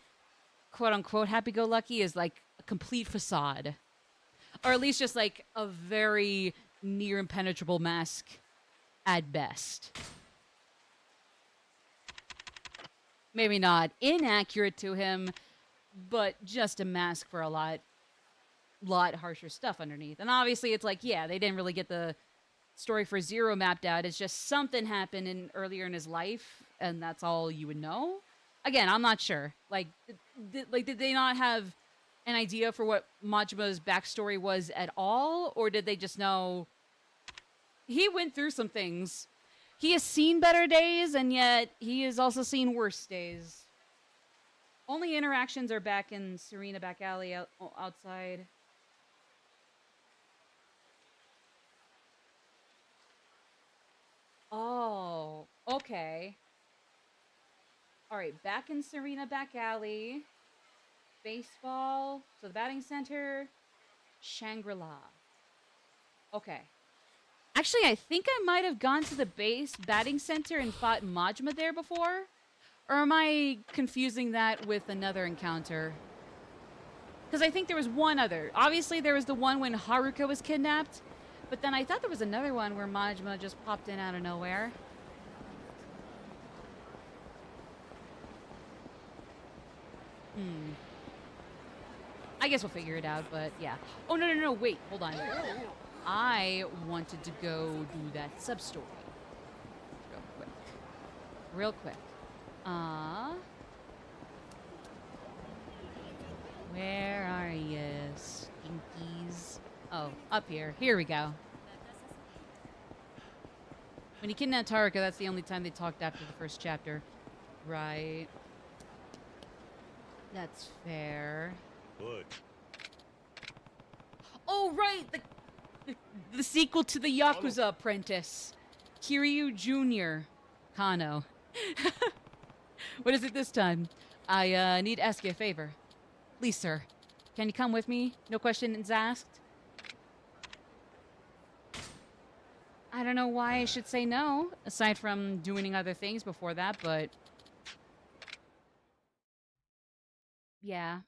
quote-unquote happy-go-lucky, is like a complete facade. Or at least just like a very near impenetrable mask at best. Maybe not inaccurate to him, but just a mask for a lot harsher stuff underneath. And obviously it's like, yeah, they didn't really get the story for Zero mapped out. It's just something happened earlier in his life, and that's all you would know. Again, I'm not sure. Like, did they not have an idea for what Majima's backstory was at all? Or did they just know he went through some things? He has seen better days, and yet he has also seen worse days. Only interactions are back in Serena back alley outside. Oh, okay. All right, back in Serena back alley. Baseball. So the batting center. Shangri-La. Okay. Actually, I think I might have gone to the batting center and fought Majima there before. Or am I confusing that with another encounter? Because I think there was one other. Obviously, there was the one when Haruka was kidnapped. But then I thought there was another one where Majima just popped in out of nowhere. I guess we'll figure it out, but yeah. Oh, no, wait, hold on. I wanted to go do that sub-story. Real quick. Ah. Where are you, stinkies? Oh, up here. Here we go. When he kidnapped Haruka, that's the only time they talked after the first chapter. Right. That's fair. Look. Oh, right! The sequel to the Yakuza Apprentice. Kiryu Jr. Kano. What is it this time? I need to ask you a favor. Please, sir. Can you come with me? No questions asked? I don't know why I should say no, aside from doing other things before that, but... yeah.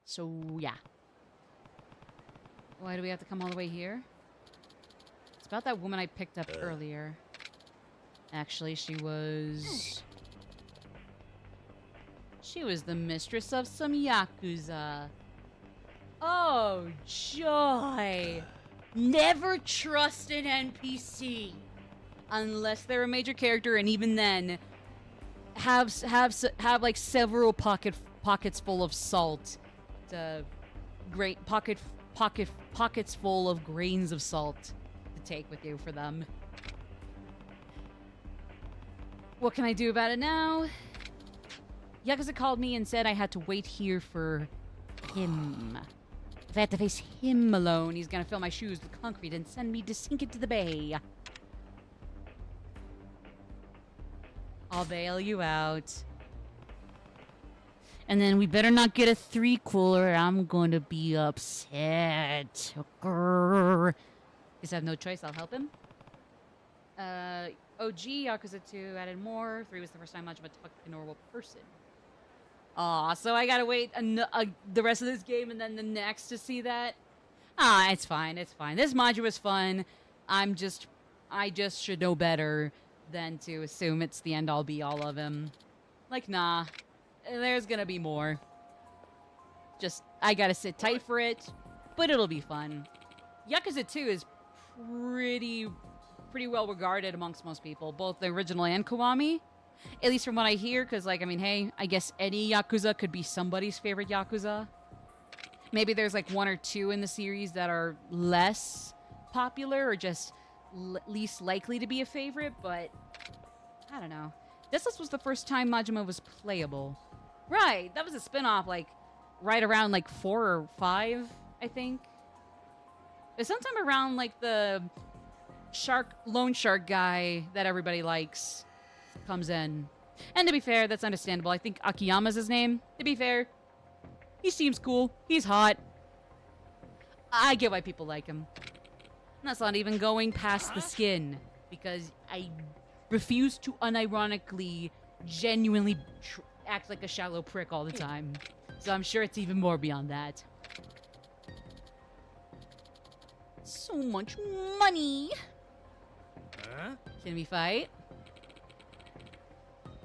So, yeah. Why do we have to come all the way here? It's about that woman I picked up earlier. Actually, she was the mistress of some Yakuza. Oh, joy! Never trust an NPC! Unless they're a major character, and even then, have like several pockets full of salt. Great pockets full of grains of salt to take with you for them. What can I do about it now? Yakuza called me and said I had to wait here for him. If I had to face him alone, he's gonna fill my shoes with concrete and send me to sink into the bay. I'll bail you out. And then we better not get a threequel or I'm going to be upset. Grrr. Guess I have no choice, I'll help him. OG, Yakuza 2 added more. 3 was the first time Majima talked to a normal person. Aw, so I gotta wait the rest of this game and then the next to see that? Ah, it's fine, it's fine. This module was fun. I just should know better than to assume it's the end-all be-all of him. Like, nah. There's gonna be more. Just, I gotta sit tight for it, but it'll be fun. Yakuza 2 is pretty well regarded amongst most people, both the original and Kiwami. At least from what I hear, because, like, I mean, hey, I guess any Yakuza could be somebody's favorite Yakuza. Maybe there's, like, 1 or 2 in the series that are less popular or just least likely to be a favorite, but I don't know. This was the first time Majima was playable. Right, that was a spin-off, like, right around, like, 4 or 5, I think. It's sometime around, like, the loan shark guy that everybody likes comes in. And to be fair, that's understandable. I think Akiyama's his name. To be fair, he seems cool. He's hot. I get why people like him. And that's not even going past the skin, because I refuse to unironically, genuinely act like a shallow prick all the time. So I'm sure it's even more beyond that. So much money! Huh? Can we fight?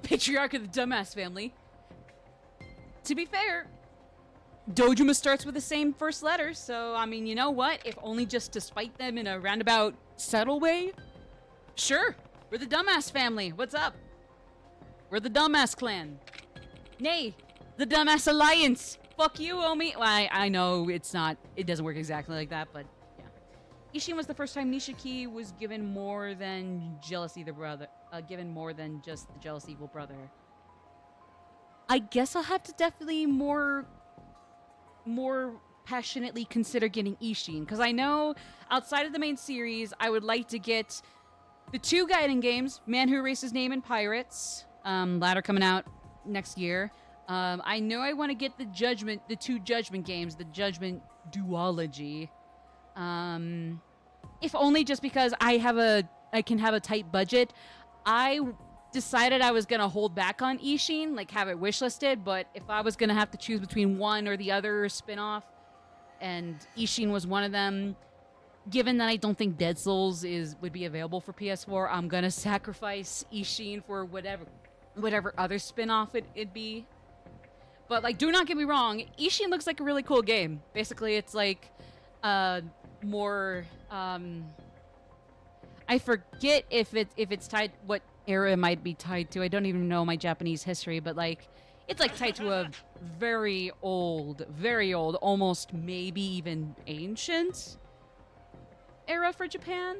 Patriarch of the dumbass family. To be fair, Dojima starts with the same first letter, so, I mean, you know what? If only just to spite them in a roundabout, subtle way? Sure, we're the dumbass family. What's up? We're the dumbass clan. Nay, the dumbass alliance. Fuck you, Omi. Well, I know it doesn't work exactly like that, but yeah. Ishin was the first time Nishiki was given more than jealousy the brother. Given more than just the jealous evil brother. I guess I'll have to definitely more passionately consider getting Ishin, because I know outside of the main series, I would like to get the 2 Gaiden games, Man Who Erased His Name and Pirates, latter coming out next year. I know I want to get the 2 Judgment games, the Judgment duology. If only just because I can have a tight budget. I decided I was going to hold back on Ishin, like have it wishlisted, but if I was going to have to choose between one or the other spin-off, and Ishin was one of them, given that I don't think Dead Souls would be available for PS4, I'm going to sacrifice Ishin for whatever other spin-off it'd be. But, like, do not get me wrong, Ishin looks like a really cool game. Basically, it's like more I forget if it's tied era it might be tied to. I don't even know my Japanese history, but like it's like tied to a very old, almost maybe even ancient era for Japan.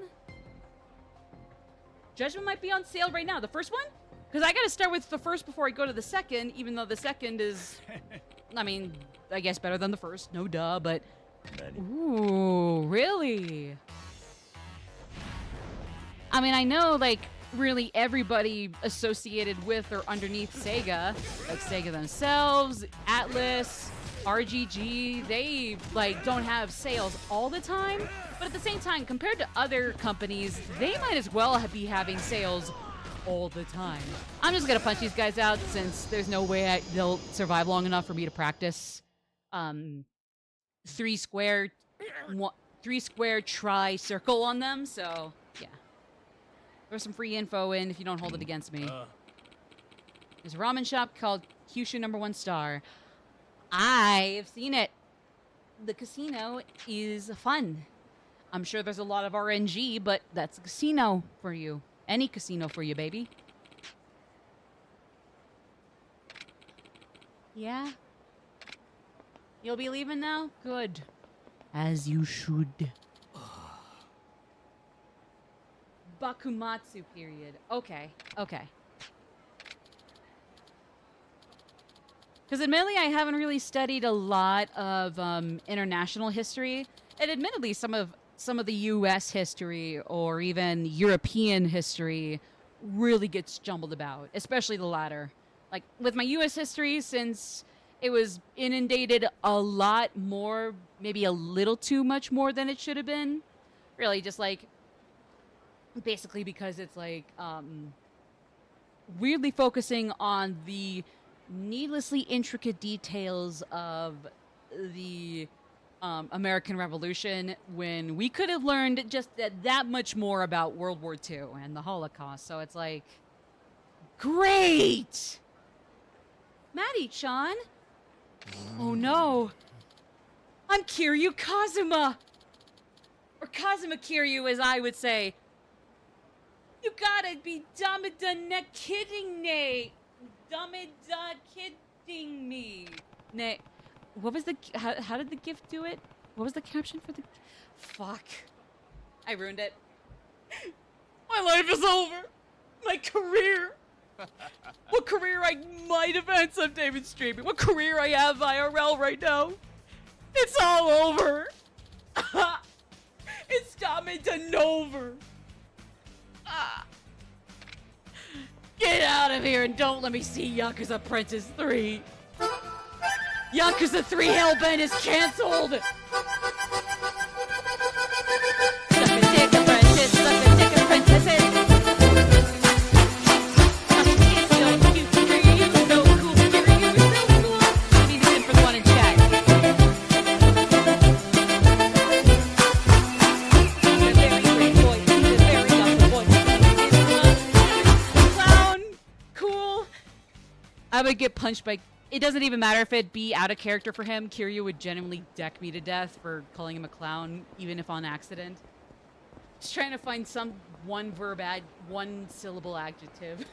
Judgment might be on sale right now. The first one? Because I gotta start with the first before I go to the second, even though the second is, I mean, I guess better than the first. No duh, but... Ooh, really? I mean, I know, like, really everybody associated with or underneath Sega, like Sega themselves, Atlas, RGG, they, like, don't have sales all the time. But at the same time, compared to other companies, they might as well be having sales all the time. I'm just gonna punch these guys out since there's no way they'll survive long enough for me to practice three square try circle on them. So yeah, there's some free info in if you don't hold it against me. There's a ramen shop called Kyushu #1 Star. I've seen it. The casino is fun. I'm sure there's a lot of RNG, but that's a casino for you. Any casino for you, baby. Yeah? You'll be leaving now? Good. As you should. Bakumatsu period. Okay. Okay. Because admittedly, I haven't really studied a lot of international history. And admittedly, some of the U.S. history or even European history really gets jumbled about, especially the latter. Like, with my U.S. history, since it was inundated a lot more, maybe a little too much more than it should have been. Really, just, like, basically because it's, like, weirdly focusing on the needlessly intricate details of the American Revolution when we could have learned just that much more about World War II and the Holocaust. So it's like, great! Maddie-chan? Oh no. I'm Kiryu Kazuma! Or Kazuma Kiryu, as I would say. You gotta be Damida ne kidding me! Damida kidding me! Ne. What was the... How did the gift do it? What was the caption for the... Fuck. I ruined it. My life is over. My career. What career I might have had someday in streaming. What career I have IRL right now. It's all over. It's Damida over. Get out of here and don't let me see Yakuza Apprentice 3. Yakuza 3 Hellbent is cancelled! Suck a dick, apprentice! Suck a dick, apprentices! It's so cute, Kiryu, so cool, Kiryu, so cool! Maybe send for the one in chat. He's a very great boy, he's a very awesome boy. He's a clown! Cool! I would get punched by... It doesn't even matter if it be out of character for him. Kiryu would genuinely deck me to death for calling him a clown, even if on accident. Just trying to find some one syllable adjective.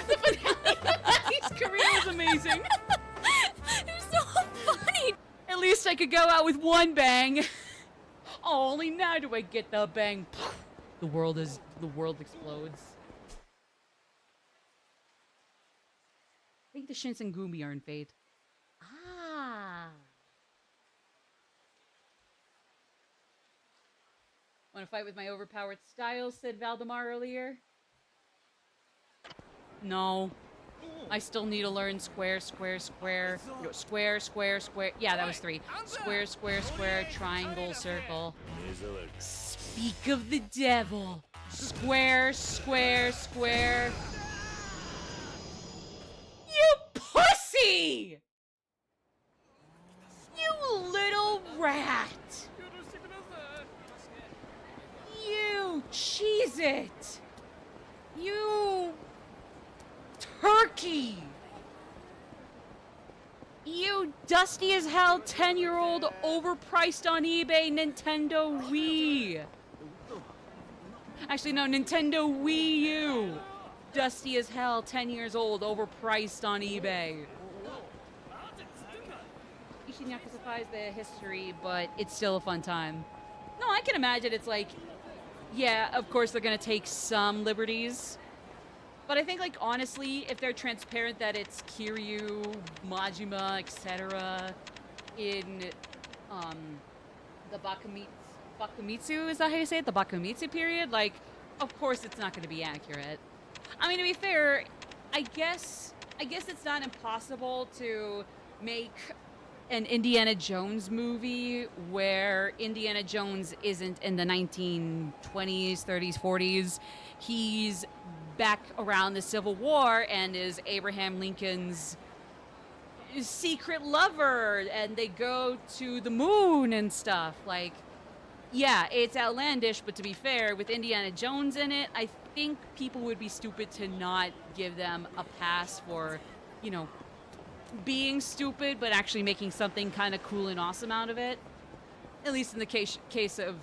The finale of his career was amazing. It was so funny. At least I could go out with one bang. Oh, only now do I get the bang. The world explodes. I think the Shinsengumi are in Fate. Ah. Want to fight with my overpowered style, said Valdemar earlier. No. I still need to learn square, square, square. No, square, square, square. Yeah, that was 3. Square, square, square, triangle, circle. Speak of the devil. Square, square, square. You pussy! You little rat! You Cheez-It! You turkey! You dusty as hell 10-year-old overpriced on eBay Nintendo Wii! Actually, no, Nintendo Wii U. Dusty as hell, 10 years old, overpriced on eBay. Ishin Yakuza 5 is the history, but it's still a fun time. No, I can imagine it's like, yeah, of course they're gonna take some liberties. But I think, like, honestly, if they're transparent that it's Kiryu, Majima, etc. in the Bakumitsu, is that how you say it? The Bakumitsu period? Like, of course it's not gonna be accurate. I mean, to be fair, I guess it's not impossible to make an Indiana Jones movie where Indiana Jones isn't in the 1920s, 30s, 40s. He's back around the Civil War and is Abraham Lincoln's secret lover, and they go to the moon and stuff. Like, yeah, it's outlandish, but to be fair, with Indiana Jones in it, I think people would be stupid to not give them a pass for, you know, being stupid, but actually making something kind of cool and awesome out of it. At least in the case of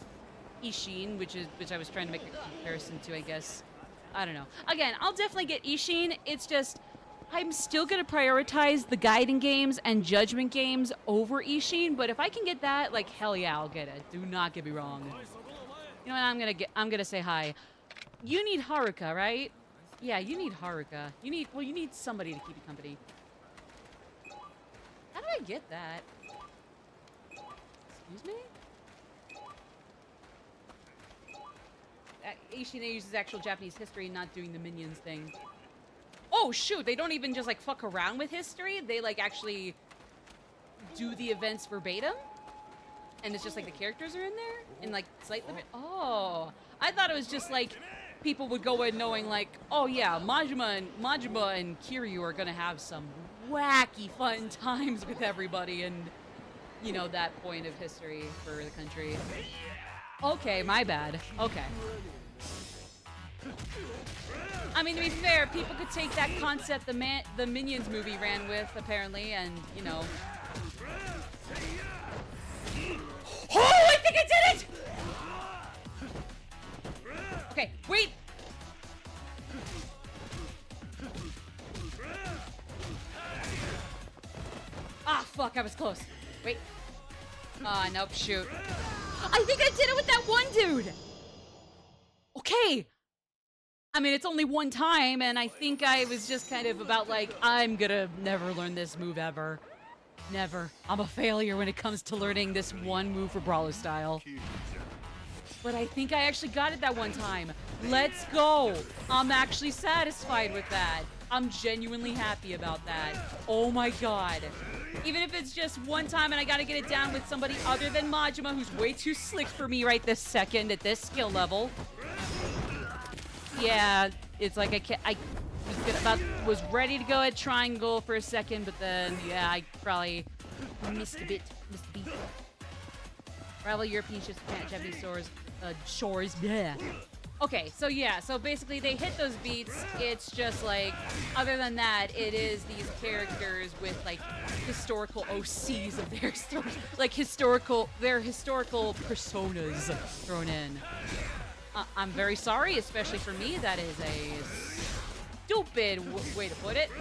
Ishin, which I was trying to make a comparison to, I guess. I don't know. Again, I'll definitely get Ishin. It's just, I'm still going to prioritize the guiding games and judgment games over Ishin, but if I can get that, like, hell yeah, I'll get it. Do not get me wrong. You know what, I'm gonna say hi. You need Haruka, right? Yeah, you need Haruka. You need somebody to keep you company. How do I get that? Excuse me? Ishina uses actual Japanese history, not doing the minions thing. Oh shoot, they don't even just like fuck around with history. They like actually do the events verbatim. And it's just like the characters are in there in like slightly. Oh, I thought it was just like people would go in knowing like, oh yeah, Majima and Kiryu are gonna have some wacky fun times with everybody, and you know, that point of history for the country. Okay, my bad. Okay. I mean, to be fair, people could take that concept the Minions movie ran with, apparently, and, you know. Oh, I think I did it! Okay, wait! Ah, fuck, I was close. Wait. Ah, nope, shoot. I think I did it with that one dude! Okay! I mean, it's only one time, and I think I was just kind of about like, I'm gonna never learn this move ever. Never. I'm a failure when it comes to learning this one move for Brawler style. But I think I actually got it that one time. Let's go! I'm actually satisfied with that. I'm genuinely happy about that. Oh my god. Even if it's just one time and I gotta get it down with somebody other than Majima, who's way too slick for me right this second at this skill level. Yeah, it's like I was ready to go at triangle for a second, but then, yeah, I probably missed a beat. Rival European ships, Japanese shores, yeah. Okay, so yeah, so basically they hit those beats. It's just like, other than that, it is these characters with like historical OCs of their story, like their historical personas thrown in. I'm very sorry, especially for me. That is a stupid way to put it.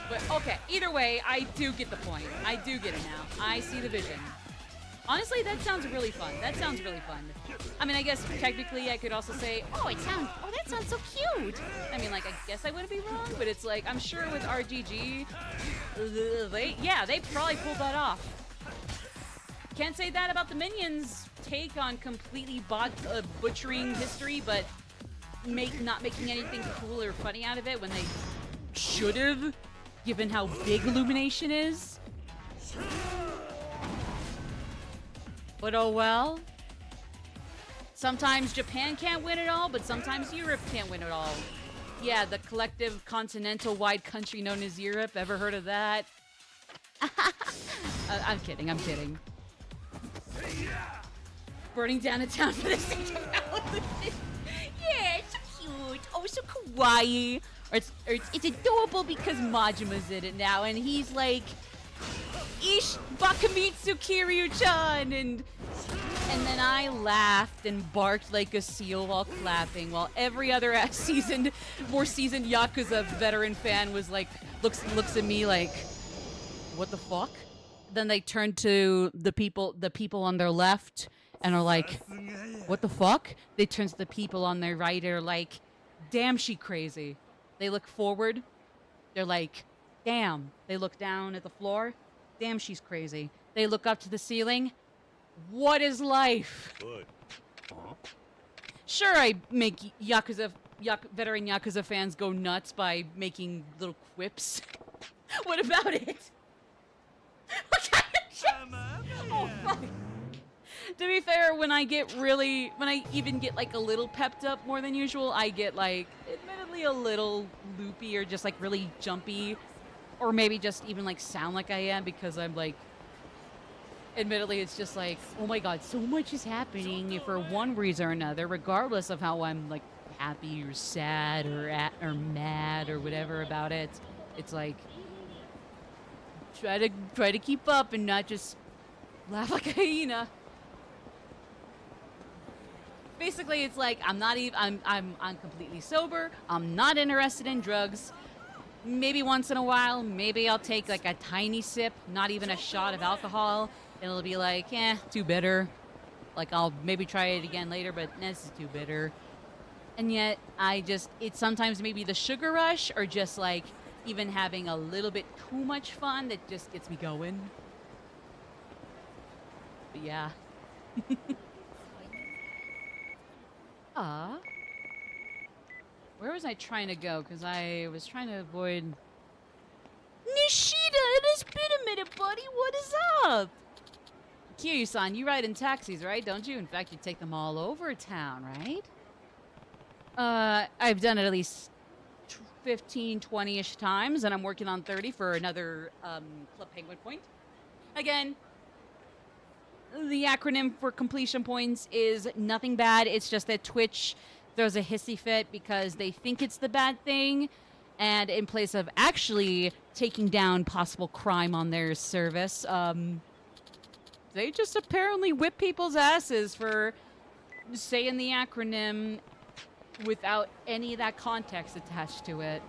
But okay, either way, I do get the point. I do get it now. I see the vision. Honestly, that sounds really fun. That sounds really fun. I mean, I guess technically I could also say, oh, that sounds so cute. I mean, like, I guess I wouldn't be wrong, but it's like, I'm sure with RGG, they probably pulled that off. Can't say that about the Minions' take on completely butchering history, but not making anything cool or funny out of it when they should have, given how big Illumination is. But oh well. Sometimes Japan can't win it all, but sometimes Europe can't win it all. Yeah, the collective continental-wide country known as Europe. Ever heard of that? I'm kidding. Burning down a town for the sake of validation. Yeah, it's so cute. Oh, so kawaii. Or it's adorable because Majima's in it now, and he's like, Bakumitsu Kiryu-chan, and And then I laughed and barked like a seal while clapping, while every other more seasoned Yakuza veteran fan was like, looks at me like, what the fuck? Then they turn to the people on their left and are like, what the fuck? They turn to the people on their right and are like, damn, she crazy. They look forward. They're like, damn. They look down at the floor. Damn, she's crazy. They look up to the ceiling. What is life? Good. Huh? Sure, I make veteran Yakuza fans go nuts by making little quips. What about it? What kind of shit? Oh, fuck. To be fair, when I even get like a little pepped up more than usual, I get like, admittedly a little loopy or just like really jumpy. Or maybe just even like sound like I am because I'm like, admittedly, it's just like, oh my god, so much is happening for one reason or another, regardless of how I'm like happy or sad or mad or whatever about it. It's like, try to keep up and not just laugh like a hyena. Basically, it's like I'm completely sober. I'm not interested in drugs. Maybe once in a while, maybe I'll take like a tiny sip, not even a shot of alcohol. It'll be like, too bitter. Like I'll maybe try it again later, but this is too bitter. And yet, it's sometimes maybe the sugar rush or just like even having a little bit too much fun that just gets me going. But yeah. Where was I trying to go? Because I was trying to avoid... Nishida, it has been a minute, buddy. What is up? Kiryu-san, you ride in taxis, right? Don't you? In fact, you take them all over town, right? I've done it at least 15, 20-ish times, and I'm working on 30 for another Club Penguin point. Again, the acronym for completion points is nothing bad. It's just that Twitch throws a hissy fit because they think it's the bad thing, and in place of actually taking down possible crime on their service, they just apparently whip people's asses for saying the acronym without any of that context attached to it.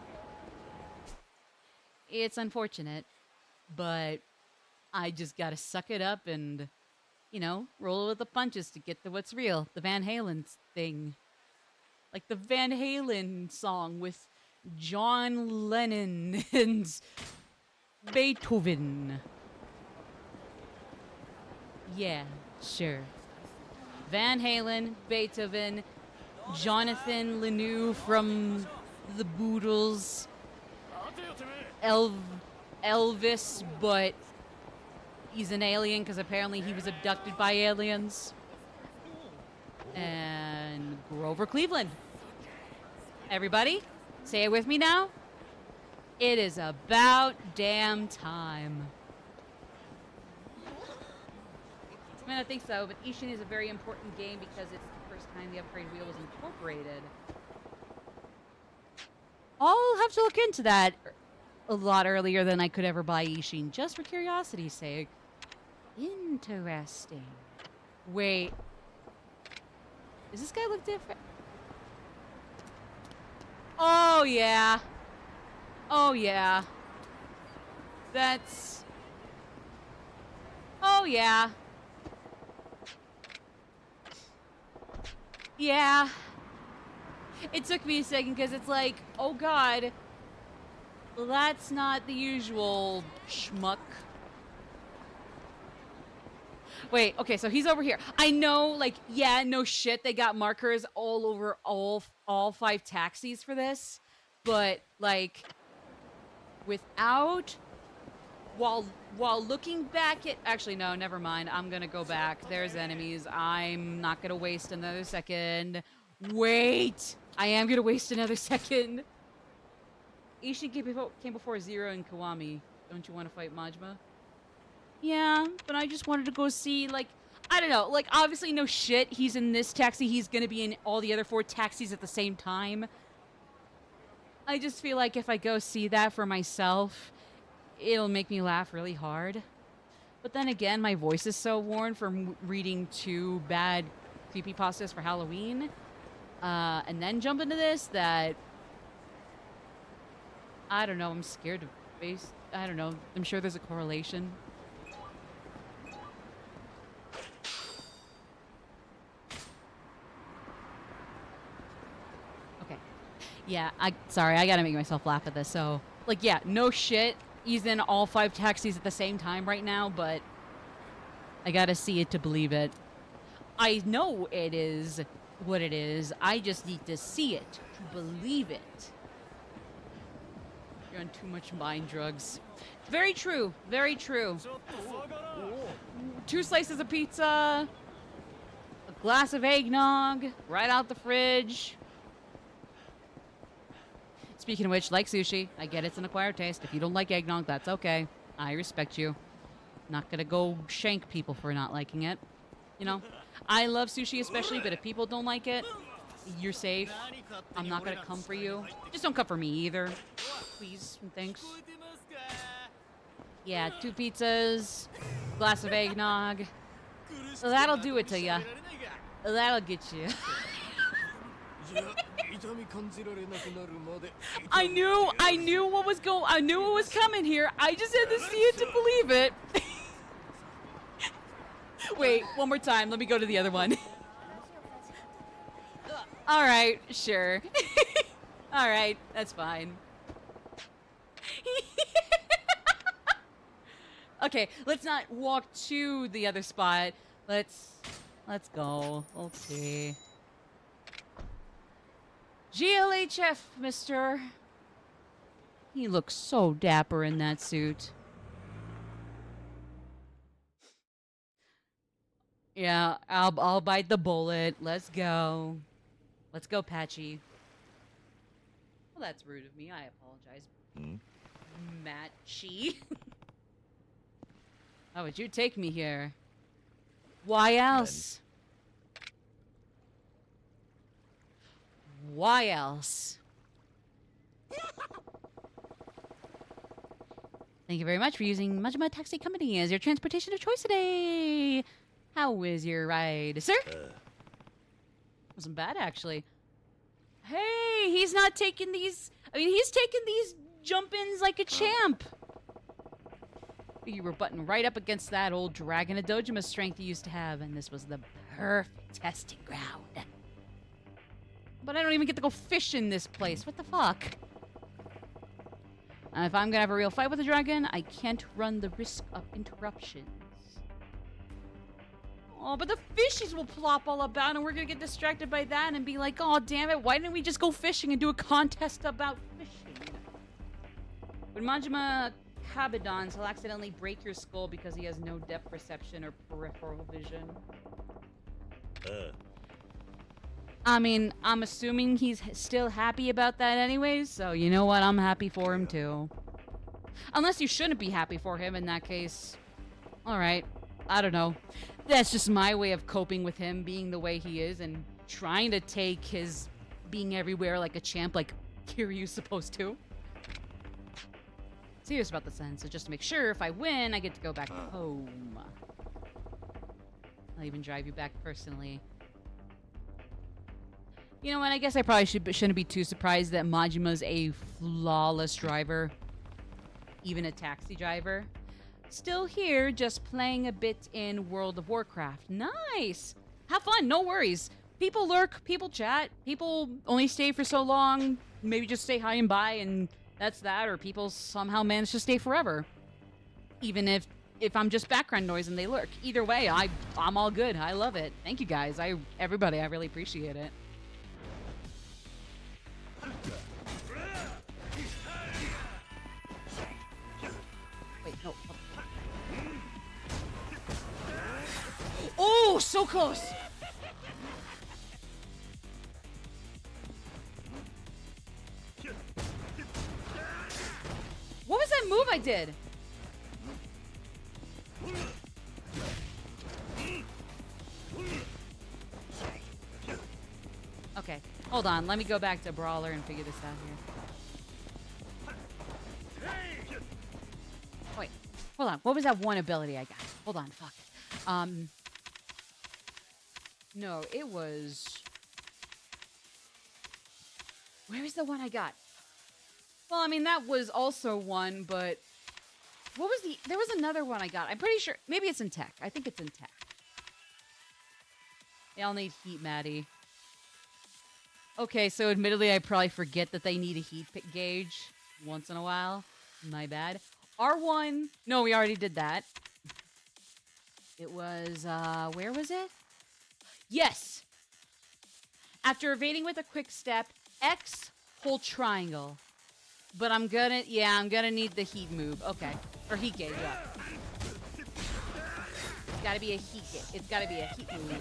It's unfortunate, but I just gotta suck it up and, roll with the punches to get to what's real. The Van Halen thing. Like the Van Halen song with John Lennon and Beethoven. Yeah, sure. Van Halen, Beethoven, Jonathan Lanoux from the Beatles, Elvis, but he's an alien because apparently he was abducted by aliens. And Grover Cleveland. Everybody, say it with me now. It is about damn time. I mean, I think so, but Ishin is a very important game because it's the first time the upgrade wheel was incorporated. I'll have to look into that a lot earlier than I could ever buy Ishin, just for curiosity's sake. Interesting. Wait. Does this guy look different? Oh, yeah. Oh, yeah. That's... Oh, yeah. Yeah. It took me a second because it's like, oh, God. That's not the usual schmuck. Wait, okay, so he's over here. I know, like, yeah, no shit, they got markers all over all 5 taxis for this, but, like, without, while looking back at, actually, no, never mind, I'm gonna go back. There's enemies. I'm not gonna waste another second. Wait! I am gonna waste another second. Ishin came before Zero and Kiwami. Don't you want to fight Majima? Yeah, but I just wanted to go see, like, I don't know, like, obviously no shit, he's in this taxi, he's gonna be in all the other 4 taxis at the same time. I just feel like if I go see that for myself, it'll make me laugh really hard. But then again, my voice is so worn from reading 2 bad creepypastas for Halloween. And then jump into this that... I don't know, I'm scared to face... I don't know, I'm sure there's a correlation. Okay. Yeah, sorry, I gotta make myself laugh at this, so... Like, yeah, no shit. He's in all 5 taxis at the same time right now, but... I gotta see it to believe it. I know it is what it is. I just need to see it to believe it. You're on too much mind drugs. Very true. Very true. 2 slices of pizza. A glass of eggnog. Right out the fridge. Speaking of which, like sushi, I get it's an acquired taste. If you don't like eggnog, that's okay. I respect you. Not gonna go shank people for not liking it. You know? I love sushi especially, but if people don't like it, you're safe. I'm not gonna come for you. Just don't come for me either. Please and thanks. Yeah, 2 pizzas, glass of eggnog. That'll do it to ya. That'll get you. I knew what was coming here. I just had to see it to believe it. Wait, one more time. Let me go to the other one. All right, sure. All right, that's fine. Okay, let's not walk to the other spot. Let's go. Let's see. GLHF, mister. He looks so dapper in that suit. Yeah, I'll bite the bullet. Let's go. Let's go, Patchy. Well, that's rude of me. I apologize. Matchy. How would you take me here? Why else? Why else? Thank you very much for using Majima Taxi Company as your transportation of choice today. How is your ride, sir? Wasn't bad, actually. Hey, he's not taking these... I mean, he's taking these jump-ins like a champ. You were butting right up against that old Dragon of Dojima strength you used to have, and this was the perfect testing ground. But I don't even get to go fish in this place. What the fuck? If I'm gonna have a real fight with a dragon, I can't run the risk of interruptions. Oh, but the fishies will plop all about, and we're gonna get distracted by that and be like, oh, damn it, why didn't we just go fishing and do a contest about fishing? When Majima Kabadons, he'll accidentally break your skull because he has no depth perception or peripheral vision. I mean, I'm assuming he's still happy about that anyways, so you know what? I'm happy for him too. Unless you shouldn't be happy for him in that case. Alright, I don't know. That's just my way of coping with him being the way he is and trying to take his being everywhere like a champ like Kiryu's supposed to. Serious about the sense, so just to make sure if I win, I get to go back home. I'll even drive you back personally. You know what, I guess I probably shouldn't be too surprised that Majima's a flawless driver. Even a taxi driver. Still here, just playing a bit in World of Warcraft. Nice! Have fun, no worries. People lurk, people chat, people only stay for so long, maybe just say hi and bye, and that's that, or people somehow manage to stay forever. Even if I'm just background noise and they lurk. Either way, I'm all good. I love it. Thank you guys. Everybody, I really appreciate it. Wait, no. Oh, so close! What was that move I did? Okay, hold on. Let me go back to Brawler and figure this out here. Wait. Hold on. What was that one ability I got? Hold on. Fuck. No, it was... Where is the one I got? Well, I mean, that was also one, but... What was the... There was another one I got. I'm pretty sure... Maybe it's in tech. I think it's in tech. They all need heat, Maddie. Okay, so admittedly, I probably forget that they need a heat gauge once in a while. My bad. R1... No, we already did that. It was, where was it? Yes! After evading with a quick step, X, hold triangle. But I'm gonna need the heat move. Okay. Or heat gauge, yeah. It's gotta be a heat gauge. It's gotta be a heat move.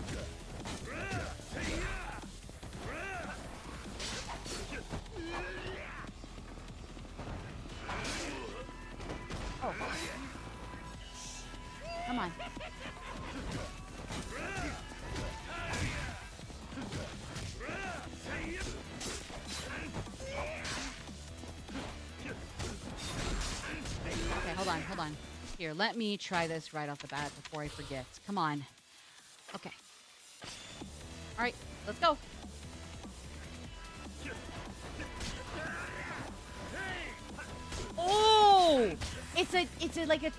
Oh. Come on. Okay, hold on. Here, let me try this right off the bat before I forget. Come on. Okay. All right, let's go. Oh! It's like a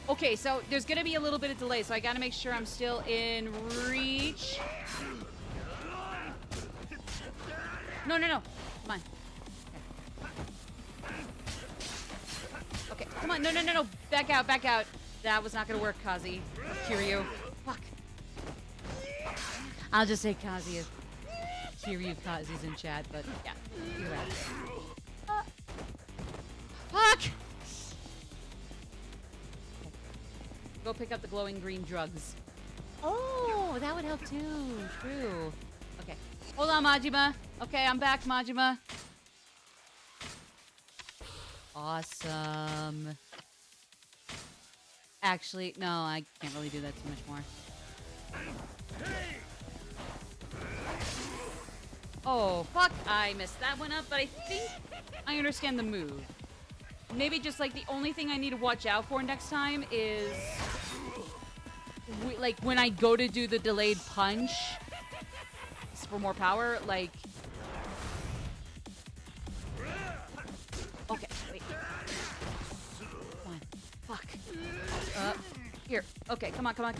okay, so there's gonna be a little bit of delay, so I gotta make sure I'm still in reach. No. Come on. Okay, come on. No. Back out. That was not gonna work, Kazi. Kiryu. Fuck. I'll just say Kazi is Kiryu. Kazi's in chat, but yeah. You're right. Fuck! Go pick up the glowing green drugs. Oh, that would help too. True. Okay. Hold on, Majima. Okay, I'm back, Majima. Awesome. Actually, no, I can't really do that too much more. Oh, fuck. I messed that one up, but I think I understand the move. Maybe just, like, the only thing I need to watch out for next time is... like, when I go to do the delayed punch for more power, like... Okay, wait. Come on. Fuck. Here. Okay, come on. Okay.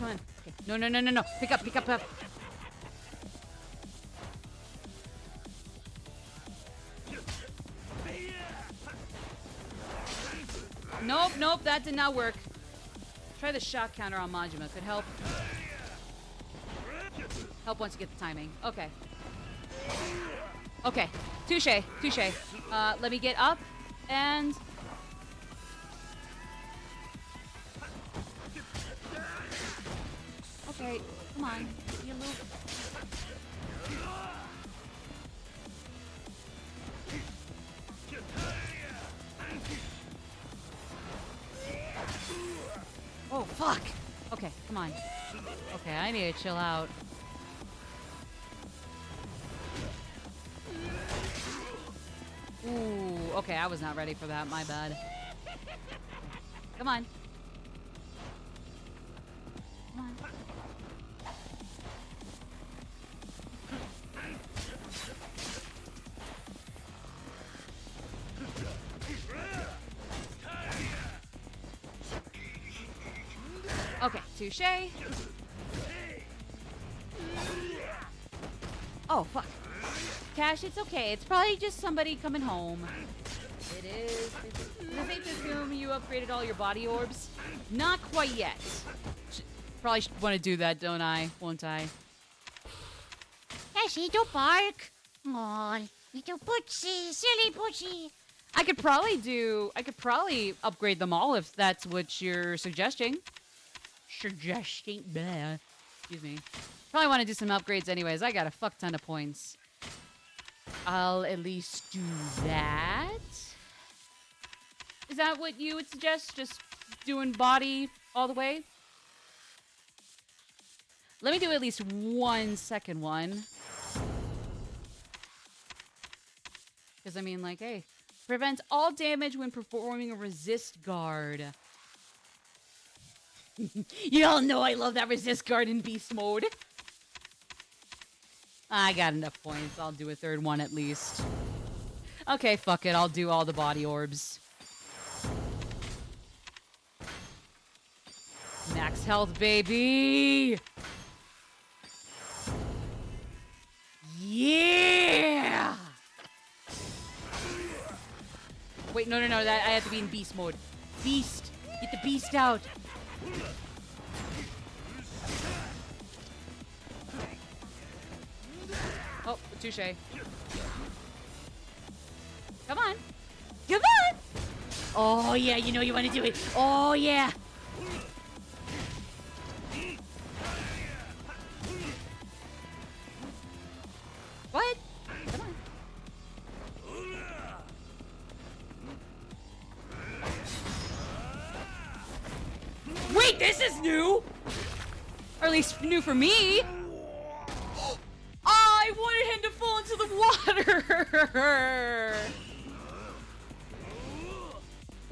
No. Pick up. Nope, that did not work. Try the shock counter on Majima. Could help. Help once you get the timing. Okay. Touche. Let me get up and... Okay, come on. You move. Oh, fuck! Okay, come on. Okay, I need to chill out. Ooh, okay, I was not ready for that. My bad. Come on. Okay, touche. Oh, fuck. Cash, it's okay. It's probably just somebody coming home. It is. Is it safe to assume you upgraded all your body orbs? Not quite yet. Probably want to do that, don't I? Won't I? Cashy, don't bark. Aw, little Poochie, silly Poochie. I could probably upgrade them all if that's what you're suggesting. Blah. Excuse me. Probably want to do some upgrades anyways. I got a fuck ton of points. I'll at least do that. Is that what you would suggest? Just doing body all the way? Let me do at least one second one. Because I mean, like, hey, prevents all damage when performing a resist guard. You all know I love that resist guard in beast mode. I got enough points. I'll do a third one at least. Okay, fuck it. I'll do all the body orbs. Max health, baby! Yeah! Wait, no, that I have to be in beast mode. Beast! Get the beast out! Oh, touche. Come on. Come on! Oh, yeah, you know you want to do it. Oh, yeah! What? Come on. Wait, this is new! Or at least new for me. I wanted him to fall into the water!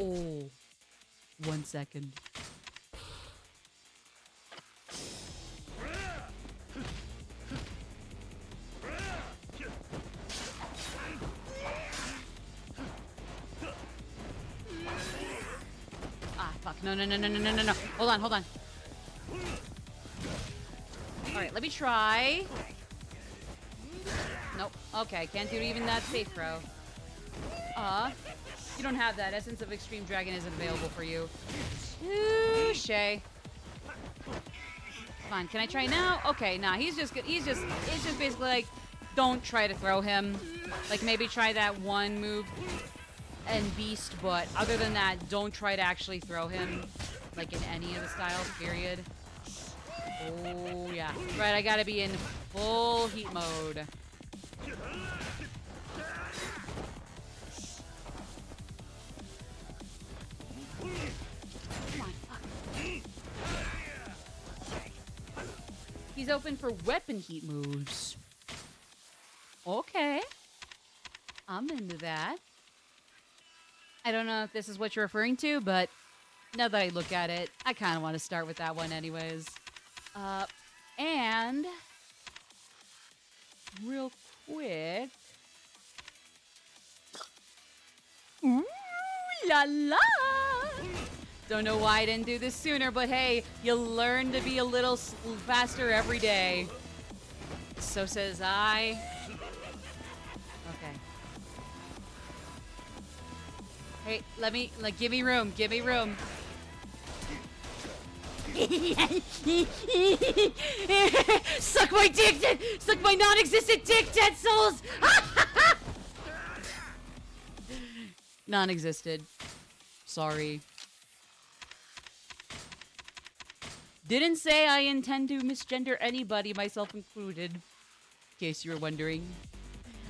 Oh. 1 second. Ah, fuck. No. Hold on. Alright, let me try. Nope. Okay, can't do even that safe throw. You don't have that. Essence of Extreme Dragon isn't available for you. Touché. Come on, can I try now? Okay, nah, he's just good. It's just basically like, don't try to throw him. Like, maybe try that one move and beast, but other than that, don't try to actually throw him, like, in any of the styles, period. Oh, yeah. Right, I gotta be in full heat mode. Come on, fuck. He's open for weapon heat moves. Okay. I'm into that. I don't know if this is what you're referring to, but now that I look at it, I kind of want to start with that one anyways. And real quick. Ooh la la! Don't know why I didn't do this sooner, but hey, you learn to be a little faster every day. So says I. Okay. Hey, give me room. Suck my dick, suck my non-existent dick, Dead Souls! Non-existent. Sorry. Didn't say I intend to misgender anybody, myself included. In case you were wondering.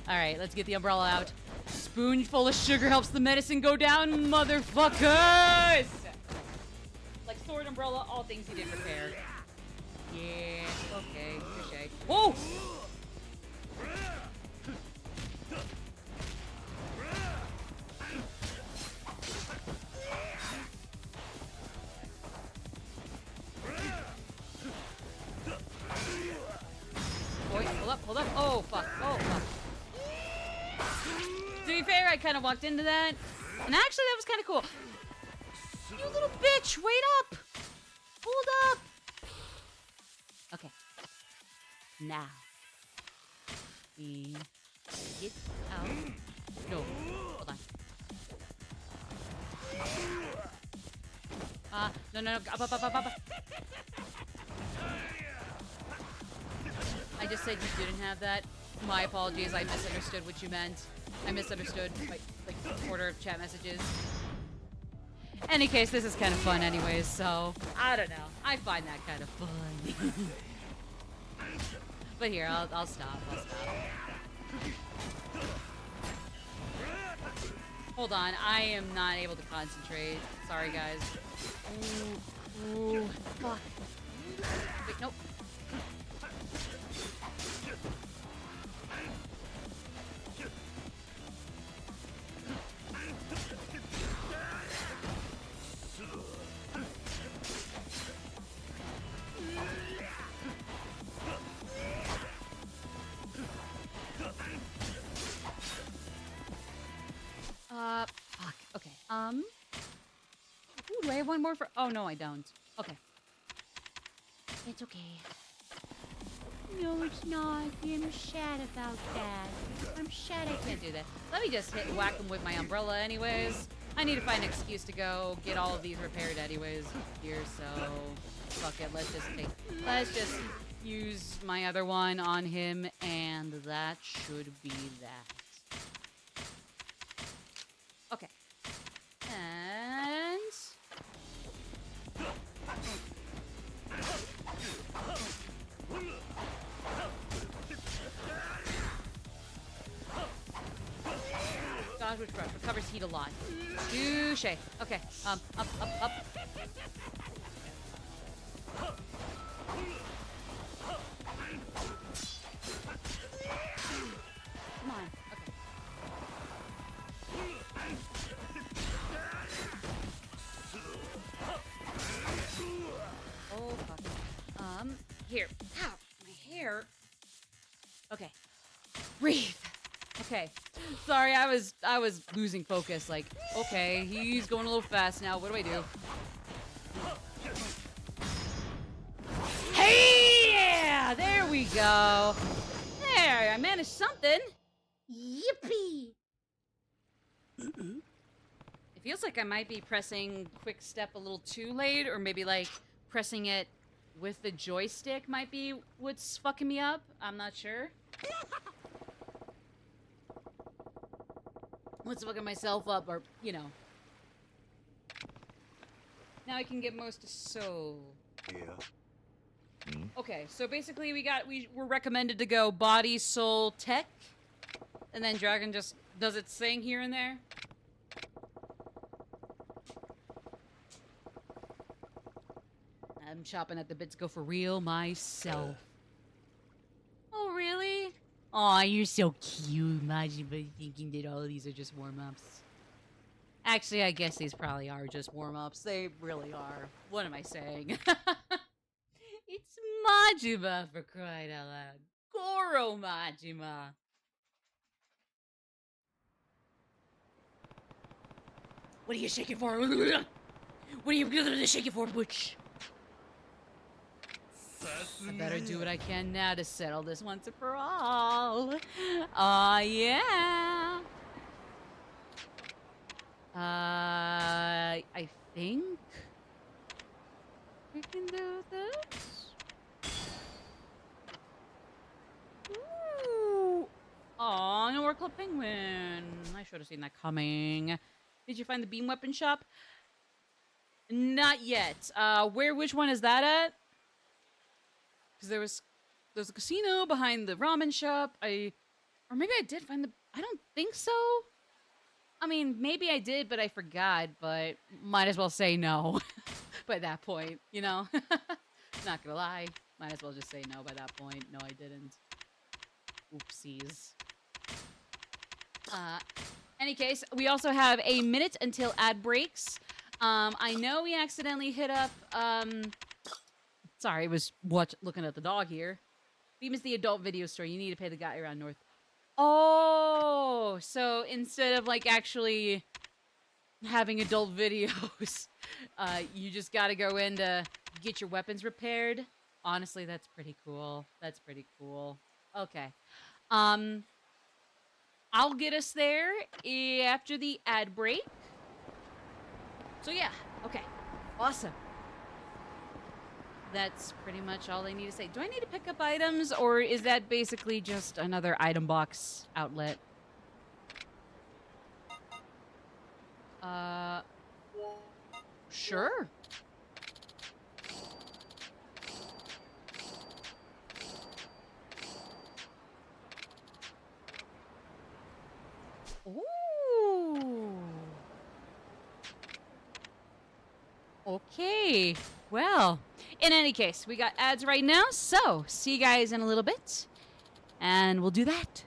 Alright, let's get the umbrella out. Spoonful of sugar helps the medicine go down, motherfuckers! Like sword, umbrella, all things he did repair. Yeah, okay, touche. Whoa! Wait, hold up. Oh, fuck. To be fair, I kind of walked into that. And actually, that was kind of cool. You little bitch, wait up. Hold up. Okay. Now. We get out. No, hold on. No. Up. I just said you didn't have that. My apologies, I misunderstood what you meant. I misunderstood, like order of chat messages. Any case, this is kind of fun anyways, so I don't know. I find that kind of fun. But here, I'll stop. Hold on, I am not able to concentrate. Sorry, guys. Ooh, fuck. Wait, nope. one more for... Oh, no, I don't. Okay. It's okay. No, it's not. I'm sad about that. I'm sad I Can't do that. Let me just whack him with my umbrella anyways. I need to find an excuse to go get all of these repaired anyways here, so... Fuck it, let's just use my other one on him, and that should be that. Okay. And... Dodge which brush recovers heat a lot. Touche. Okay. Up. Come on. Okay. Oh fuck. Here. Ow, my hair. Okay. Breathe. Okay. Sorry, I was losing focus. Like, okay, he's going a little fast now. What do I do? Hey, yeah! There we go. There, I managed something. Yippee! It feels like I might be pressing quick step a little too late, or maybe like pressing it with the joystick might be what's fucking me up. I'm not sure. What's fucking myself up, or, you know. Now I can get most of soul. Yeah. Okay, so basically we're recommended to go body, soul, tech. And then Dragon just does its thing here and there. I'm chopping at the bits, go for real myself. Oh, really? Aw, you're so cute, Majima, thinking that all of these are just warm-ups. Actually, I guess these probably are just warm-ups. They really are. What am I saying? It's Majima, for crying out loud. Goro Majima. What are you shaking for? What are you shaking for, Butch? I better do what I can now to settle this once and for all. Yeah. I think we can do this. Ooh. Aw, no more Club Penguin. I should have seen that coming. Did you find the beam weapon shop? Not yet. Which one is that at? Because there's a casino behind the ramen shop. Or maybe I did find I don't think so. I mean, maybe I did, but I forgot. But might as well say no by that point, you know? Not gonna lie. Might as well just say no by that point. No, I didn't. Oopsies. Any case, we also have a minute until ad breaks. I know we accidentally hit up, sorry, I was looking at the dog here. Beam is the adult video store. You need to pay the guy around north. Oh, so instead of like actually having adult videos, you just got to go in to get your weapons repaired. Honestly, that's pretty cool. That's pretty cool. Okay. I'll get us there after the ad break. So yeah, okay. Awesome. That's pretty much all I need to say. Do I need to pick up items, or is that basically just another item box outlet? Sure. Ooh. Okay. Well, in any case, we got ads right now, so see you guys in a little bit, and we'll do that.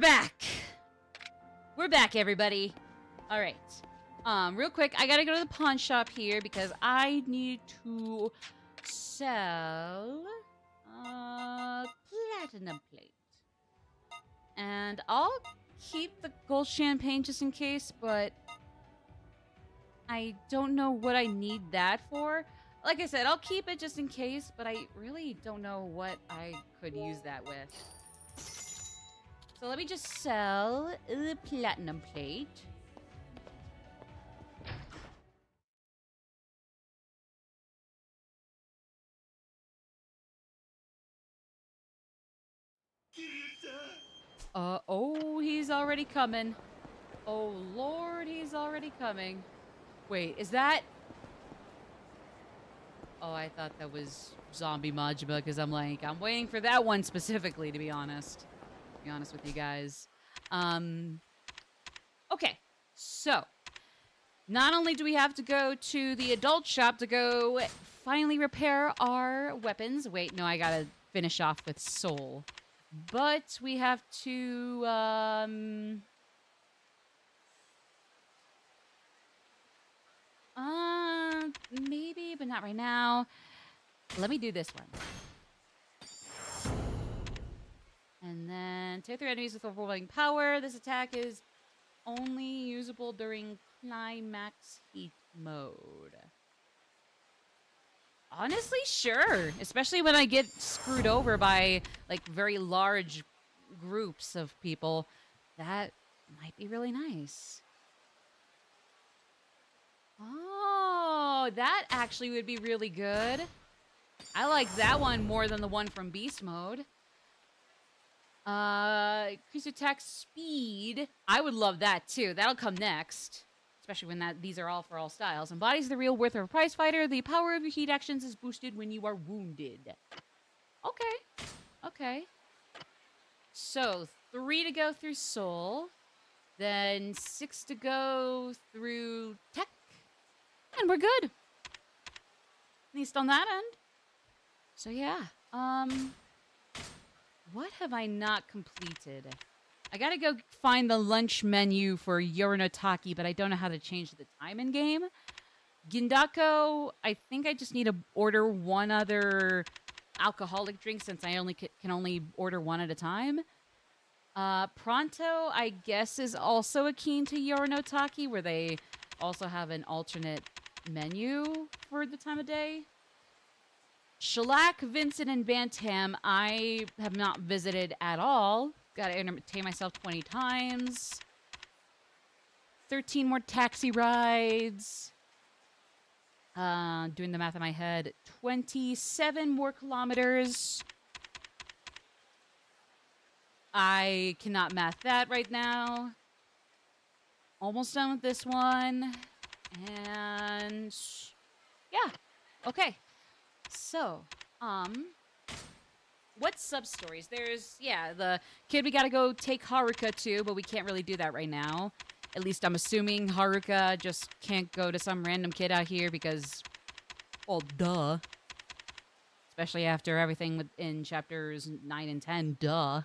back. We're back, everybody. All right. Real quick, I gotta go to the pawn shop here because I need to sell platinum plate. And I'll keep the gold champagne just in case, but I don't know what I need that for. Like I said, I'll keep it just in case, but I really don't know what I could use that with. So let me just sell the platinum plate. Oh, he's already coming. Oh, Lord, he's already coming. Wait, is that... Oh, I thought that was Zombie Majima, because I'm like, I'm waiting for that one specifically, to be honest. To be honest with you guys. Okay, so... Not only do we have to go to the adult shop to go finally repair our weapons. Wait, no, I gotta finish off with Soul. But we have to, maybe, but not right now. Let me do this one. And then tear through enemies with overwhelming power. This attack is only usable during climax heat mode. Honestly, sure. Especially when I get screwed over by, like, very large groups of people. That might be really nice. Oh, that actually would be really good. I like that one more than the one from Beast Mode. Increase attack speed. I would love that, too. That'll come next. Especially when these are all for all styles. Embodies the real worth of a prize fighter. The power of your heat actions is boosted when you are wounded. Okay. Okay. So, 3 to go through Soul. Then 6 to go through Tech. And we're good. At least on that end. So, yeah. What have I not completed? I gotta go find the lunch menu for Yorinotaki, but I don't know how to change the time in game. Gindako, I think I just need to order one other alcoholic drink since I only can only order one at a time. Pronto, I guess, is also akin to Yorinotaki, where they also have an alternate menu for the time of day. Shellac, Vincent, and Bantam, I have not visited at all. Gotta entertain myself 20 times. 13 more taxi rides. Doing the math in my head. 27 more kilometers. I cannot math that right now. Almost done with this one. And... yeah. Okay. So, what sub-stories? There's, yeah, the kid we gotta go take Haruka to, but we can't really do that right now. At least I'm assuming Haruka just can't go to some random kid out here because, well, duh. Especially after everything in chapters 9 and 10, duh.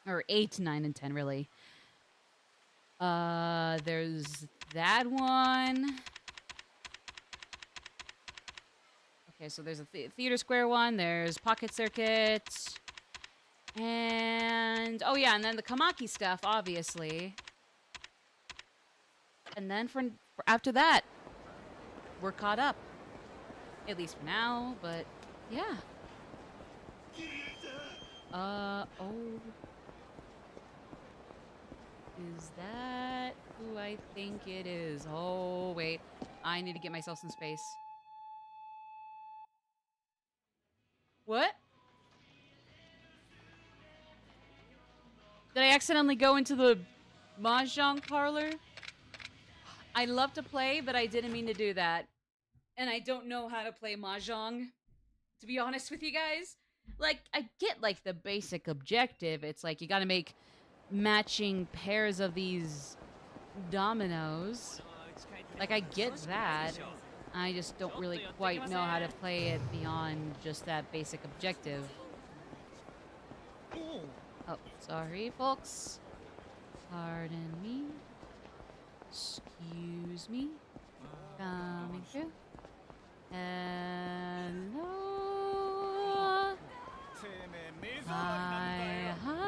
Or 8, 9, and 10, really. There's that one. Okay, so there's a Theater Square one. There's Pocket Circuit. And... oh, yeah, and then the Kamaki stuff, obviously. And then for after that, we're caught up. At least for now, but yeah. Oh. Is that who I think it is? Oh, wait. I need to get myself some space. What? Did I accidentally go into the mahjong parlor? I love to play, but I didn't mean to do that. And I don't know how to play mahjong, to be honest with you guys. Like, I get, like, the basic objective. It's like you gotta make matching pairs of these dominoes. Like, I get that. I just don't really quite know how to play it beyond just that basic objective. Oh, sorry, folks. Pardon me. Excuse me. Coming through. Hello. Hi, hi.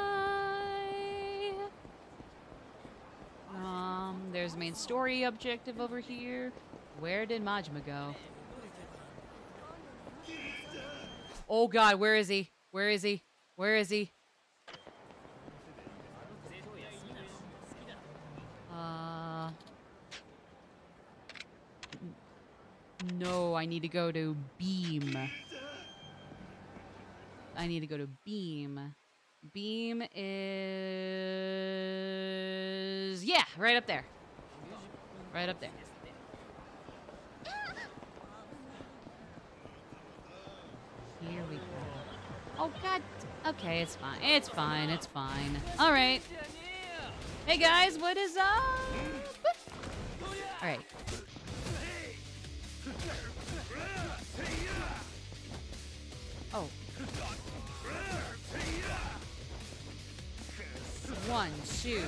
There's main story objective over here. Where did Majima go? Oh god, where is he? Where is he? Where is he? No, I need to go to Beam. I need to go to Beam. Beam is... yeah, right up there. Right up there. Here we go. Oh, God. Okay, it's fine. It's fine. It's fine. All right. Hey, guys, what is up? All right. Oh. 1, 2.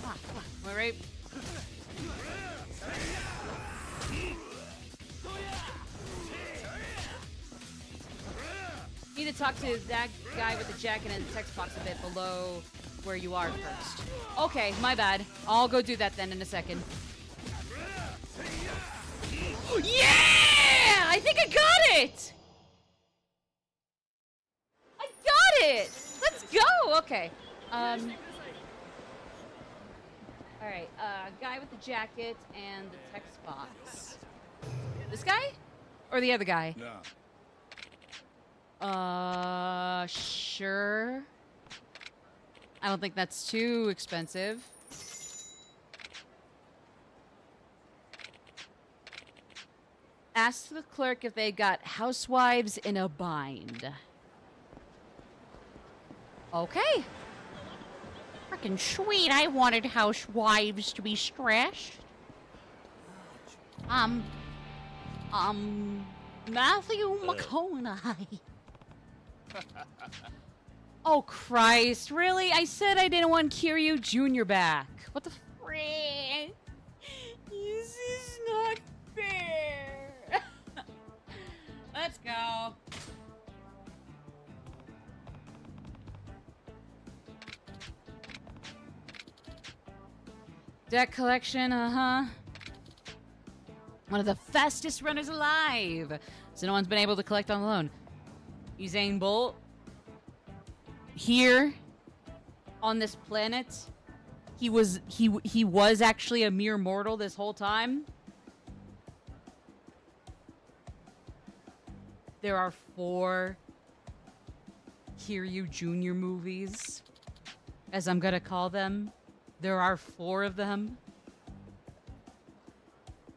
Ah, all right. Need to talk to that guy with the jacket and the text box a bit below where you are first. Okay, my bad. I'll go do that then in a second. Yeah! I think I got it! I got it! Let's go! Okay. Alright, guy with the jacket and the text box. This guy? Or the other guy? No. Sure. I don't think that's too expensive. Ask the clerk if they got housewives in a bind. Okay. Frickin' sweet, I wanted housewives to be stressed. Matthew McConaughey. Oh, Christ. Really? I said I didn't want Kiryu Jr. back. What the frick? This is not fair. Let's go. Deck collection, uh-huh. One of the fastest runners alive. So no one's been able to collect on loan. Usain Bolt. Here on this planet, he was actually a mere mortal this whole time. There are 4 Kiryu Jr. movies, as I'm gonna call them. There are 4 of them.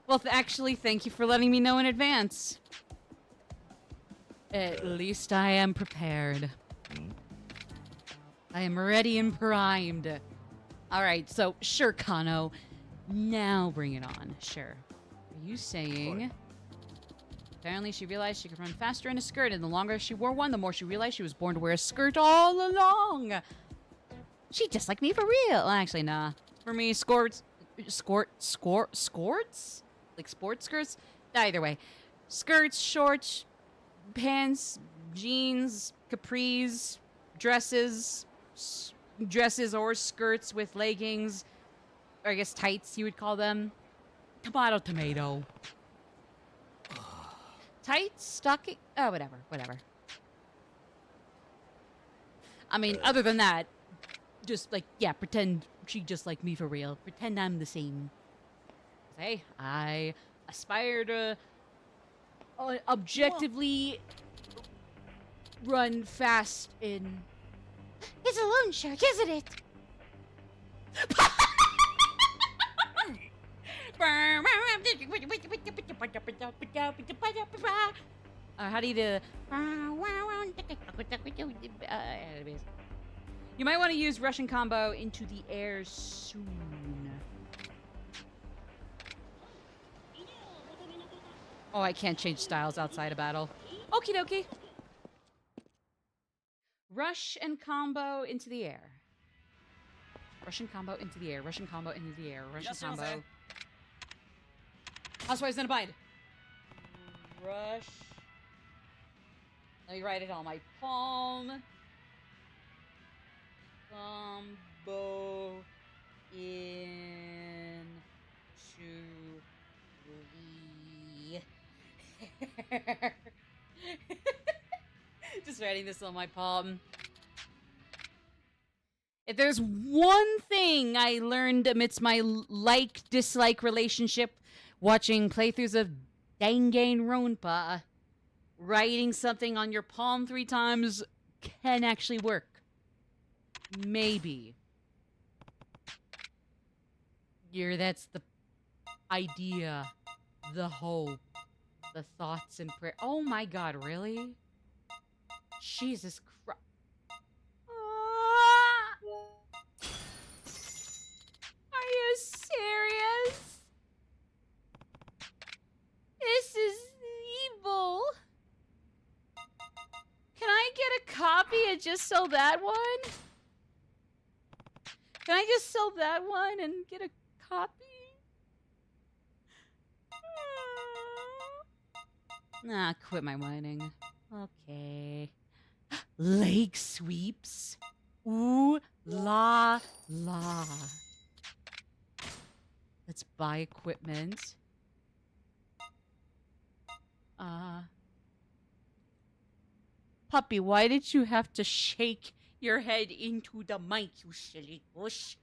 Well, actually, thank you for letting me know in advance. At least I am prepared. I am ready and primed. Alright, so, sure, Kano. Now bring it on. Sure. Are you saying... Apparently she realized she could run faster in a skirt, and the longer she wore one, the more she realized she was born to wear a skirt all along. She just like me for real. Well, actually, nah. For me, skirts? Like sports skirts? Either way. Skirts, shorts, pants, jeans, capris, dresses or skirts with leggings, or I guess tights you would call them. Tomato. Tights, stocking, oh, whatever. I mean, other than that, just like, yeah, pretend she just like me for real. Pretend I'm the same. Hey, I aspire to objectively run fast in... It's a loan shark, isn't it? How do you do... You might want to use Russian combo into the air soon. Oh, I can't change styles outside of battle. Okie dokie. Rush and combo into the air. Russian combo into the air. Russian combo into the air. Russian combo. Housewives in a bind. Rush. Let me write it on my palm. Combo in to Just writing this on my palm. If there's one thing I learned amidst my like-dislike relationship watching playthroughs of Danganronpa, writing something on your palm 3 times can actually work. Maybe. That's the idea, the hope, the thoughts and prayer. Oh my god, really? Jesus Christ. Are you serious? This is evil. Can I get a copy and just sell that one? Can I just sell that one and get a copy? Nah, quit my whining. Okay. Leg sweeps. Ooh la la. Let's buy equipment. Puppy, why did you have to shake your head into the mic, you silly goose?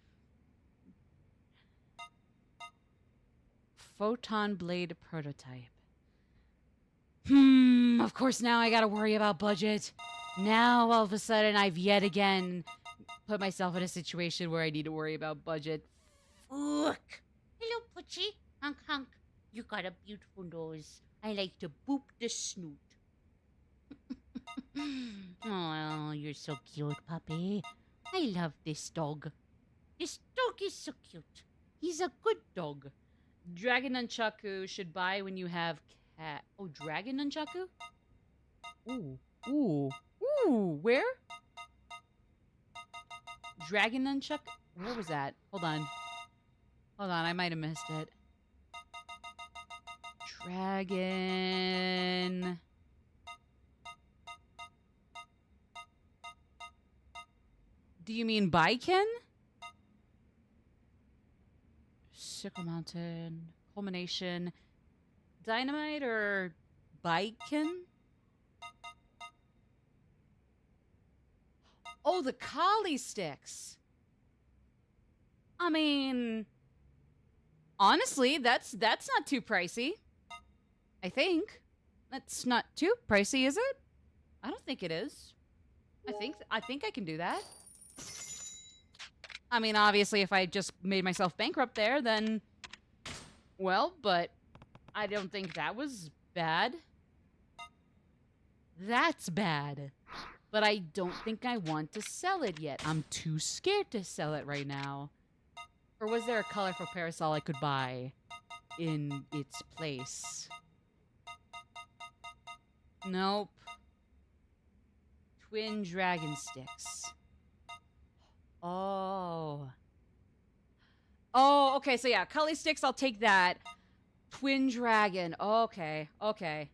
Photon blade prototype. Of course now I gotta worry about budget. Now all of a sudden I've yet again put myself in a situation where I need to worry about budget. Fuck. Hello, Poochie. Honk, honk. You got a beautiful nose. I like to boop the snoot. Oh, you're so cute, puppy. I love this dog. This dog is so cute. He's a good dog. Dragon Nunchaku should buy when you have cat. Oh, Dragon Nunchaku? Ooh. Ooh. Ooh. Where? Dragon Nunchuck? Where was that? Hold on. Hold on, I might have missed it. Dragon... Do you mean Baiken? Sickle Mountain, Culmination, Dynamite, or Baiken? Oh, the Kali sticks. I mean, honestly, that's not too pricey. I think that's not too pricey, is it? I don't think it is. I think I can do that. I mean, obviously, if I just made myself bankrupt there, then... Well, but I don't think that was bad. That's bad. But I don't think I want to sell it yet. I'm too scared to sell it right now. Or was there a colorful parasol I could buy in its place? Nope. Twin dragon sticks. Oh. Oh, okay, so yeah, Cully sticks, I'll take that. Twin dragon. Okay, okay.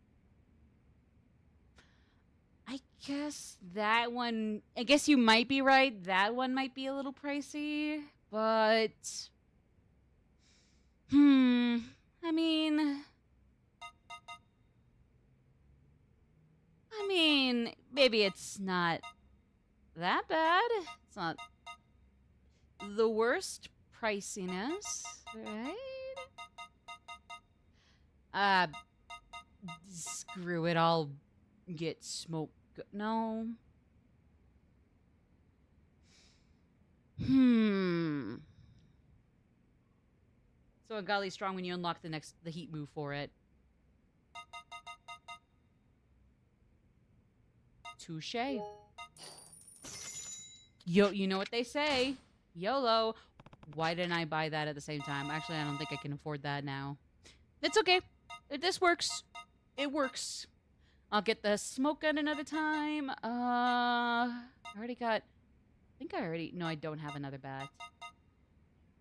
I guess that one... I guess you might be right. That one might be a little pricey, but... I mean, maybe it's not that bad. It's not the worst priciness, right? Screw it, I'll get smoke. No. So a Gali strong when you unlock the heat move for it. Touché. Yo, you know what they say. YOLO. Why didn't I buy that at the same time? Actually, I don't think I can afford that now. It's okay. This works. It works. I'll get the smoke gun another time. I already got... I think I already... No, I don't have another bat.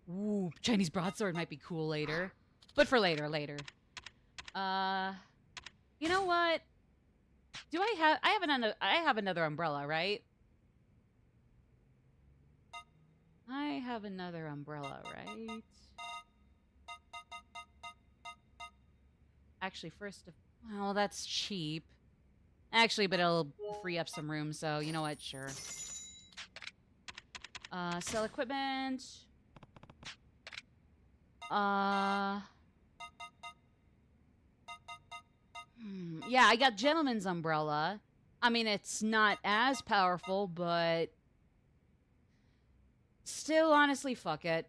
Ooh, Chinese broadsword might be cool later. But for later. You know what? Do I have... I have another umbrella, right? I have another umbrella, right? Actually, first... Well, that's cheap. Actually, but it'll free up some room, so you know what? Sure. Sell equipment. Yeah, I got Gentleman's Umbrella. I mean, it's not as powerful, but... Still, honestly, fuck it.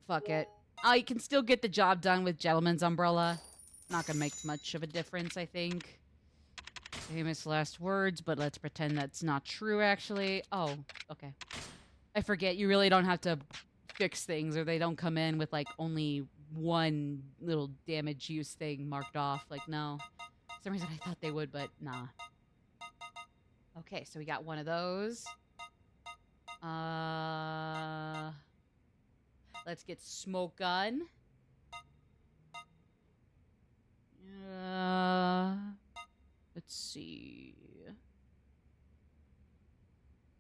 Fuck it. I can still get the job done with Gentleman's Umbrella. Not gonna make much of a difference, I think. Famous last words, but let's pretend that's not true, actually. Oh, okay. I forget, you really don't have to fix things, or they don't come in with, like, only one little damage use thing marked off. Like, no. For some reason I thought they would, but nah. Okay, so we got one of those. Let's get smoke gun. Let's see.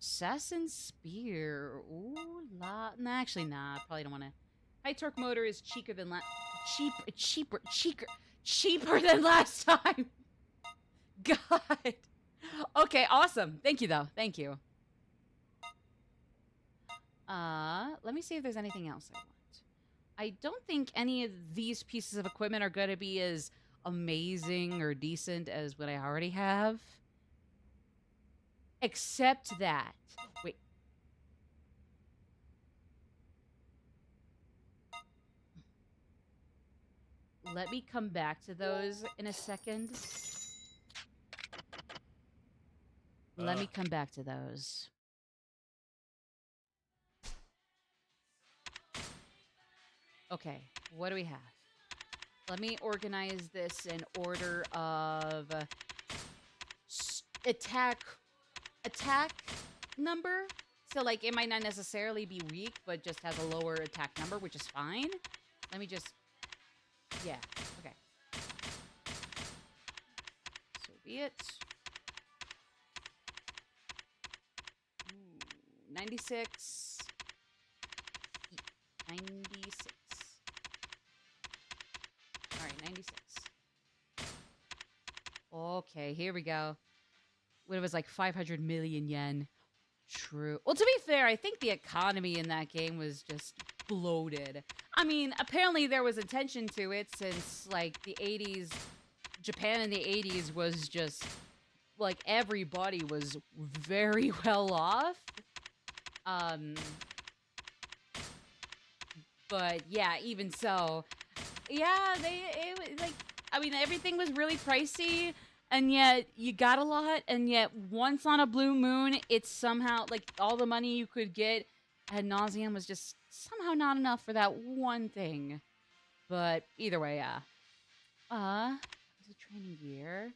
Assassin Spear. Ooh la. Nah, actually, nah. Probably don't want to. High torque motor is cheaper than cheaper than last time. God. Okay, awesome. Thank you, though. Thank you. Let me see if there's anything else I want. I don't think any of these pieces of equipment are going to be as amazing or decent as what I already have. Except that. Wait. Let me come back to those in a second. Let me come back to those. Okay, what do we have? Let me organize this in order of attack number. So, like, it might not necessarily be weak, but just has a lower attack number, which is fine. Let me just... Yeah, okay. So be it. Ooh, 96. 96. Alright, 96. Okay, here we go. What, it was like 500 million yen. True. Well, to be fair, I think the economy in that game was just bloated. I mean, apparently there was attention to it since, like, the 80s. Japan in the 80s was just, like, everybody was very well off. But, yeah, even so. Yeah, I mean, everything was really pricey. And yet, you got a lot, and yet, once on a blue moon, it's somehow, like, all the money you could get ad nauseum was just somehow not enough for that one thing. But, either way, yeah. There's a training gear.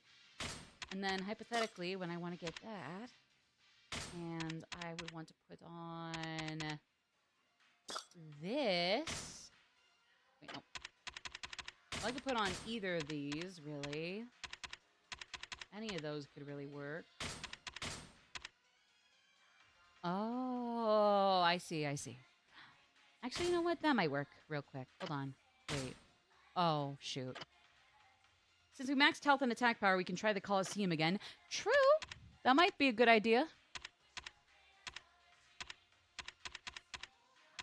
And then, hypothetically, when I want to get that, and I would want to put on this. Wait, no. I like to put on either of these, really. Any of those could really work. Oh, I see. Actually, you know what? That might work real quick. Hold on. Wait. Oh, shoot. Since we maxed health and attack power, we can try the Colosseum again. True. That might be a good idea.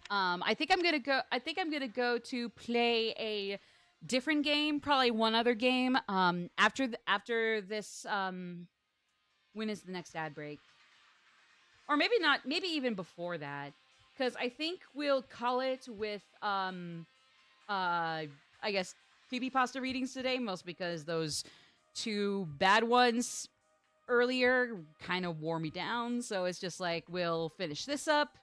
I think I'm gonna go to play a different game, probably one other game. After this, when is the next ad break? Or maybe not. Maybe even before that, because I think we'll call it with I guess Creepypasta readings today, mostly because those two bad ones earlier kind of wore me down. So it's just like we'll finish this up,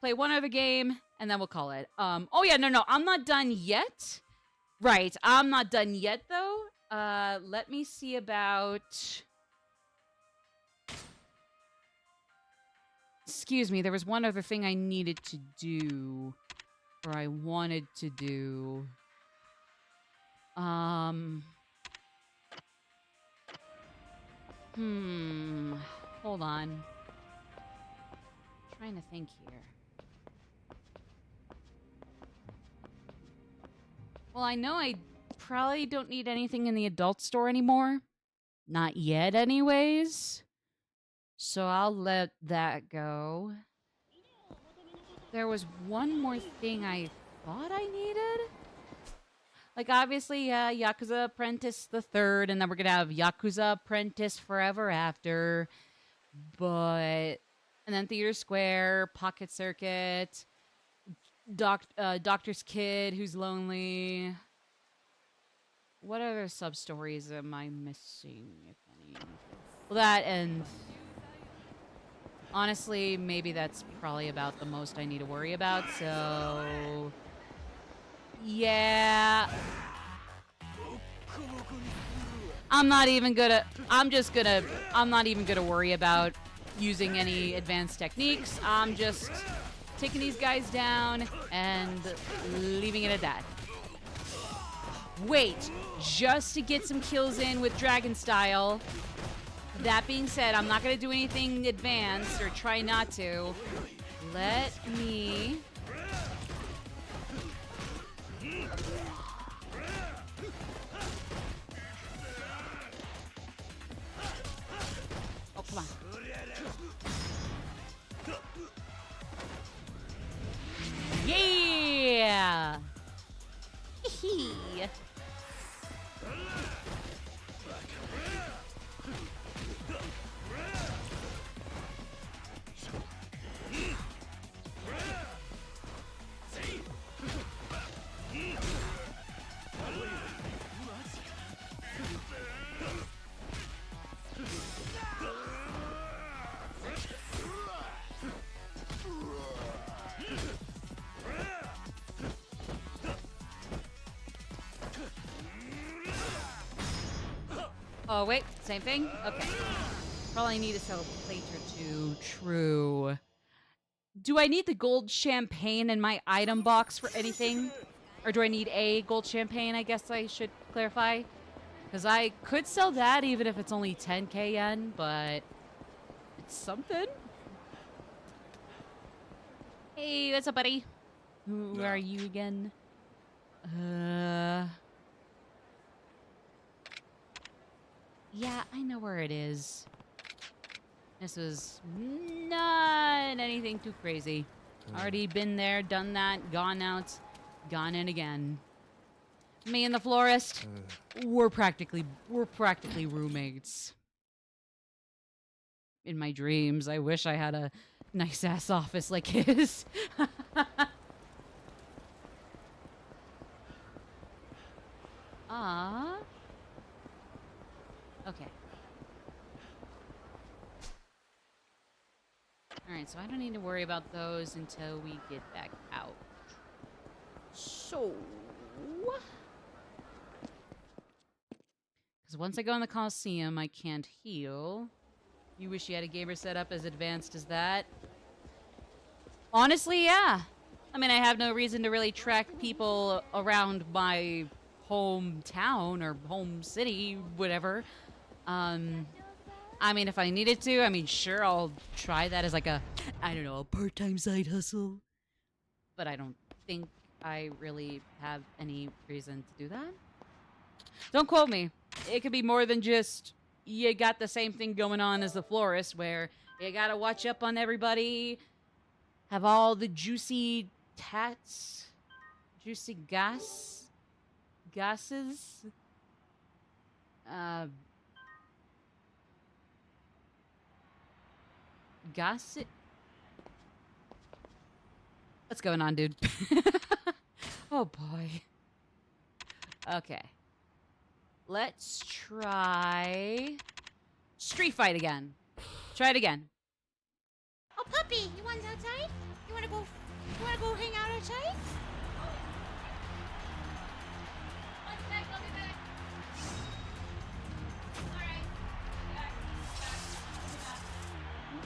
play one other game, and then we'll call it. Oh yeah, no, I'm not done yet. Right, I'm not done yet, though. Let me see about... Excuse me, there was one other thing I needed to do. Or I wanted to do. Hold on. Trying to think here. Well, I know I probably don't need anything in the adult store anymore. Not yet, anyways. So I'll let that go. There was one more thing I thought I needed. Like, obviously, Yakuza Apprentice the Third, and then we're gonna have Yakuza Apprentice Forever After. But... And then Theater Square, Pocket Circuit, Doctor's Kid, who's lonely. What other sub-stories am I missing, if any? Well, that and... Honestly, maybe that's probably about the most I need to worry about, so... Yeah... I'm not even gonna worry about using any advanced techniques. I'm just taking these guys down and leaving it at that. Wait, just to get some kills in with Dragon Style. That being said, I'm not going to do anything advanced, or try not to. Let me... Oh, come on. Yeah! Hee. Oh, wait. Same thing? Okay. Probably need to sell a plate or two. True. Do I need the gold champagne in my item box for anything? Or do I need a gold champagne, I guess I should clarify? Because I could sell that even if it's only 10k yen, but... It's something. Hey, what's up, buddy? Who are you again? Yeah, I know where it is. This was not anything too crazy. Already been there, done that, gone out, gone in again. Me and the florist, we're practically roommates. In my dreams, I wish I had a nice ass office like his. Okay. Alright, so I don't need to worry about those until we get back out. So... Because once I go in the Coliseum, I can't heal. You wish you had a gamer set up as advanced as that? Honestly, yeah. I mean, I have no reason to really track people around my hometown or home city, whatever. I mean, if I needed to, I mean, sure, I'll try that as like a, I don't know, a part-time side hustle. But I don't think I really have any reason to do that. Don't quote me. It could be more than just, you got the same thing going on as the florist, where you gotta watch up on everybody, have all the juicy tats, juicy gases, gossip. What's going on, dude? Oh boy. Okay. Let's try street fight again. Try it again. Oh, puppy, you want outside? You wanna go hang out outside? I'll be back. Alright.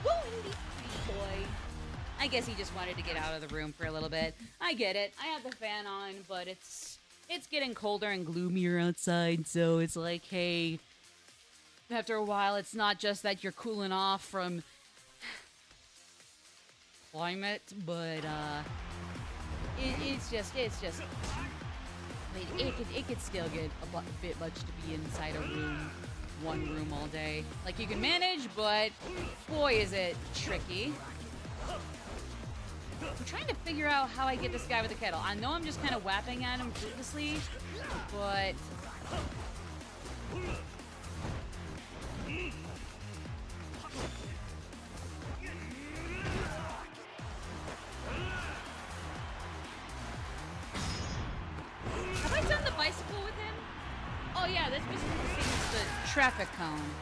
Go in the street, boy. guess he just wanted to get out of the room for a little bit. I get it. I have the fan on, but it's getting colder and gloomier outside, so it's like, hey, after a while, it's not just that you're cooling off from climate, but it's just. I mean, it could still get a bit much to be inside a room, one room all day. Like, you can manage, but boy, is it tricky. I'm trying to figure out how I get this guy with the kettle. I know I'm just kind of whapping at him fruitlessly, but... Have I done the bicycle with him? Oh yeah, this was the traffic cone.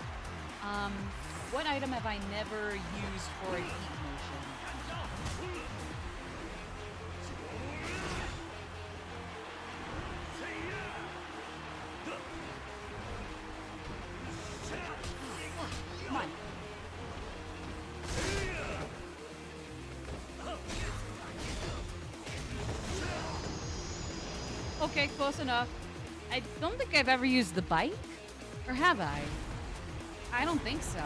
What item have I never used for a heat motion? Come on. Okay, close enough. I don't think I've ever used the bike. Or have I? I don't think so.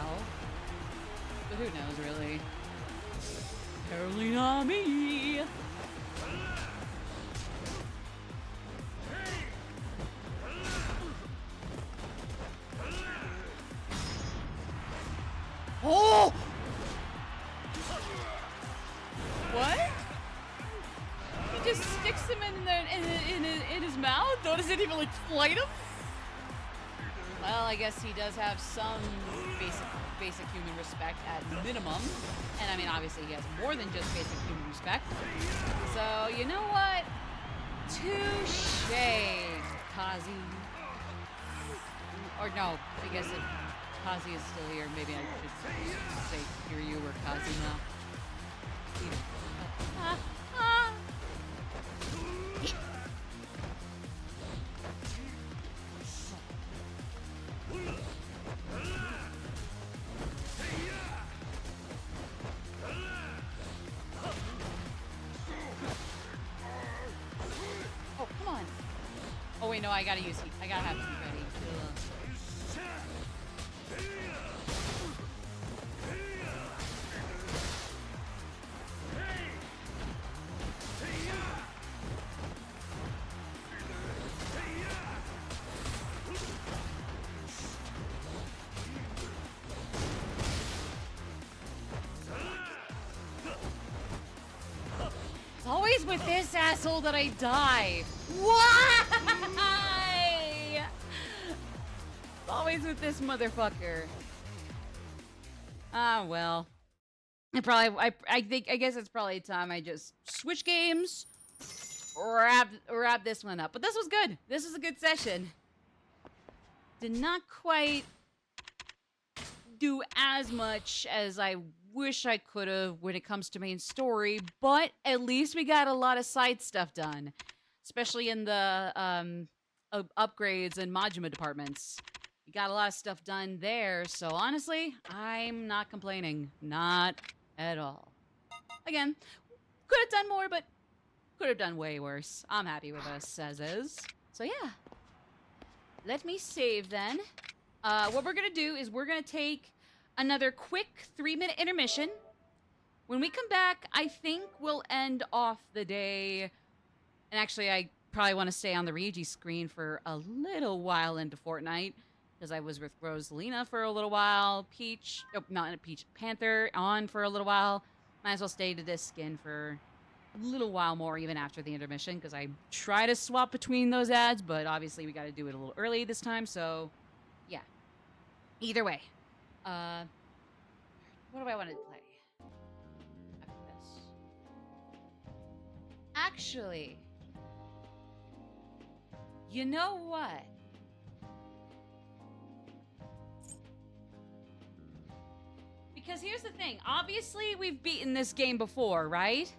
But who knows, really? Apparently not me. Oh! What? He just sticks him in his mouth? Does it even like flight him? Well, I guess he does have some basic human respect at minimum. And I mean, obviously he has more than just basic human respect. So, you know what? Touche, Kazi. Or no, I guess if Kazi is still here, maybe I should say Kiryu or Kazi now. Oh, come on. Oh, wait, no, I gotta use heat. I gotta have heat ready. It's always with this asshole that I die. Why? It's always with this motherfucker. Ah, well. I guess it's probably time I just switch games, wrap this one up. But this was good. This was a good session. Did not quite do as much as I wish I could have when it comes to main story, but at least we got a lot of side stuff done, especially in the upgrades and Majima departments. We got a lot of stuff done there, so honestly, I'm not complaining. Not at all. Again, could have done more, but could have done way worse. I'm happy with us as is. So yeah. Let me save then. What we're gonna do is we're gonna take another quick 3-minute intermission. When we come back, I think we'll end off the day. And actually, I probably want to stay on the Ryuji screen for a little while into Fortnite, because I was with Rosalina for a little while. Peach, oh, not Peach, Panther on for a little while. Might as well stay to this skin for a little while more, even after the intermission, because I try to swap between those ads, but obviously we got to do it a little early this time, so yeah. Either way. What do I want to play after this? Actually, you know what? Because here's the thing. Obviously, we've beaten this game before, right?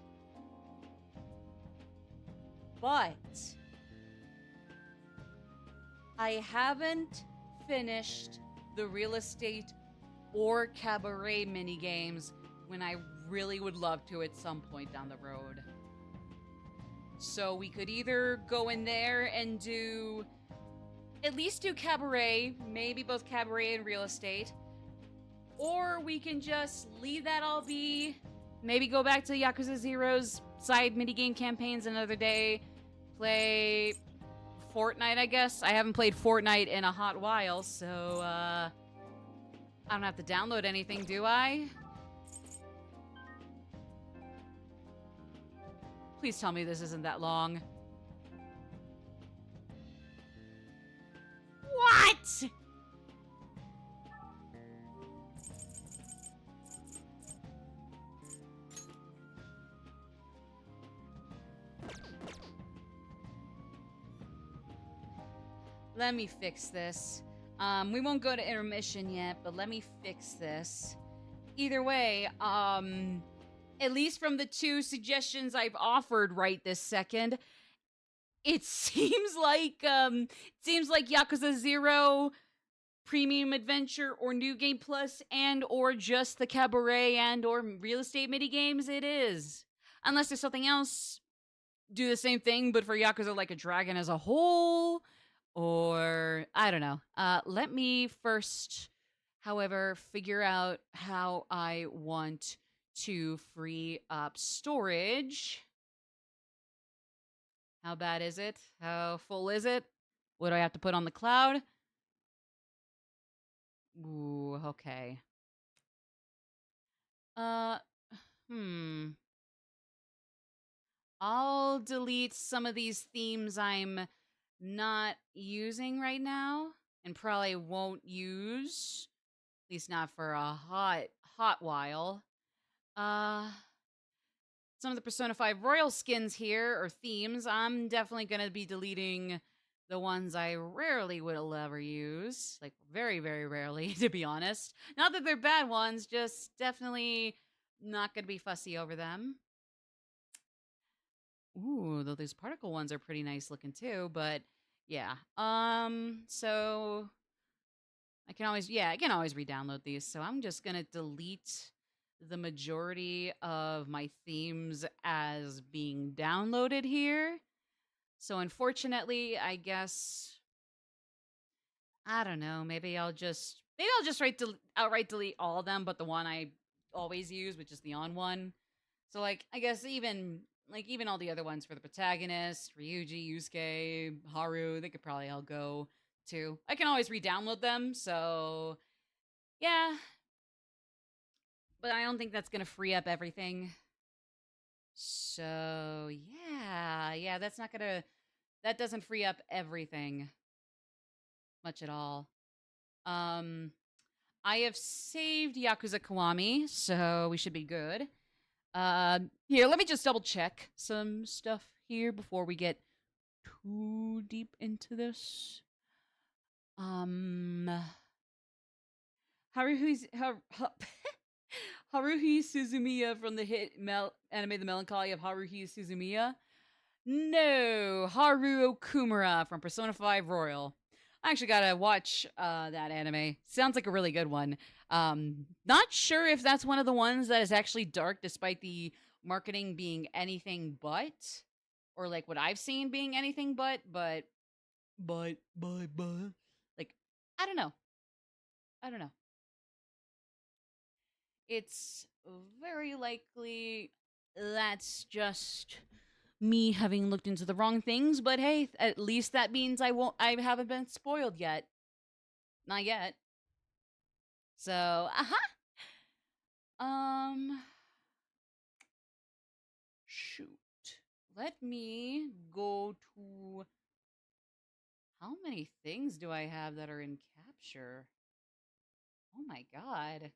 But I haven't finished the real estate or cabaret minigames when I really would love to at some point down the road. So we could either go in there and at least do cabaret, maybe both cabaret and real estate, or we can just leave that all be, maybe go back to Yakuza Zero's side minigame campaigns another day, play Fortnite, I guess. I haven't played Fortnite in a hot while, so I don't have to download anything, do I? Please tell me this isn't that long. What? Let me fix this. We won't go to intermission yet, but let me fix this. Either way, at least from the 2 suggestions I've offered right this second, it seems like Yakuza 0 Premium Adventure or New Game Plus and or just the cabaret and or real estate minigames it is. Unless there's something else, do the same thing but for Yakuza Like a Dragon as a whole, or I don't know. Let me first, however, figure out how I want to free up storage. How bad is it? How full is it? What do I have to put on the cloud? Ooh, okay. I'll delete some of these themes I'm not using right now and probably won't use, at least not for a hot while. Some of the Persona 5 Royal skins here, or themes, I'm definitely going to be deleting the ones I rarely will ever use. Like, very, very rarely, to be honest. Not that they're bad ones, just definitely not going to be fussy over them. Ooh, though these particle ones are pretty nice looking too, but yeah. So I can always re-download these. So I'm just going to delete the majority of my themes as being downloaded here. So unfortunately, I guess, I don't know, maybe I'll just outright delete all of them, but the one I always use, which is the on one. So like, I guess even all the other ones for the protagonist, Ryuji, Yusuke, Haru, they could probably all go too. I can always re-download them, so yeah. But I don't think that's gonna free up everything. So yeah, that doesn't free up everything much at all. I have saved Yakuza Kiwami, so we should be good. Here, let me just double check some stuff here before we get too deep into this. Haruhi Suzumiya from the hit anime The Melancholy of Haruhi Suzumiya? No, Haru Okumura from Persona 5 Royal. I actually gotta watch that anime. Sounds like a really good one. Not sure if that's one of the ones that is actually dark despite the marketing being anything but, or like what I've seen being anything but like, I don't know. It's very likely that's just me having looked into the wrong things, but hey, at least that means I haven't been spoiled yet. Not yet. So, shoot. Let me go to, how many things do I have that are in capture? Oh my god.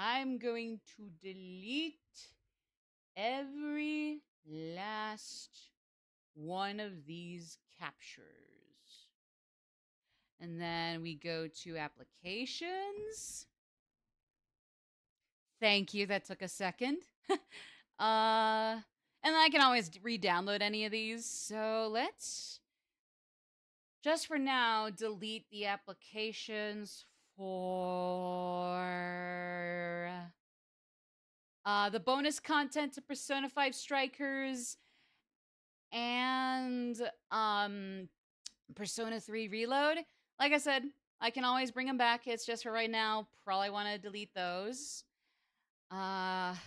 I'm going to delete every last one of these captures. And then we go to applications. Thank you. That took a second. And then I can always re-download any of these. So let's just for now delete the applications for The bonus content to Persona 5 Strikers and Persona 3 Reload. Like I said, I can always bring them back. It's just for right now. Probably want to delete those. Let's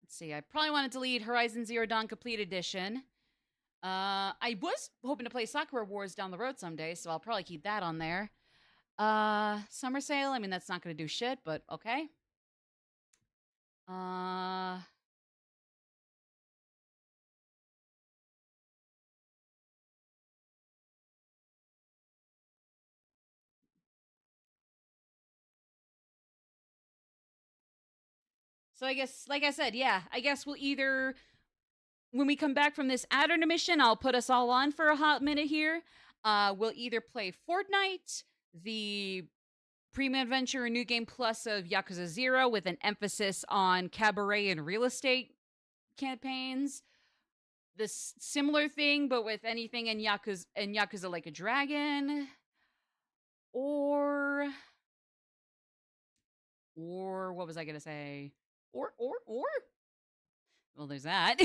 see. I probably want to delete Horizon Zero Dawn Complete Edition. I was hoping to play Sakura Wars down the road someday, so I'll probably keep that on there. Summer Sale. I mean, that's not going to do shit, but okay. So I guess, like I said, yeah, I guess we'll either, when we come back from this adder mission, I'll put us all on for a hot minute here. We'll either play Fortnite, the Premium Adventure and New Game Plus of Yakuza 0 with an emphasis on cabaret and real estate campaigns. This similar thing, but with anything in Yakuza Like a Dragon. Or what was I gonna say? Or well, there's that.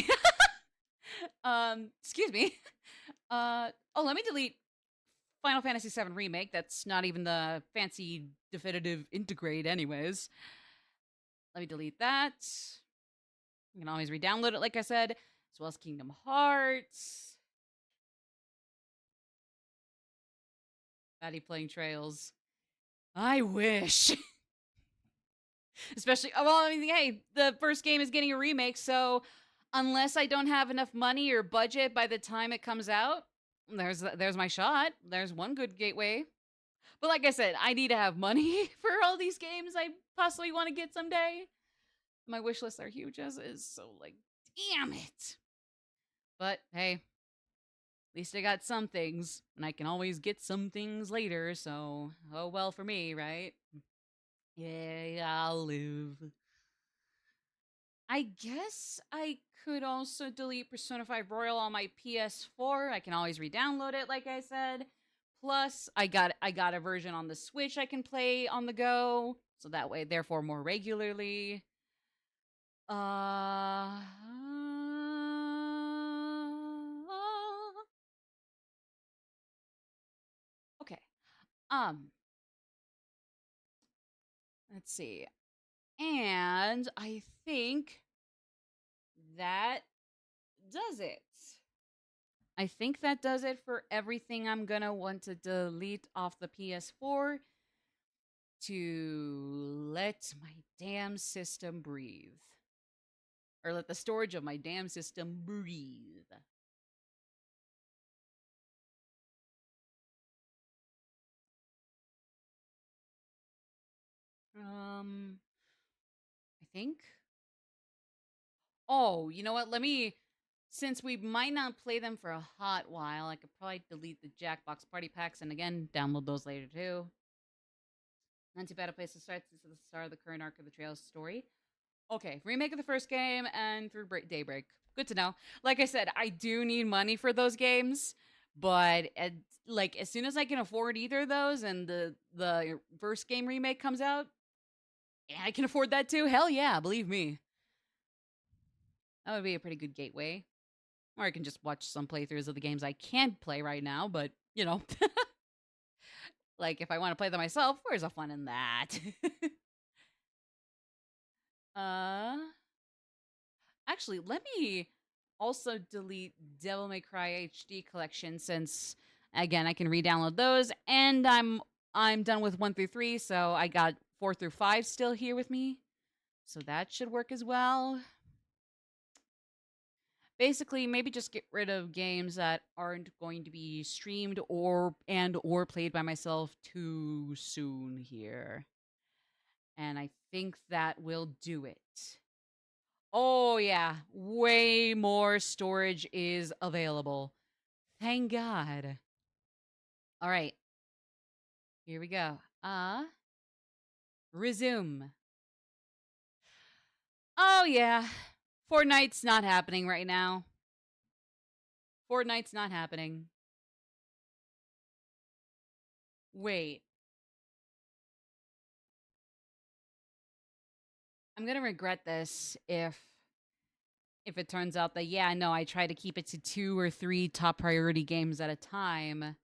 Excuse me. Let me delete Final Fantasy VII Remake. That's not even the fancy definitive integrate anyways. Let me delete that. You can always re-download it, like I said, as well as Kingdom Hearts. Maddie playing Trails. I wish. Especially, well, I mean, hey, the first game is getting a remake, so unless I don't have enough money or budget by the time it comes out, there's my shot. There's one good gateway. But like I said, I need to have money for all these games I possibly want to get someday. My wish lists are huge as is, so like, damn it. But hey, at least I got some things, and I can always get some things later, so oh well for me, right? Yeah, I'll live. I guess I could also delete Persona 5 Royal on my PS4. I can always re-download it, like I said. Plus, I got a version on the Switch I can play on the go, so that way, therefore, more regularly. Uh, okay. Let's see. And I think that does it. I think that does it for everything I'm gonna want to delete off the PS4 to let my damn system breathe. Or let the storage of my damn system breathe. I think. Oh, you know what? Since we might not play them for a hot while, I could probably delete the Jackbox Party Packs and again, download those later too. Not too bad a place to start. This is the start of the current arc of the Trails story. Okay, remake of the first game and through Daybreak. Good to know. Like I said, I do need money for those games, but as soon as I can afford either of those and the first game remake comes out, and I can afford that too, hell yeah, believe me. That would be a pretty good gateway. Or I can just watch some playthroughs of the games I can't play right now, but, you know. Like, if I want to play them myself, where's the fun in that? Actually, let me also delete Devil May Cry HD collection since, again, I can re-download those, and I'm done with 1 through 3, so I got 4 through 5 still here with me. So that should work as well. Basically, maybe just get rid of games that aren't going to be streamed or played by myself too soon here. And I think that will do it. Oh yeah, way more storage is available. Thank God. All right. Here we go. Resume. Oh yeah. Fortnite's not happening right now. Fortnite's not happening. Wait. I'm gonna regret this if it turns out that, yeah, no, I try to keep it to 2 or 3 top priority games at a time.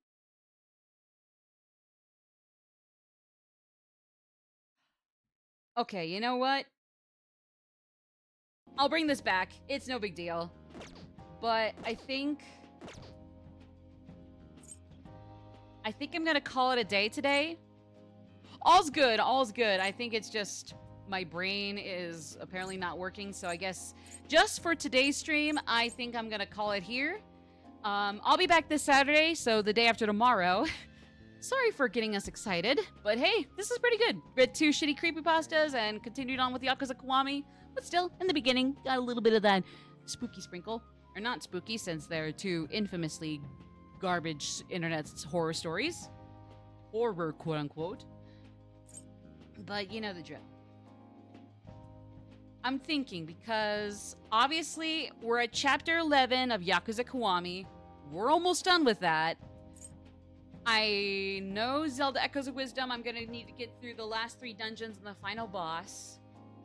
Okay, you know what? I'll bring this back. It's no big deal. But I think I'm gonna call it a day today. All's good, all's good. I think it's just my brain is apparently not working, so I guess just for today's stream, I think I'm gonna call it here. I'll be back this Saturday, so the day after tomorrow. Sorry for getting us excited, but hey, this is pretty good. Read 2 shitty creepypastas and continued on with Yakuza Kiwami, but still, in the beginning, got a little bit of that spooky sprinkle. Or not spooky, since they're 2 infamously garbage internet horror stories. Horror, quote-unquote. But you know the drill. I'm thinking, because obviously we're at chapter 11 of Yakuza Kiwami. We're almost done with that. I know Zelda Echoes of Wisdom, I'm gonna need to get through the last 3 dungeons and the final boss.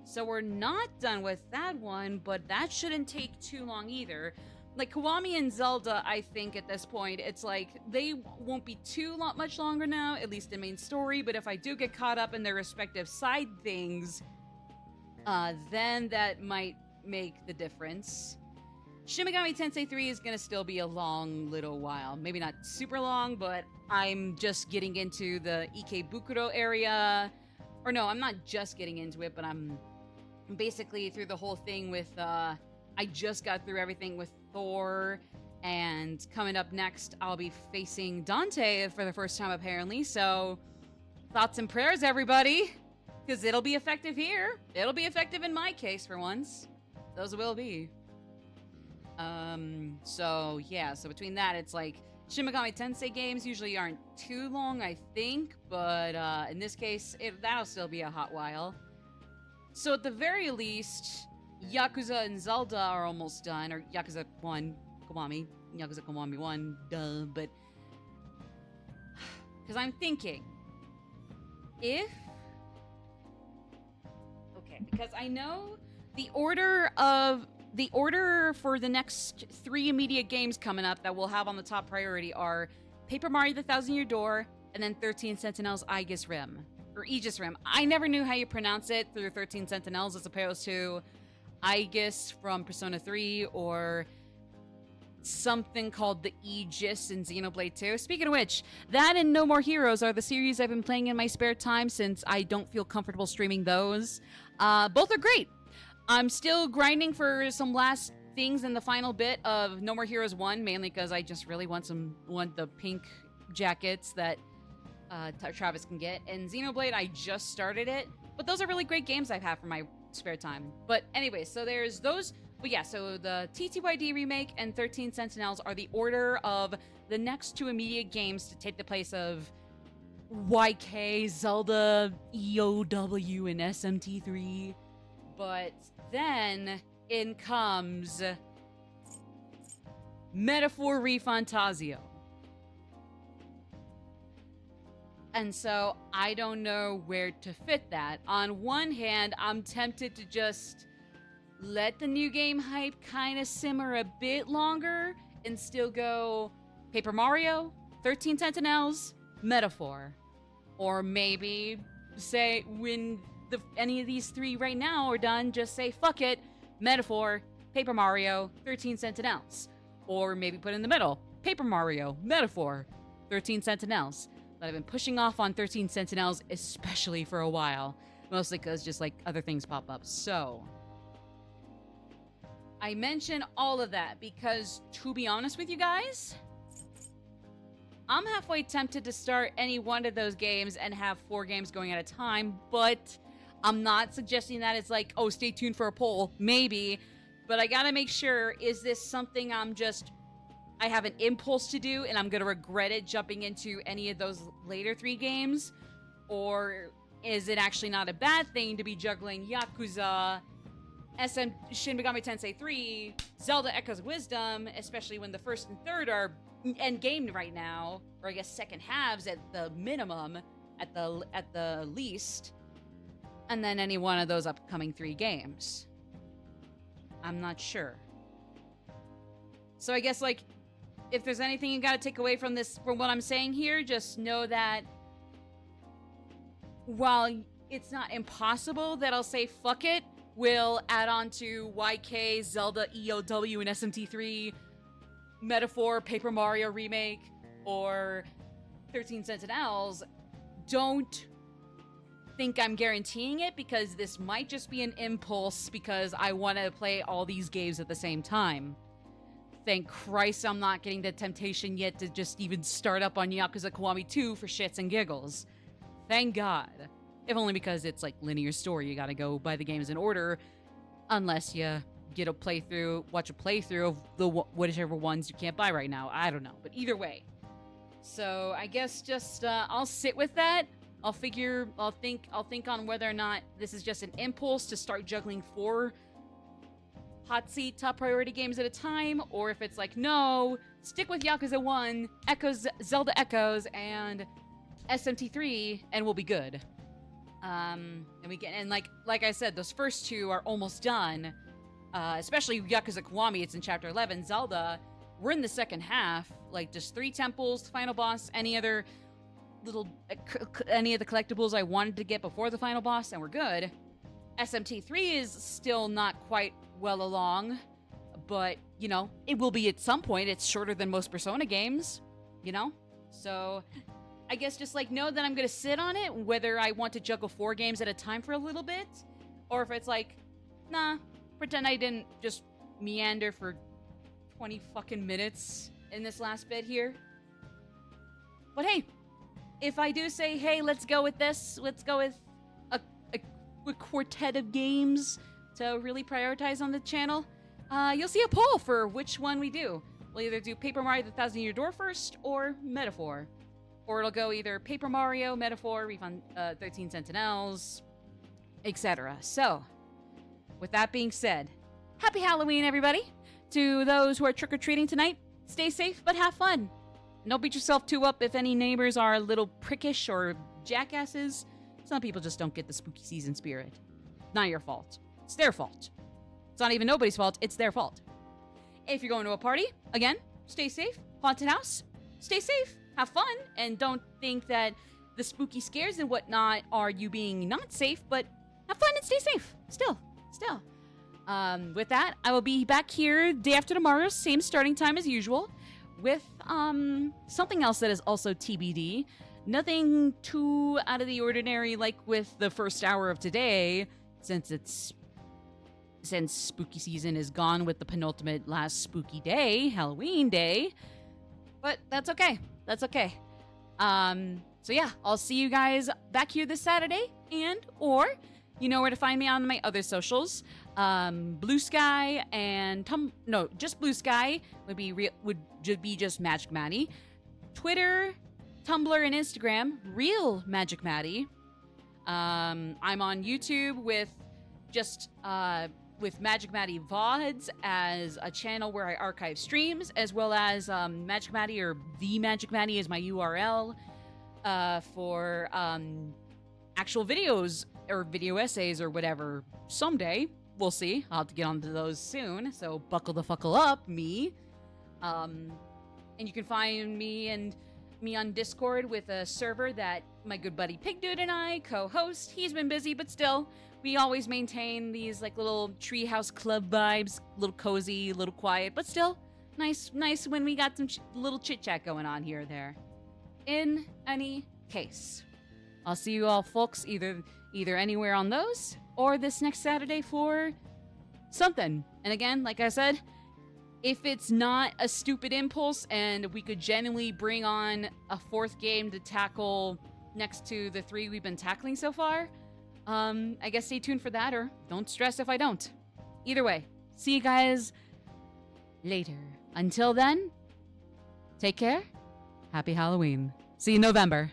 So we're not done with that one, but that shouldn't take too long either. Like, Kiwami and Zelda, I think at this point, it's like, they won't be much longer now, at least in main story, but if I do get caught up in their respective side things, then that might make the difference. Shin Megami Tensei 3 is gonna still be a long little while. Maybe not super long, but I'm just getting into the Ikebukuro area. Or no, I'm not just getting into it, but I'm basically through the whole thing with, I just got through everything with Thor, and coming up next, I'll be facing Dante for the first time, apparently, so thoughts and prayers, everybody, because it'll be effective here. It'll be effective in my case, for once. Those will be. So, yeah, so between that, it's like, Shin Megami Tensei games usually aren't too long, I think, but, in this case, that'll still be a hot while. So at the very least, Yakuza and Zelda are almost done, or Yakuza 1, Yakuza Kiwami 1, duh, but... Because I'm thinking, if... Okay, because I know the order for the next 3 immediate games coming up that we'll have on the top priority are Paper Mario the Thousand Year Door, and then 13 Sentinels Aegis Rim. Or Aegis Rim. I never knew how you pronounce it through 13 Sentinels as opposed to Aegis from Persona 3 or something called the Aegis in Xenoblade 2. Speaking of which, that and No More Heroes are the series I've been playing in my spare time since I don't feel comfortable streaming those. Both are great. I'm still grinding for some last things in the final bit of No More Heroes 1, mainly because I just really want the pink jackets that Travis can get. And Xenoblade, I just started it, but those are really great games I've had for my spare time. But anyway, so there's those. But yeah, so the TTYD remake and 13 Sentinels are the order of the next 2 immediate games to take the place of YK, Zelda, EOW, and SMT3. But then in comes Metaphor ReFantazio. And so I don't know where to fit that. On one hand, I'm tempted to just let the new game hype kind of simmer a bit longer and still go Paper Mario, 13 Sentinels, Metaphor. Or maybe say when any of these 3 right now are done, just say fuck it, Metaphor, Paper Mario, 13 Sentinels. Or maybe put in the middle, Paper Mario, Metaphor, 13 Sentinels. But I've been pushing off on 13 Sentinels, especially for a while. Mostly because just like other things pop up. So I mention all of that because, to be honest with you guys, I'm halfway tempted to start any one of those games and have 4 games going at a time, but I'm not suggesting that it's like, oh, stay tuned for a poll. Maybe. But I gotta make sure, is this something I have an impulse to do and I'm gonna regret it jumping into any of those later 3 games? Or is it actually not a bad thing to be juggling Yakuza, Shin Megami Tensei 3, Zelda Echoes of Wisdom, especially when the first and third are endgame right now, or I guess second halves at the minimum, at the least. and then any one of those upcoming 3 games. I'm not sure. So I guess, like, if there's anything you gotta take away from this, from what I'm saying here, just know that while it's not impossible that I'll say fuck it, we'll add on to YK, Zelda, EOW, and SMT3, Metaphor, Paper Mario Remake, or 13 Sentinels, don't think I'm guaranteeing it, because this might just be an impulse because I want to play all these games at the same time. Thank Christ I'm not getting the temptation yet to just even start up on Yakuza Kiwami 2 for shits and giggles. Thank God. If only because it's like linear story, you gotta go by the games in order, unless you get a playthrough, watch a playthrough of the whichever ones you can't buy right now. I don't know, but either way. So I guess just I'll sit with that. I'll think on whether or not this is just an impulse to start juggling 4 hot seat top priority games at a time, or if it's like, no, stick with Yakuza 1, Zelda Echoes, and SMT3, and we'll be good. And like I said, those first 2 are almost done. Especially Yakuza Kiwami, it's in chapter 11. Zelda, we're in the second half. Like, just 3 temples, final boss, any of the collectibles I wanted to get before the final boss, and we're good. SMT3 is still not quite well along, but, you know, it will be at some point. It's shorter than most Persona games, you know? So, I guess just, like, know that I'm gonna sit on it, whether I want to juggle 4 games at a time for a little bit, or if it's like, nah, pretend I didn't just meander for 20 fucking minutes in this last bit here. But hey, if I do say, hey, let's go with this, let's go with a quartet of games to really prioritize on the channel, you'll see a poll for which one we do. We'll either do Paper Mario the Thousand Year Door first, or Metaphor. Or it'll go either Paper Mario, Metaphor, Refund, 13 Sentinels, etc. So, with that being said, happy Halloween, everybody! To those who are trick-or-treating tonight, stay safe but have fun. Don't beat yourself too up if any neighbors are a little prickish or jackasses. Some people just don't get the spooky season spirit. Not your fault. It's their fault. It's not even nobody's fault, it's their fault. If you're going to a party, again, stay safe. Haunted house, stay safe. Have fun, and don't think that the spooky scares and whatnot are you being not safe, but have fun and stay safe. Still. With that, I will be back here day after tomorrow, same starting time as usual, with something else that is also TBD. Nothing too out of the ordinary like with the first hour of today, since spooky season is gone with the penultimate last spooky day, Halloween day. But that's okay. That's okay. So yeah, I'll see you guys back here this Saturday, or you know where to find me on my other socials. Blue Sky and just Blue Sky would just Magic Maddie. Twitter, Tumblr, and Instagram, Real Magic Maddie. I'm on YouTube with Magic Maddie VODs as a channel where I archive streams, as well as Magic Maddie, or The Magic Maddie is my URL for actual videos or video essays or whatever. Someday, we'll see. I'll have to get onto those soon, so buckle the fuckle up, me. And you can find me on Discord with a server that my good buddy Pig Dude and I co-host. He's been busy, but still, we always maintain these like little treehouse club vibes, little cozy, little quiet, but still nice when we got some little chit chat going on here or there. In any case, I'll see you all folks either anywhere on those or this next Saturday for something. And again, like I said, if it's not a stupid impulse and we could genuinely bring on a 4th game to tackle next to the 3 we've been tackling so far, I guess stay tuned for that, or don't stress if I don't. Either way, see you guys later. Until then, take care. Happy Halloween. See you in November.